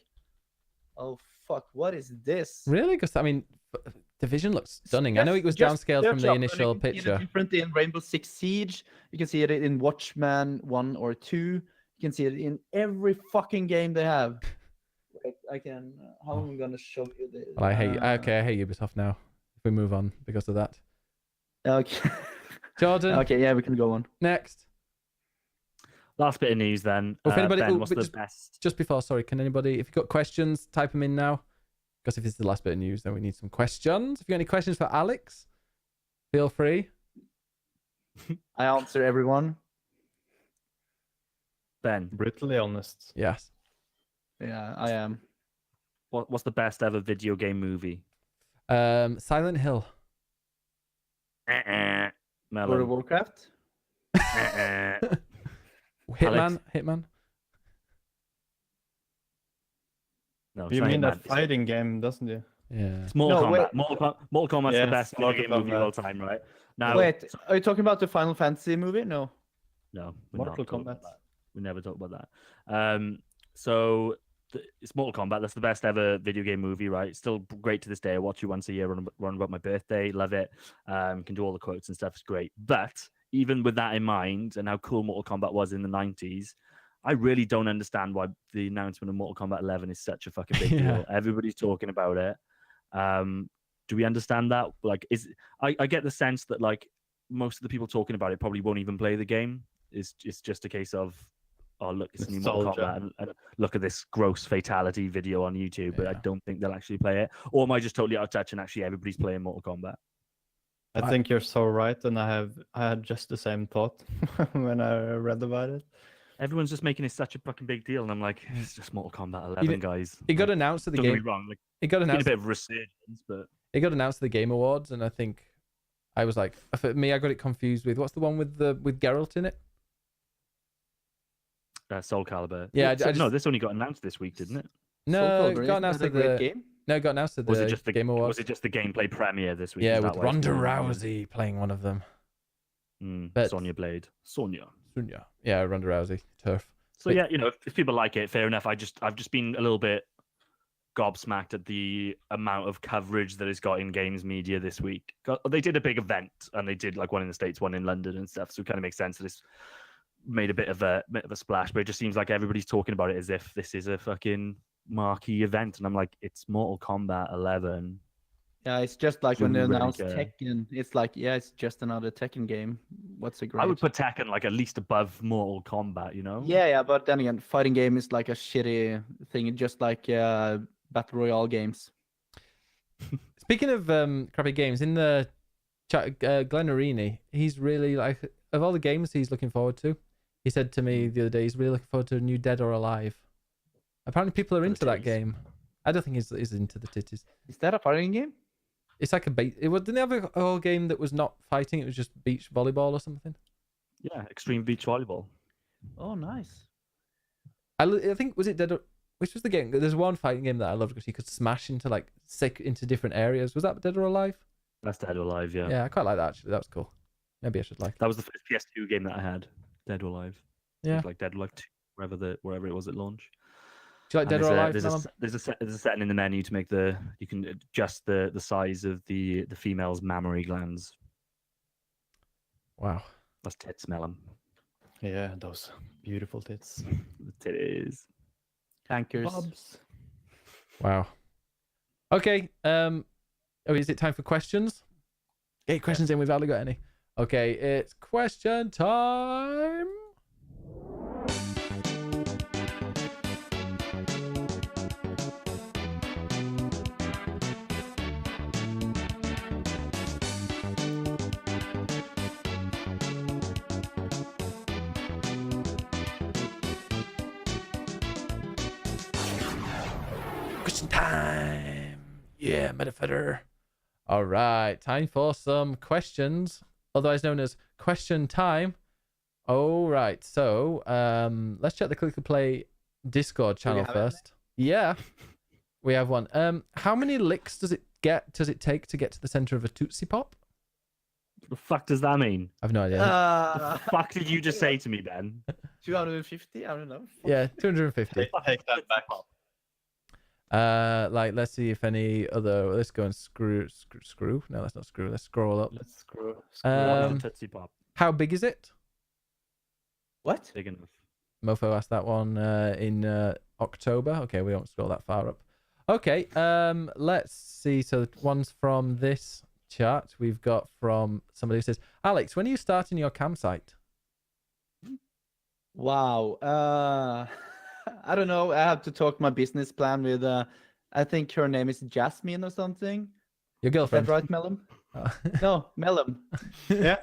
F: oh fuck, what is this?
C: Really? Because I mean, Division looks stunning. I know it was
F: Just
C: downscaled from
F: search
C: the
F: up, and you
C: initial
F: can see the
C: picture.
F: different in Rainbow Six Siege. You can see it in Watchmen 1 or 2. You can see it in every fucking game they have. Wait, I can. How am I gonna show you this?
C: Well, I hate Ubisoft now. If we move on because of that.
F: Okay.
C: Jordan.
F: Okay, yeah, we can go on.
C: Next.
D: Last bit of news then.
C: Well, if anybody,
D: Ben,
C: oh,
D: what's
C: but
D: the best?
C: Just before, sorry, can anybody, if you've got questions, type them in now. Because if it's the last bit of news, then we need some questions. If you got any questions for Alex, feel free.
F: I answer everyone.
D: Ben,
B: Brutally honest.
C: Yes.
F: Yeah, I am.
D: what's the best ever video game movie?
C: Silent Hill.
F: World of
D: Mellom.
F: Warcraft.
C: Hitman.
D: No, it's
B: You
D: not
B: mean
D: Hitman.
B: that fighting game, doesn't you?
C: Yeah.
D: It's Mortal
F: No,
D: Kombat.
F: wait.
D: Mortal Kombat's the
B: Yes,
D: best video
B: Mortal
D: game movie of all
B: Kombat.
D: time, right? Now,
F: Wait, are you talking about the Final Fantasy movie? No.
D: no, we're
B: Mortal
D: not talking
B: Kombat.
D: about that. We never talk about that. So it's Mortal Kombat. That's the best ever video game movie, right? Still great to this day. I watch it once a year, run about my birthday. Love it. Can do all the quotes and stuff. It's great. But even with that in mind, and how cool Mortal Kombat was in the 90s, I really don't understand why the announcement of Mortal Kombat 11 is such a fucking big
C: Yeah.
D: deal. Everybody's talking about it. Do we understand that? Like, I get the sense that like most of the people talking about it probably won't even play the game. It's just a case of, oh look, it's a new Mortal
B: Nostalgia.
D: Kombat, and look at this gross fatality video on YouTube. But I
C: Yeah.
D: don't think they'll actually play it. Or am I just totally out of touch and actually everybody's playing Mortal Kombat?
B: I think you're so right, and I had just the same thought when I read about it.
D: Everyone's just making it such a fucking big deal, and I'm like, it's just Mortal Kombat 11, guys.
C: It got
D: Like,
C: announced at the
D: don't get me
C: game.
D: wrong, like,
C: It got
D: it's been a
C: announced.
D: bit of resurgence, but
C: It got announced at the Game Awards, and I think I was like, for me, I got it confused with what's the one with Geralt in it?
D: Soul Calibur.
C: Yeah,
D: So-
C: I
D: no,
C: just-
D: this only got announced this week, didn't it?
C: No,
F: Soul
C: it
F: Calibur,
C: got
F: isn't
C: announced
F: that a
C: at
F: great
C: the
F: game?
C: no, it got announced at the
D: Was it just the
C: Game Awards.
D: Was it just the gameplay premiere this week?
C: Yeah,
D: Is that
C: with
D: why it's
C: Ronda
D: been-
C: Rousey playing one of them. but-
D: Sonya Blade. Sonya.
C: Yeah, Ronda Rousey, turf.
D: So
C: But-
D: yeah, you know, if people like it, fair enough. I've just been a little bit gobsmacked at the amount of coverage that it's got in games media this week. They did a big event, and they did like one in the States, one in London, and stuff. So it kind of makes sense that it's made a bit of a splash. But it just seems like everybody's talking about it as if this is a fucking marquee event, and I'm like, it's Mortal Kombat 11.
F: Yeah, it's just like
D: So
F: when they
D: we really
F: announced
D: care.
F: Tekken, it's like, yeah, it's just another Tekken game. What's a great?
D: I would put Tekken like at least above Mortal Kombat, you know?
F: Yeah, but then again, fighting game is like a shitty thing, just like battle royale games.
C: Speaking of crappy games, in the chat, Glenn Arini, he's really like, of all the games he's looking forward to, he said to me the other day he's really looking forward to a new Dead or Alive. Apparently people are into that game. I don't think he's into the titties.
F: Is that a fighting game?
C: It's like didn't they have a whole game that was not fighting, it was just beach volleyball or something?
D: Yeah, Extreme Beach Volleyball.
F: Oh, nice.
C: I think, was it which was the game? There's one fighting game that I loved because you could smash into like into different areas. Was that Dead or Alive?
D: That's Dead or Alive, yeah.
C: Yeah, I quite like that actually. That was cool. Maybe I should like that.
D: That was the first PS2 game that I had, Dead or Alive. It
C: Yeah.
D: was like Dead or Alive 2, wherever it was at launch.
C: Do you like
D: And
C: Dead or Alive?
D: there's a setting in the menu to make you can adjust the size of the female's mammary glands.
C: Wow.
D: That's tits, Mellom.
B: Yeah, those beautiful tits.
D: The titties.
F: Tankers.
B: Bobs.
C: Wow. Okay. Is it time for questions? Get your questions in. We've hardly got any. Okay, it's question time. Question time. Yeah, Metafitter. All right, time for some questions, otherwise known as question time. All right, so let's check the Click to Play Discord channel first. Yeah, we have one. How many licks does it take to get to the center of a Tootsie Pop?
D: What the fuck does that mean?
C: I've no idea.
D: The fuck did you just say to me, Ben?
F: 250? I don't know.
C: Yeah, 250.
B: Take that back.
C: Like, let's see if any other. Let's go and screw. No, that's not screw. Let's scroll up.
B: Let's screw.
D: What is a Tootsie Pop?
C: How big is it?
F: What?
D: Big enough.
C: Mofo asked that one in October. Okay, we won't scroll that far up. Okay, let's see. So one's from this chat. We've got from somebody who says, Alex, when are you starting your campsite?
F: Wow. I don't know. I have to talk my business plan with I think her name is Jasmine or something.
C: Your
F: Is that
C: girlfriend?
F: right, Mellom?
C: Oh.
F: No, Mellom.
B: Yeah.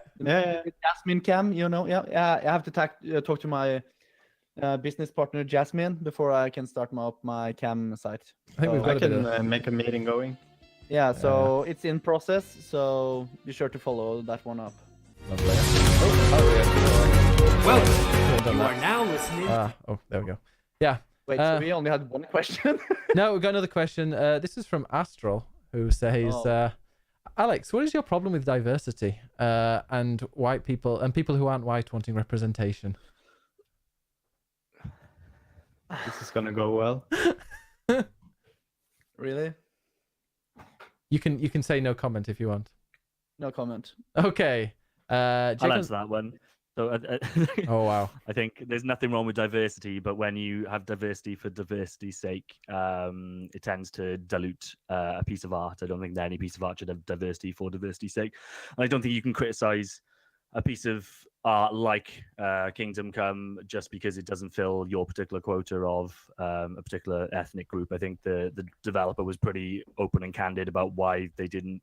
F: Jasmine Cam, you know. Yeah. I have to talk to my business partner Jasmine before I can start my cam site.
C: I think we've
F: So-
C: got
B: I
C: a bit of...
B: can make a meeting going.
F: Yeah, so it's in process. So be sure to follow that one up.
C: Lovely.
A: Welcome. You are now listening.
C: Oh, there we go. Yeah.
F: Wait, so we only had one question?
C: No, we've got another question. This is from Astral, who says, Alex, what is your problem with diversity and white people and people who aren't white wanting representation?
B: This is gonna go well.
F: Really?
C: You can say no comment if you want.
F: No comment.
C: Okay.
D: I'll
C: Jacob...
D: answer that one. So,
C: Oh, wow.
D: I think there's nothing wrong with diversity, but when you have diversity for diversity's sake, it tends to dilute a piece of art. I don't think that any piece of art should have diversity for diversity's sake. And I don't think you can criticize a piece of art like Kingdom Come just because it doesn't fill your particular quota of a particular ethnic group. I think the developer was pretty open and candid about why they didn't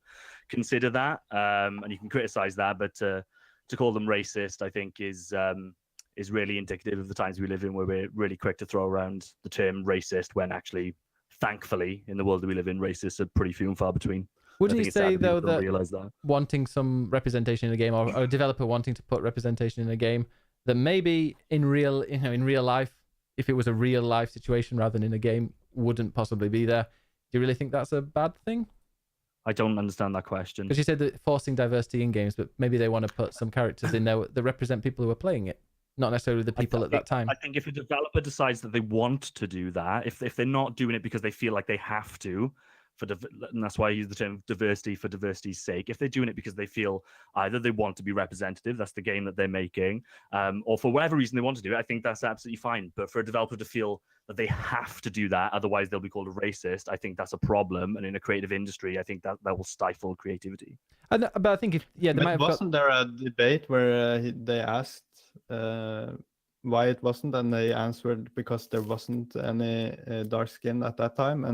D: consider that. And you can criticize that, but to call them racist, I think, is really indicative of the times we live in, where we're really quick to throw around the term racist when actually, thankfully, in the world that we live in, racists are pretty few and far between.
C: Wouldn't you say, though, that
D: realize that
C: wanting some representation in a game, or a developer wanting to put representation in a game, that maybe in real life, if it was a real life situation rather than in a game, wouldn't possibly be there? Do you really think that's a bad thing?
D: I don't understand that question.
C: Because you said that forcing diversity in games, but maybe they want to put some characters in there that represent people who are playing it, not necessarily the people at that time.
D: I think if a developer decides that they want to do that, if they're not doing it because they feel like they have to, and that's why I use the term diversity for diversity's sake. If they're doing it because they feel either they want to be representative, that's the game that they're making, or for whatever reason they want to do it, I think that's absolutely fine. But for a developer to feel that they have to do that, otherwise they'll be called a racist, I think that's a problem. And in a creative industry, I think that will stifle creativity.
C: But I think they might have
B: wasn't there a debate where they asked why it wasn't, and they answered because there wasn't any dark skin at that time,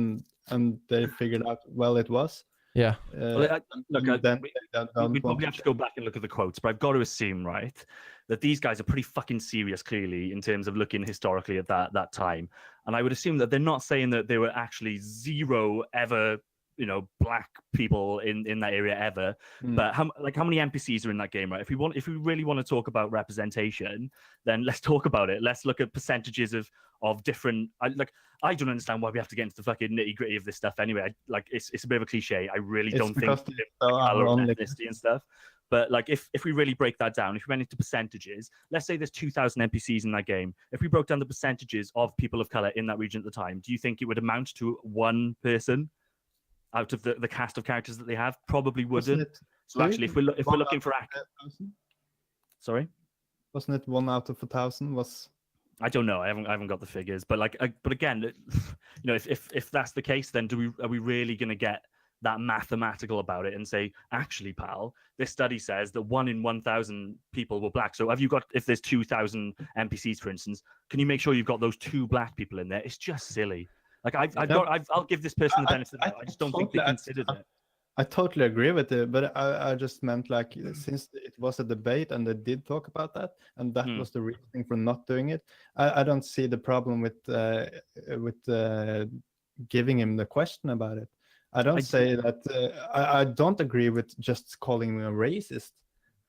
B: and they figured out, well, it was.
C: Yeah.
D: Look, we probably have to go back and look at the quotes, but I've got to assume, right, that these guys are pretty fucking serious, clearly, in terms of looking historically at that time. And I would assume that they're not saying that there were actually zero ever, black people in that area ever. But how many NPCs are in that game, right? If we really want to talk about representation, then let's talk about it. Let's look at percentages of different. I don't understand why we have to get into the fucking nitty gritty of this stuff anyway. It's a bit of a cliche. I really don't think color and ethnicity and stuff. But if we really break that down, if we went into percentages, let's say there's 2,000 NPCs in that game. If we broke down the percentages of people of color in that region at the time, do you think it would amount to one person out of the cast of characters that they have? Probably wouldn't. So actually, if we're looking for sorry,
B: wasn't it 1 out of 1,000?
D: I don't know. I haven't got the figures, but but again, if that's the case, then are we really going to get that mathematical about it and say, actually, pal, this study says that 1 in 1,000 people were black. So if there's 2,000 NPCs, for instance, can you make sure you've got those 2 black people in there? It's just silly. I'll give this person the benefit of the doubt. I just don't think they considered it.
B: I totally agree with it, but I just meant since it was a debate and they did talk about that, and that was the reason for not doing it. I don't see the problem with giving him the question about it. I don't say that. I don't agree with just calling him a racist.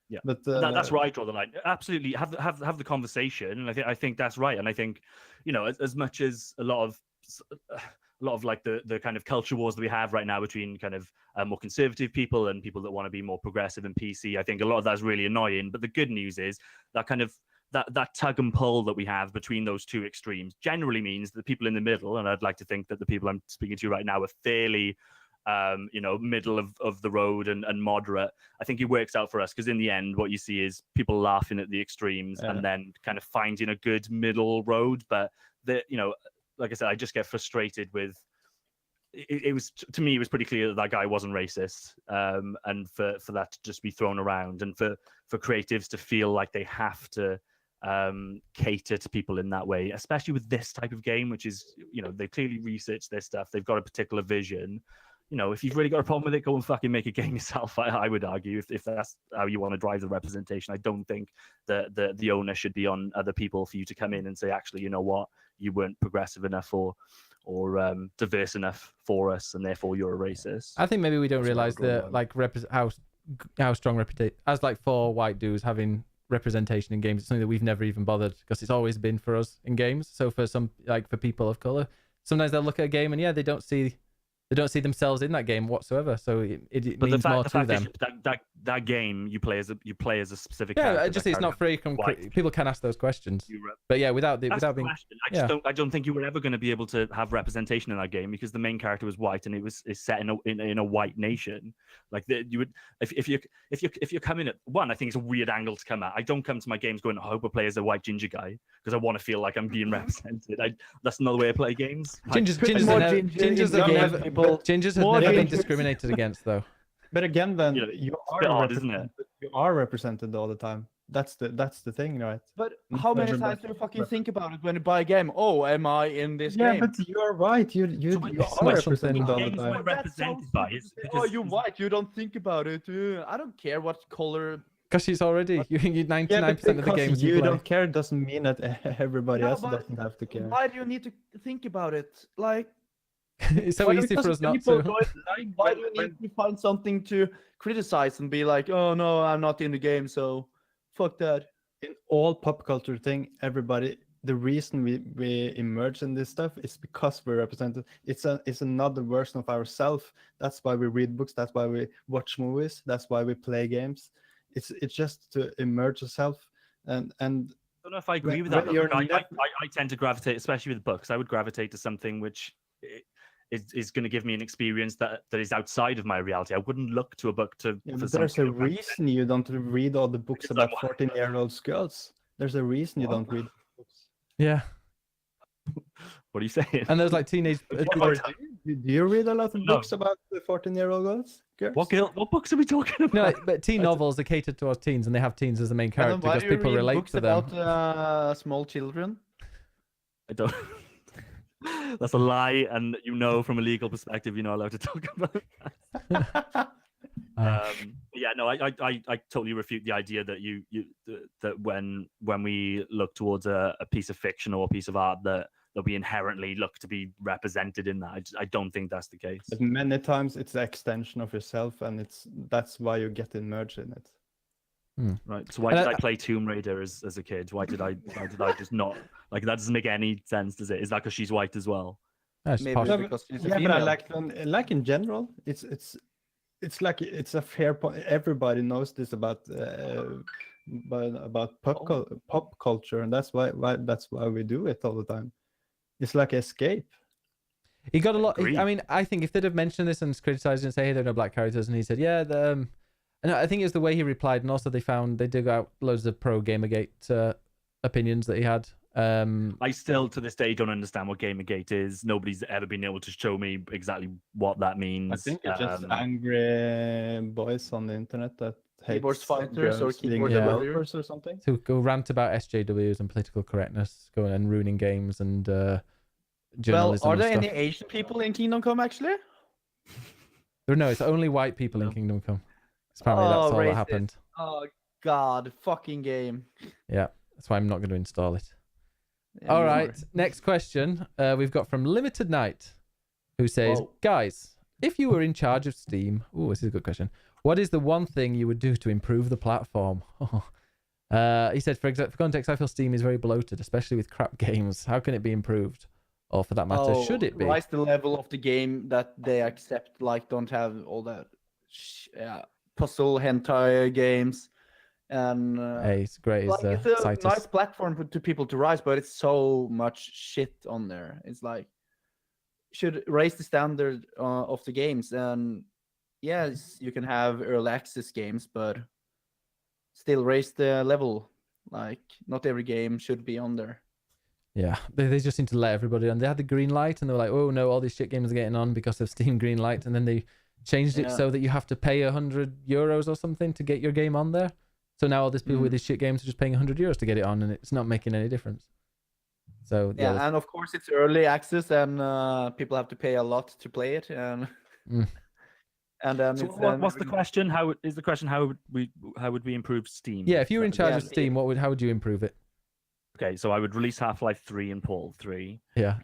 D: Yeah,
B: but
D: that's where I draw the line. Absolutely, have the conversation, and I think that's right. And I think, as much as a lot of the kind of culture wars that we have right now between kind of more conservative people and people that want to be more progressive and PC, I think a lot of that's really annoying. But the good news is that kind of that tug and pull that we have between those two extremes generally means that people in the middle, and I'd like to think that the people I'm speaking to right now are fairly middle of the road and moderate. I think it works out for us, because in the end what you see is people laughing at the extremes and then kind of finding a good middle road. But like I said, I just get frustrated with it was, to me, it was pretty clear that guy wasn't racist, and for that to just be thrown around, and for creatives to feel like they have to cater to people in that way, especially with this type of game, which is, they clearly researched their stuff, they've got a particular vision. If you've really got a problem with it, go and fucking make a game yourself. I would argue, if that's how you want to drive the representation. I don't think that the onus should be on other people for you to come in and say, actually, you know what, you weren't progressive enough or diverse enough for us, and therefore you're a racist.
C: I think maybe we don't realize how strong reputation as 4 white dudes having representation in games. It's something that we've never even bothered, because it's always been for us in games. So for some, for people of color, sometimes they'll look at a game and they don't see themselves in that game whatsoever. So it means more to them.
D: That game you play as a specific.
C: Yeah, it's not free. People can ask those questions. But yeah, without being.
D: I don't think you were ever going to be able to have representation in that game, because the main character was white and it's set in a white nation. You would, if you're coming at one, I think it's a weird angle to come at. I don't come to my games going, I hope I play as a white ginger guy, because I want to feel like I'm being represented. That's another way I play games.
C: Gingers have never been discriminated against, though.
B: But again, then you are represented all the time. That's the thing, right?
F: But how many times do you fucking think about it when you buy a game? Oh, am I in this game?
B: Yeah, but you're right. You are represented all the time.
D: Represented by it.
F: Oh, you're white. You don't think about it. I don't care what color.
C: Because she's already you 99% of the games
B: you don't care doesn't mean that everybody else doesn't have to care.
F: Why do you need to think about it?
C: It's so easy for us not to.
F: Why do you need to find something to criticize and be like, oh no, I'm not in the game, so fuck that?
B: In all pop culture thing, the reason we emerge in this stuff is because we're represented. It's another version of ourselves. That's why we read books. That's why we watch movies. That's why we play games. It's just to emerge yourself. And
D: I don't know if I agree with that. I tend to gravitate, especially with books. I would gravitate to something which is going to give me an experience that is outside of my reality. I wouldn't look to a book to.
B: Yeah,
D: for
B: but there's a
D: something to
B: reason you don't read all the books
D: It's
B: about
D: like,
B: 14-year-old girls. There's a reason you
D: What?
B: don't read books.
C: Yeah.
D: What are you saying?
C: And there's like teenage.
B: Do you read a lot of
D: No.
B: books about the 14-year-old girls?
D: What books are we talking about?
C: No, but teen novels are catered towards teens, and they have teens as the main character
F: Why
C: because
F: do you
C: people
F: read
C: relate
F: books
C: to them.
F: about small children?
D: I don't. That's a lie, and from a legal perspective, you're not allowed to talk about that. Yeah, no, I totally refute the idea that that when we look towards a piece of fiction or a piece of art that we inherently look to be represented in that. I don't think that's the case.
B: But many times it's an extension of yourself, and that's why you get immersed in it.
D: Right. So why did I play Tomb Raider as a kid? Why did I just not like that? Doesn't make any sense, does it? Is that because she's white as well?
F: Maybe because she's a
B: Yeah, but I
F: female.
B: like in general, it's like it's a fair point. Everybody knows this about pop culture, and that's why we do it all the time. It's like escape.
C: He got a lot.
D: Agreed.
C: I mean, I think if they'd have mentioned this and criticized it and say, "Hey, there are no black characters," and he said, "Yeah," and I think it was the way he replied, and also they dug out loads of pro Gamergate opinions that he had.
D: I still to this day don't understand what Gamergate is. Nobody's ever been able to show me exactly what that means.
B: I think it's just angry boys on the internet that hate
F: Keyboard fighters or keyboard
B: developers or something.
C: To go rant about SJWs and political correctness, going and ruining games and journalism.
F: Well, are there
C: and
F: any
C: stuff.
F: Asian people in Kingdom Come actually?
C: No, it's only white people in Kingdom Come. Apparently, that's all that
F: racist.
C: happened.
F: Oh God, fucking game.
C: Yeah, that's why I'm not going to install it.
F: Yeah,
C: All
F: me
C: right,
F: neither.
C: next question we've got from Limited Night, who says,
F: Whoa.
C: guys, if you were in charge of Steam, this is a good question. What is the one thing you would do to improve the platform? He said, for context, I feel Steam is very bloated, especially with crap games. How can it be improved? Or for that matter, should it be?
F: Rise the level of the game that they accept, like don't have all that puzzle hentai games. And
C: Hey, it's great.
F: like,
C: It's
F: it's a
C: Citus.
F: nice platform to people to rise, but it's so much shit on there. It's like should raise the standard of the games, and yes, you can have early access games, but still raise the level. Like not every game should be on there.
C: Yeah, they just seem to let everybody on. They had the green light, and they were like, "Oh no, all these shit games are getting on because of Steam green light," and then they changed it so that you have to pay €100 or something to get your game on there. So now all these people with these shit games are just paying €100 to get it on, and it's not making any difference. So
F: yeah, and of course it's early access, and people have to pay a lot to play it, and and then
D: So what's the question? How would we improve Steam?
C: yeah, if you were in charge of
F: Steam.
C: Steam, how would you improve it?
D: Okay, so I would release Half-Life 3 and Portal 3.
C: Yeah,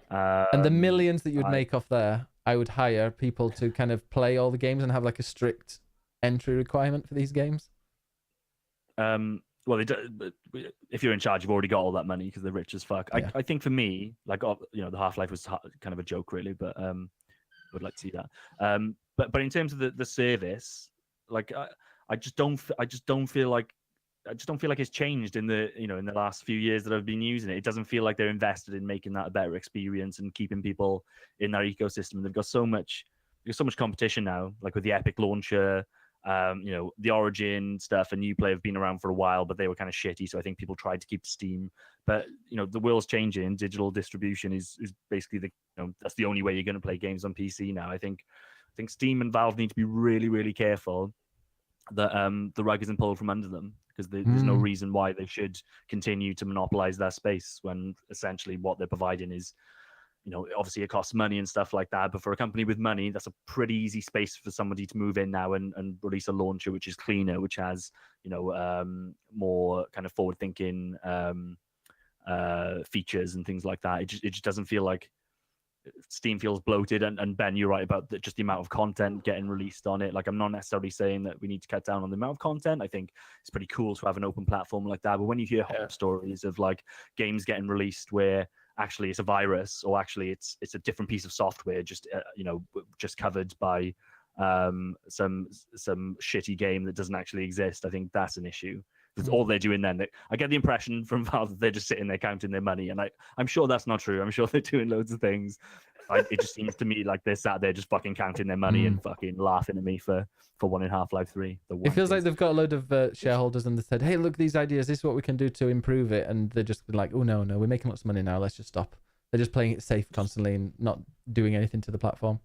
C: and the millions that you would
D: I-
C: make off there, I would hire people to kind of play all the games and have like a strict entry requirement for these games.
D: Well, if you're in charge, you've already got all that money because they're rich as fuck.
C: Yeah.
D: I think for me, like the Half-Life was kind of a joke, really, but I would like to see that. But in terms of the service, like I just don't feel like it's changed in the last few years that I've been using it. It doesn't feel like they're invested in making that a better experience and keeping people in their ecosystem. They've got so much competition now, like with the Epic launcher. The Origin stuff and Uplay have been around for a while, but they were kind of shitty. So I think people tried to keep Steam. But the world's changing. Digital distribution is basically that's the only way you're going to play games on PC now. I think Steam and Valve need to be really, really careful that the rug isn't pulled from under them, because there's no reason why they should continue to monopolize their space when essentially what they're providing is, obviously it costs money and stuff like that. But for a company with money, that's a pretty easy space for somebody to move in now and release a launcher which is cleaner, which has, more kind of forward-thinking features and things like that. It just doesn't feel like Steam feels bloated. And Ben, you're right about just the amount of content getting released on it. Like, I'm not necessarily saying that we need to cut down on the amount of content. I think it's pretty cool to have an open platform like that. But when you hear horror stories of like games getting released where actually it's a virus, or actually it's a different piece of software, just just covered by some shitty game that doesn't actually exist, I think that's an issue. That's all they're doing then. I get the impression from Valve that they're just sitting there counting their money, and I'm sure that's not true. I'm sure they're doing loads of things. It just seems to me like they're sat there just fucking counting their money and fucking laughing at me for wanting Half-Life 3.
C: It feels like they've got a load of shareholders and they said, hey, look, these ideas, this is what we can do to improve it. And they're just like, oh, no, we're making lots of money now. Let's just stop. They're just playing it safe constantly and not doing anything to the platform.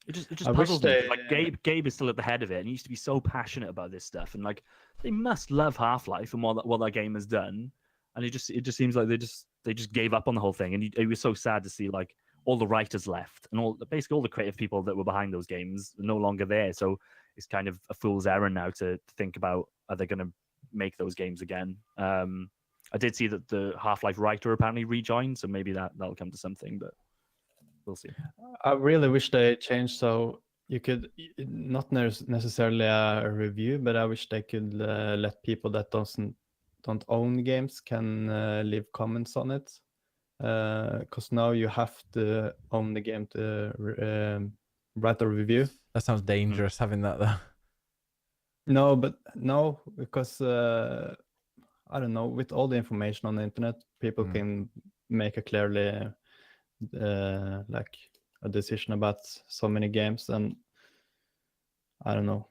D: It just puzzles me. Like Gabe is still at the head of it, and he used to be so passionate about this stuff. And like, they must love Half-Life and what that game has done. And it just seems like they just gave up on the whole thing. And it was so sad to see like all the writers left and basically all the creative people that were behind those games are no longer there. So it's kind of a fool's errand now to think about, are they going to make those games again? I did see that the Half-Life writer apparently rejoined, so maybe that'll come to something, but we'll see.
B: I really wish they changed so you could, not necessarily a review, but I wish they could let people that don't own games can leave comments on it. Because now you have to own the game to write a review.
C: That sounds dangerous, having that though.
B: No, because I don't know, with all the information on the internet, people can make a clearly like a decision about so many games, and I don't know,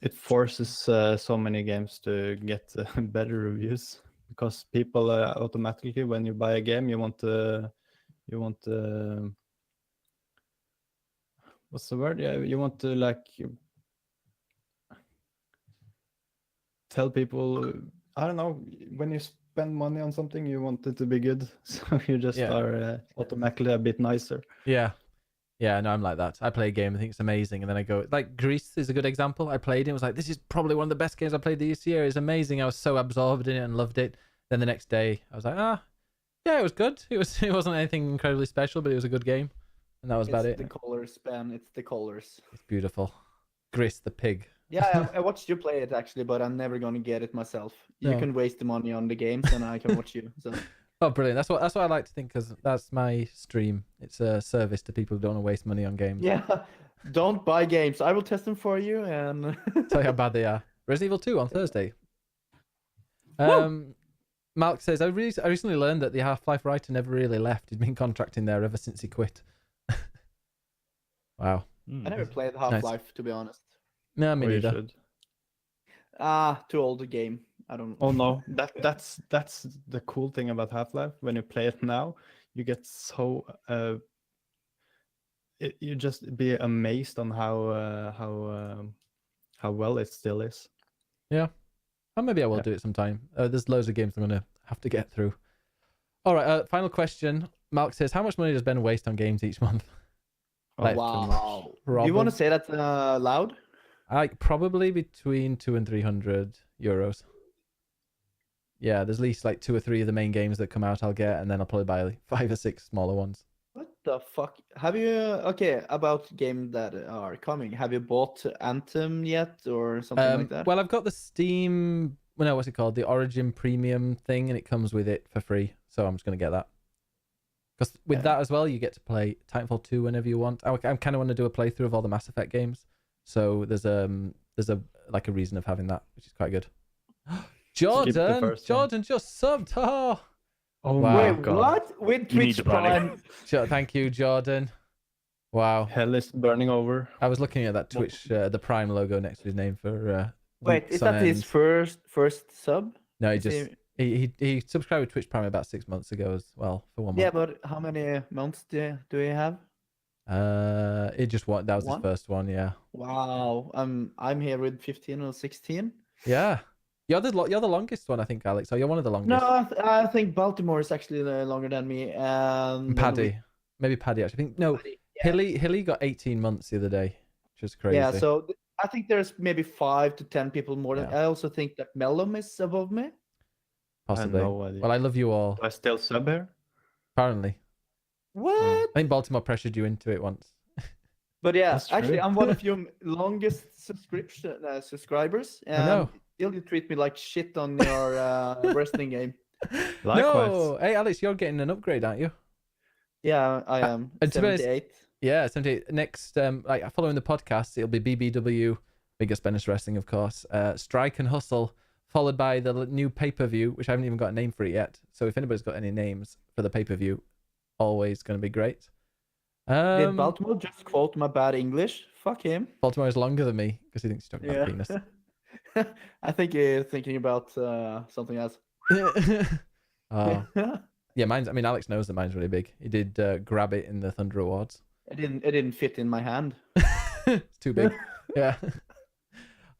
B: it forces so many games to get better reviews, because people automatically, when you buy a game, you want what's the word? Yeah, you want to like tell people, I don't know, when you spend money on something, you want it to be good, so you just are automatically a bit nicer.
C: Yeah, no, I'm like that. I play a game, I think it's amazing, and then I go, like, Greece is a good example. I played it, was like, this is probably one of the best games I played this year. It's amazing. I was so absorbed in it and loved it. Then the next day, I was like, yeah, it was good. It wasn't anything incredibly special, but it was a good game, and that was about it.
F: It's the colors, Ben. It's the colors.
C: It's beautiful. Greece the pig.
F: Yeah, I watched you play it actually, but I'm never gonna get it myself. You can waste the money on the games, and I can watch you. So.
C: Oh, brilliant! That's what I like to think, because that's my stream. It's a service to people who don't want to waste money on games.
F: Yeah, don't buy games. I will test them for you and
C: tell you how bad they are. Resident Evil 2 on Thursday. Mark says, I recently learned that the Half-Life writer never really left. He'd been contracting there ever since he quit. Wow.
F: I never played Half-Life, to be honest.
C: No, me neither.
F: Too old a game. I don't.
B: Oh no, that's the cool thing about Half-Life. When you play it now, you get so you just be amazed on how well it still is.
C: Yeah, or maybe I will do it sometime. There's loads of games I'm gonna have to get through. All right, final question. Mark says, how much money does Ben waste on games each month?
F: Like, wow. Do you want to say that loud?
C: Probably between 200 and 300 euros. Yeah, there's at least like 2 or 3 of the main games that come out I'll get, and then I'll probably buy like 5 or 6 smaller ones.
F: What the fuck? Have you about games that are coming? Have you bought Anthem yet or something like that?
C: Well, I've got the Steam. Well, no, what's it called? The Origin Premium thing, and it comes with it for free. So I'm just gonna get that. Because with that as well, you get to play Titanfall 2 whenever you want. I kind of want to do a playthrough of all the Mass Effect games. So there's a reason of having that, which is quite good. Jordan just subbed. Oh
F: wow. Wait, what? With Twitch Prime?
C: Thank you, Jordan. Wow.
B: Hell is burning over.
C: I was looking at that Twitch, the Prime logo next to his name for.
F: Wait, is that his first sub?
C: No, he subscribed to Twitch Prime about 6 months ago as well for 1 month.
F: Yeah, but how many months do you have?
C: It just that was his first one. Yeah.
F: Wow. I'm here with 15 or 16.
C: Yeah. You're the longest one, I think, Alex. So you're one of the longest.
F: No, I think Baltimore is actually longer than me.
C: Paddy, maybe Paddy actually. I think no. Paddy, yeah. Hilly got 18 months the other day, which is crazy.
F: Yeah, so I think there's maybe 5 to 10 people more than. I also think that Mellom is above me.
C: Possibly. Well, I love you all.
B: Do I still sub here?
C: Apparently.
F: What?
C: I think Baltimore pressured you into it once.
F: But yeah, actually, I'm one of your longest subscribers.
C: I know.
F: Still, you treat me like shit on your wrestling game.
B: Likewise.
C: No, hey Alex, you're getting an upgrade, aren't you?
F: Yeah, I am. 78.
C: Yeah, 78. Next, like following the podcast, it'll be BBW, BiggusBennus Wrestling, of course. Strike and Hustle, followed by the new pay-per-view, which I haven't even got a name for it yet. So if anybody's got any names for the pay-per-view, always going to be great.
F: Did Baltimore just quote my bad English? Fuck him.
C: Baltimore is longer than me because he thinks he's talking about penis.
F: I think you're thinking about something else.
C: Oh. Yeah, mine's. I mean, Alex knows that mine's really big. He did grab it in the Thunder Awards.
F: It didn't fit in my hand.
C: It's too big. Yeah.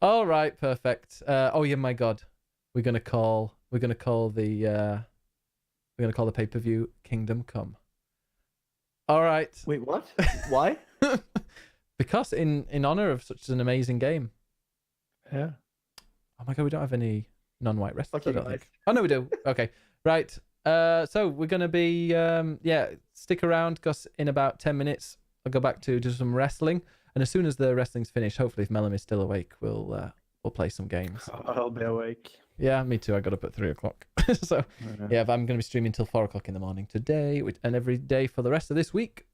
C: All right, perfect. Oh yeah, my God, we're gonna call the pay-per-view Kingdom Come. All right.
F: Wait, what? Why?
C: Because in honor of such an amazing game.
B: Yeah.
C: Oh my God, we don't have any non-white wrestlers. I
F: Okay,
C: don't think. Oh no, we do. Okay, right. So we're gonna be stick around because in about 10 minutes I'll go back to do some wrestling, and as soon as the wrestling's finished, hopefully if Mellom is still awake, we'll play some games.
B: I'll be awake.
C: Yeah, me too. I got up at 3 o'clock. So yeah, but I'm gonna be streaming till 4 o'clock in the morning today, and every day for the rest of this week.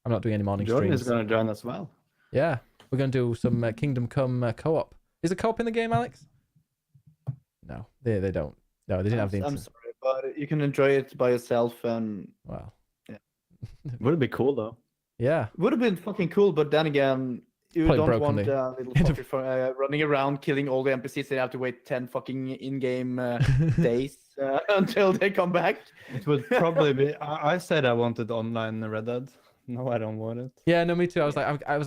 C: I'm not doing any morning
B: Jordan
C: streams.
B: is gonna join as well.
C: Yeah, we're gonna do some Kingdom Come co-op. Is a co-op in the game, Alex? No, they don't. No, they didn't have the.
F: I'm sorry, but you can enjoy it by yourself, and
C: Wow.
F: Yeah.
B: Would be cool though.
C: Yeah.
F: would have been fucking cool. But then again, you
C: Probably
F: don't
C: broken
F: want
C: the-
F: a little fucker running around killing all the NPCs. And you have to wait 10 fucking in-game days until they come back.
B: It would probably be. I said I wanted online Red Dead. No, I don't want it.
C: Yeah, no, me too. I was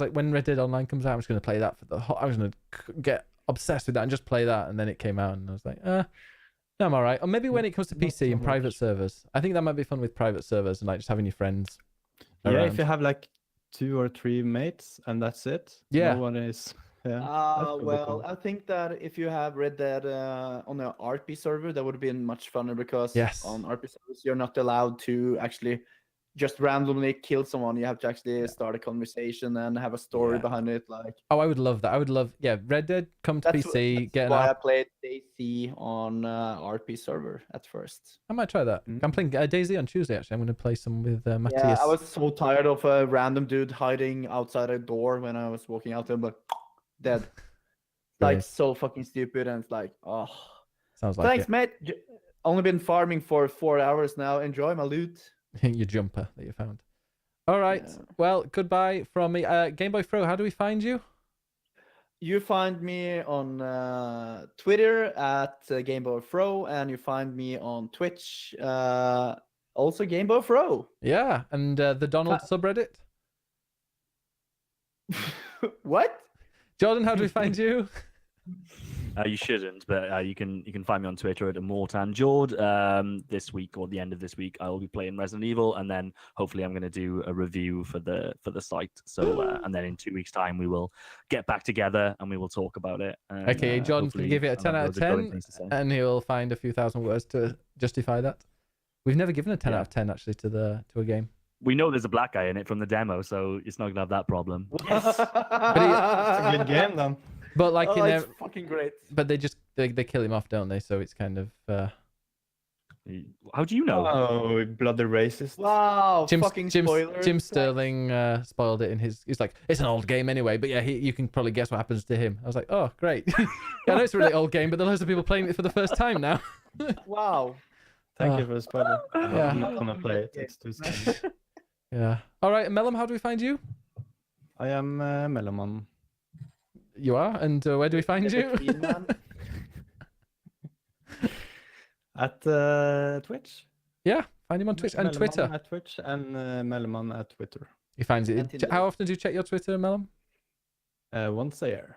C: like, when Red Dead Online comes out, I'm just gonna play that for the whole. I was gonna get obsessed with that and just play that, and then it came out, and I was like, no, I'm all right. Or maybe when it comes to
B: Not
C: PC
B: so
C: and private
B: much.
C: servers, I think that might be fun with private servers and like just having your friends.
B: Yeah,
C: around.
B: if you have like 2 or 3 mates and that's it.
C: Yeah.
B: No one is. Yeah. could be
F: Well,
B: cool.
F: I think that if you have Red Dead on an RP server, that would have been much funner because
C: Yes.
F: on RP servers, you're not allowed to actually just randomly kill someone. You have to actually start a conversation and have a story
C: Yeah.
F: behind it. Like
C: Oh, I would love that. I would love, Red Dead come to
F: that's,
C: PC,
F: that's
C: get an
F: why I
C: app.
F: played DayZ on RP server at first.
C: I might try that.
B: Mm.
C: I'm playing DayZ on Tuesday. Actually, I'm going to play some with Matthias.
F: Yeah, I was so tired of a random dude hiding outside a door when I was walking out there, but dead. Like
C: Brilliant.
F: so fucking stupid, and it's like, oh,
C: Sounds like
F: thanks, mate. Only been farming for 4 hours now. Enjoy my loot.
C: your jumper that you found. All right.
F: Yeah.
C: Well, goodbye from me. Game Boy Fro, how do we find you?
F: You find me on Twitter at GameBoyFro, and you find me on Twitch, also GameBoyFro.
C: Yeah, and the Donald subreddit.
F: What?
C: Jordan, how do we find you?
D: You shouldn't, but you can find me on Twitter at ImmortanJord. This week or the end of this week, I will be playing Resident Evil, and then hopefully I'm going to do a review for the site. So and then in 2 weeks' time, we will get back together and we will talk about it. And,
C: Okay, Jordan's going to
D: hopefully
C: give it a
D: I'll
C: 10
D: have
C: out of
D: loads of glowing
C: 10,
D: things to say.
C: and he'll find a few thousand words to justify that. We've never given a 10 out of 10 actually to a game.
D: We know there's a black guy in it from the demo, so it's not going to have that problem.
B: It's a good game then.
C: But like
F: Oh,
C: in
F: it's fucking great.
C: but they kill him off, don't they? So it's kind of
D: How do you know?
B: Oh, bloody racist.
F: Wow, fucking
C: Jim
F: spoilers.
C: Sterling spoiled it in his. He's like, it's an old game anyway, but yeah, you can probably guess what happens to him. I was like, oh great. Yeah, I know it's a really old game, but there are loads of people playing it for the first time now.
F: Wow.
B: Thank you for the spoiler.
C: Yeah.
B: I'm not gonna play it. It's too scary.
C: Yeah. All right, Mellom, how do we find you?
B: I am Mellom.
C: You are, and where do we find you?
F: Queen Man.
B: At Twitch.
C: Yeah, find him on Twitch and
B: Mellom
C: Twitter.
B: At Twitch and Mellom at Twitter.
C: He finds it.
F: And Tinder.
C: How often do you check your Twitter, Mellom?
B: Once a year.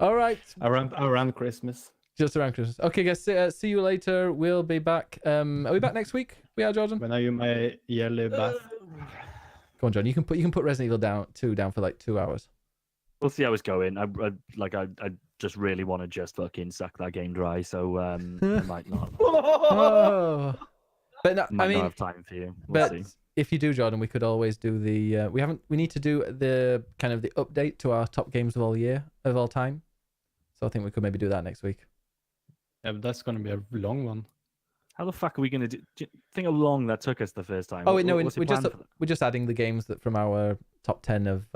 C: All right,
B: Around Christmas.
C: just around Christmas. Okay, guys, see you later. We'll be back. Are we back next week? We are, Jordan.
B: When are you my yearly bath?
C: Go on, John. You can put Resident Evil 2 down for like 2 hours.
D: We'll see how it's going. I just really want to just fucking suck that game dry, so I might not.
C: Oh. But no,
D: Might
C: I mean,
D: not have time for you. We'll
C: but
D: see.
C: if you do, Jordan, we could always do the. We need to do the kind of the update to our top games of all time. So I think we could maybe do that next week.
B: Yeah, but that's gonna be a long one.
D: How the fuck are we gonna do? Do you think how long that took us the first time?
C: Oh wait, no,
D: What's your
C: we're
D: plan for that?
C: just adding the games that from our top 10 of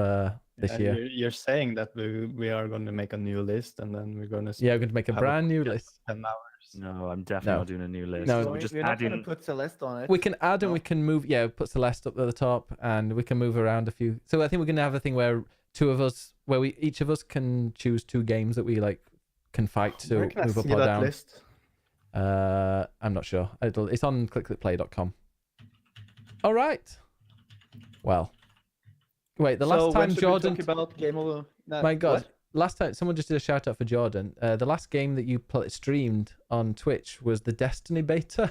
C: this
B: And
C: year.
B: You're saying that we are going to make a new list and then we're going to
C: Yeah, we're going to make a
B: have
C: brand new
B: podcast
C: list.
B: 10 hours.
D: No, I'm definitely
C: No.
D: not doing a new list.
C: No.
D: We're just
F: We're not gonna
D: adding.
F: put Celeste on it.
C: We can add and
F: No.
C: we can move. Yeah, put Celeste up at the top, and we can move around a few. So I think we're gonna have a thing where each of us can choose 2 games that we like can fight to
B: Where can I
C: move up
B: see
C: or
B: that
C: down.
B: list?
C: I'm not sure. It's on clickclickplay.com. All right. Well, wait. The last
F: So
C: time
F: when should we
C: Jordan.
F: talk about Game of
C: My God.
F: what?
C: Last time, someone just did a shout out for Jordan. The last game that you streamed on Twitch was the Destiny beta.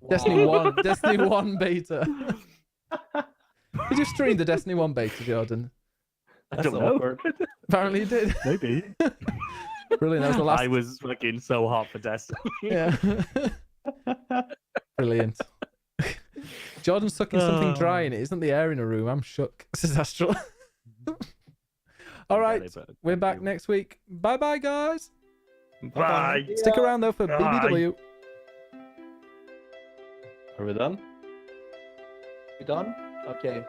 C: Destiny 1 beta. Did you stream the Destiny 1 beta, Jordan?
D: I don't know.
B: awkward.
C: Apparently you did.
D: Maybe.
C: Brilliant. That was the last.
D: I was fucking so hot for Destiny.
C: Yeah. Brilliant. Jordan's sucking something dry in it. Isn't the air in a room? I'm shook. This is Astral. All right. We're back next week. Bye bye, guys.
D: Bye.
C: Stick around though for
D: Bye.
C: BBW.
B: Are we done?
F: You done? Okay.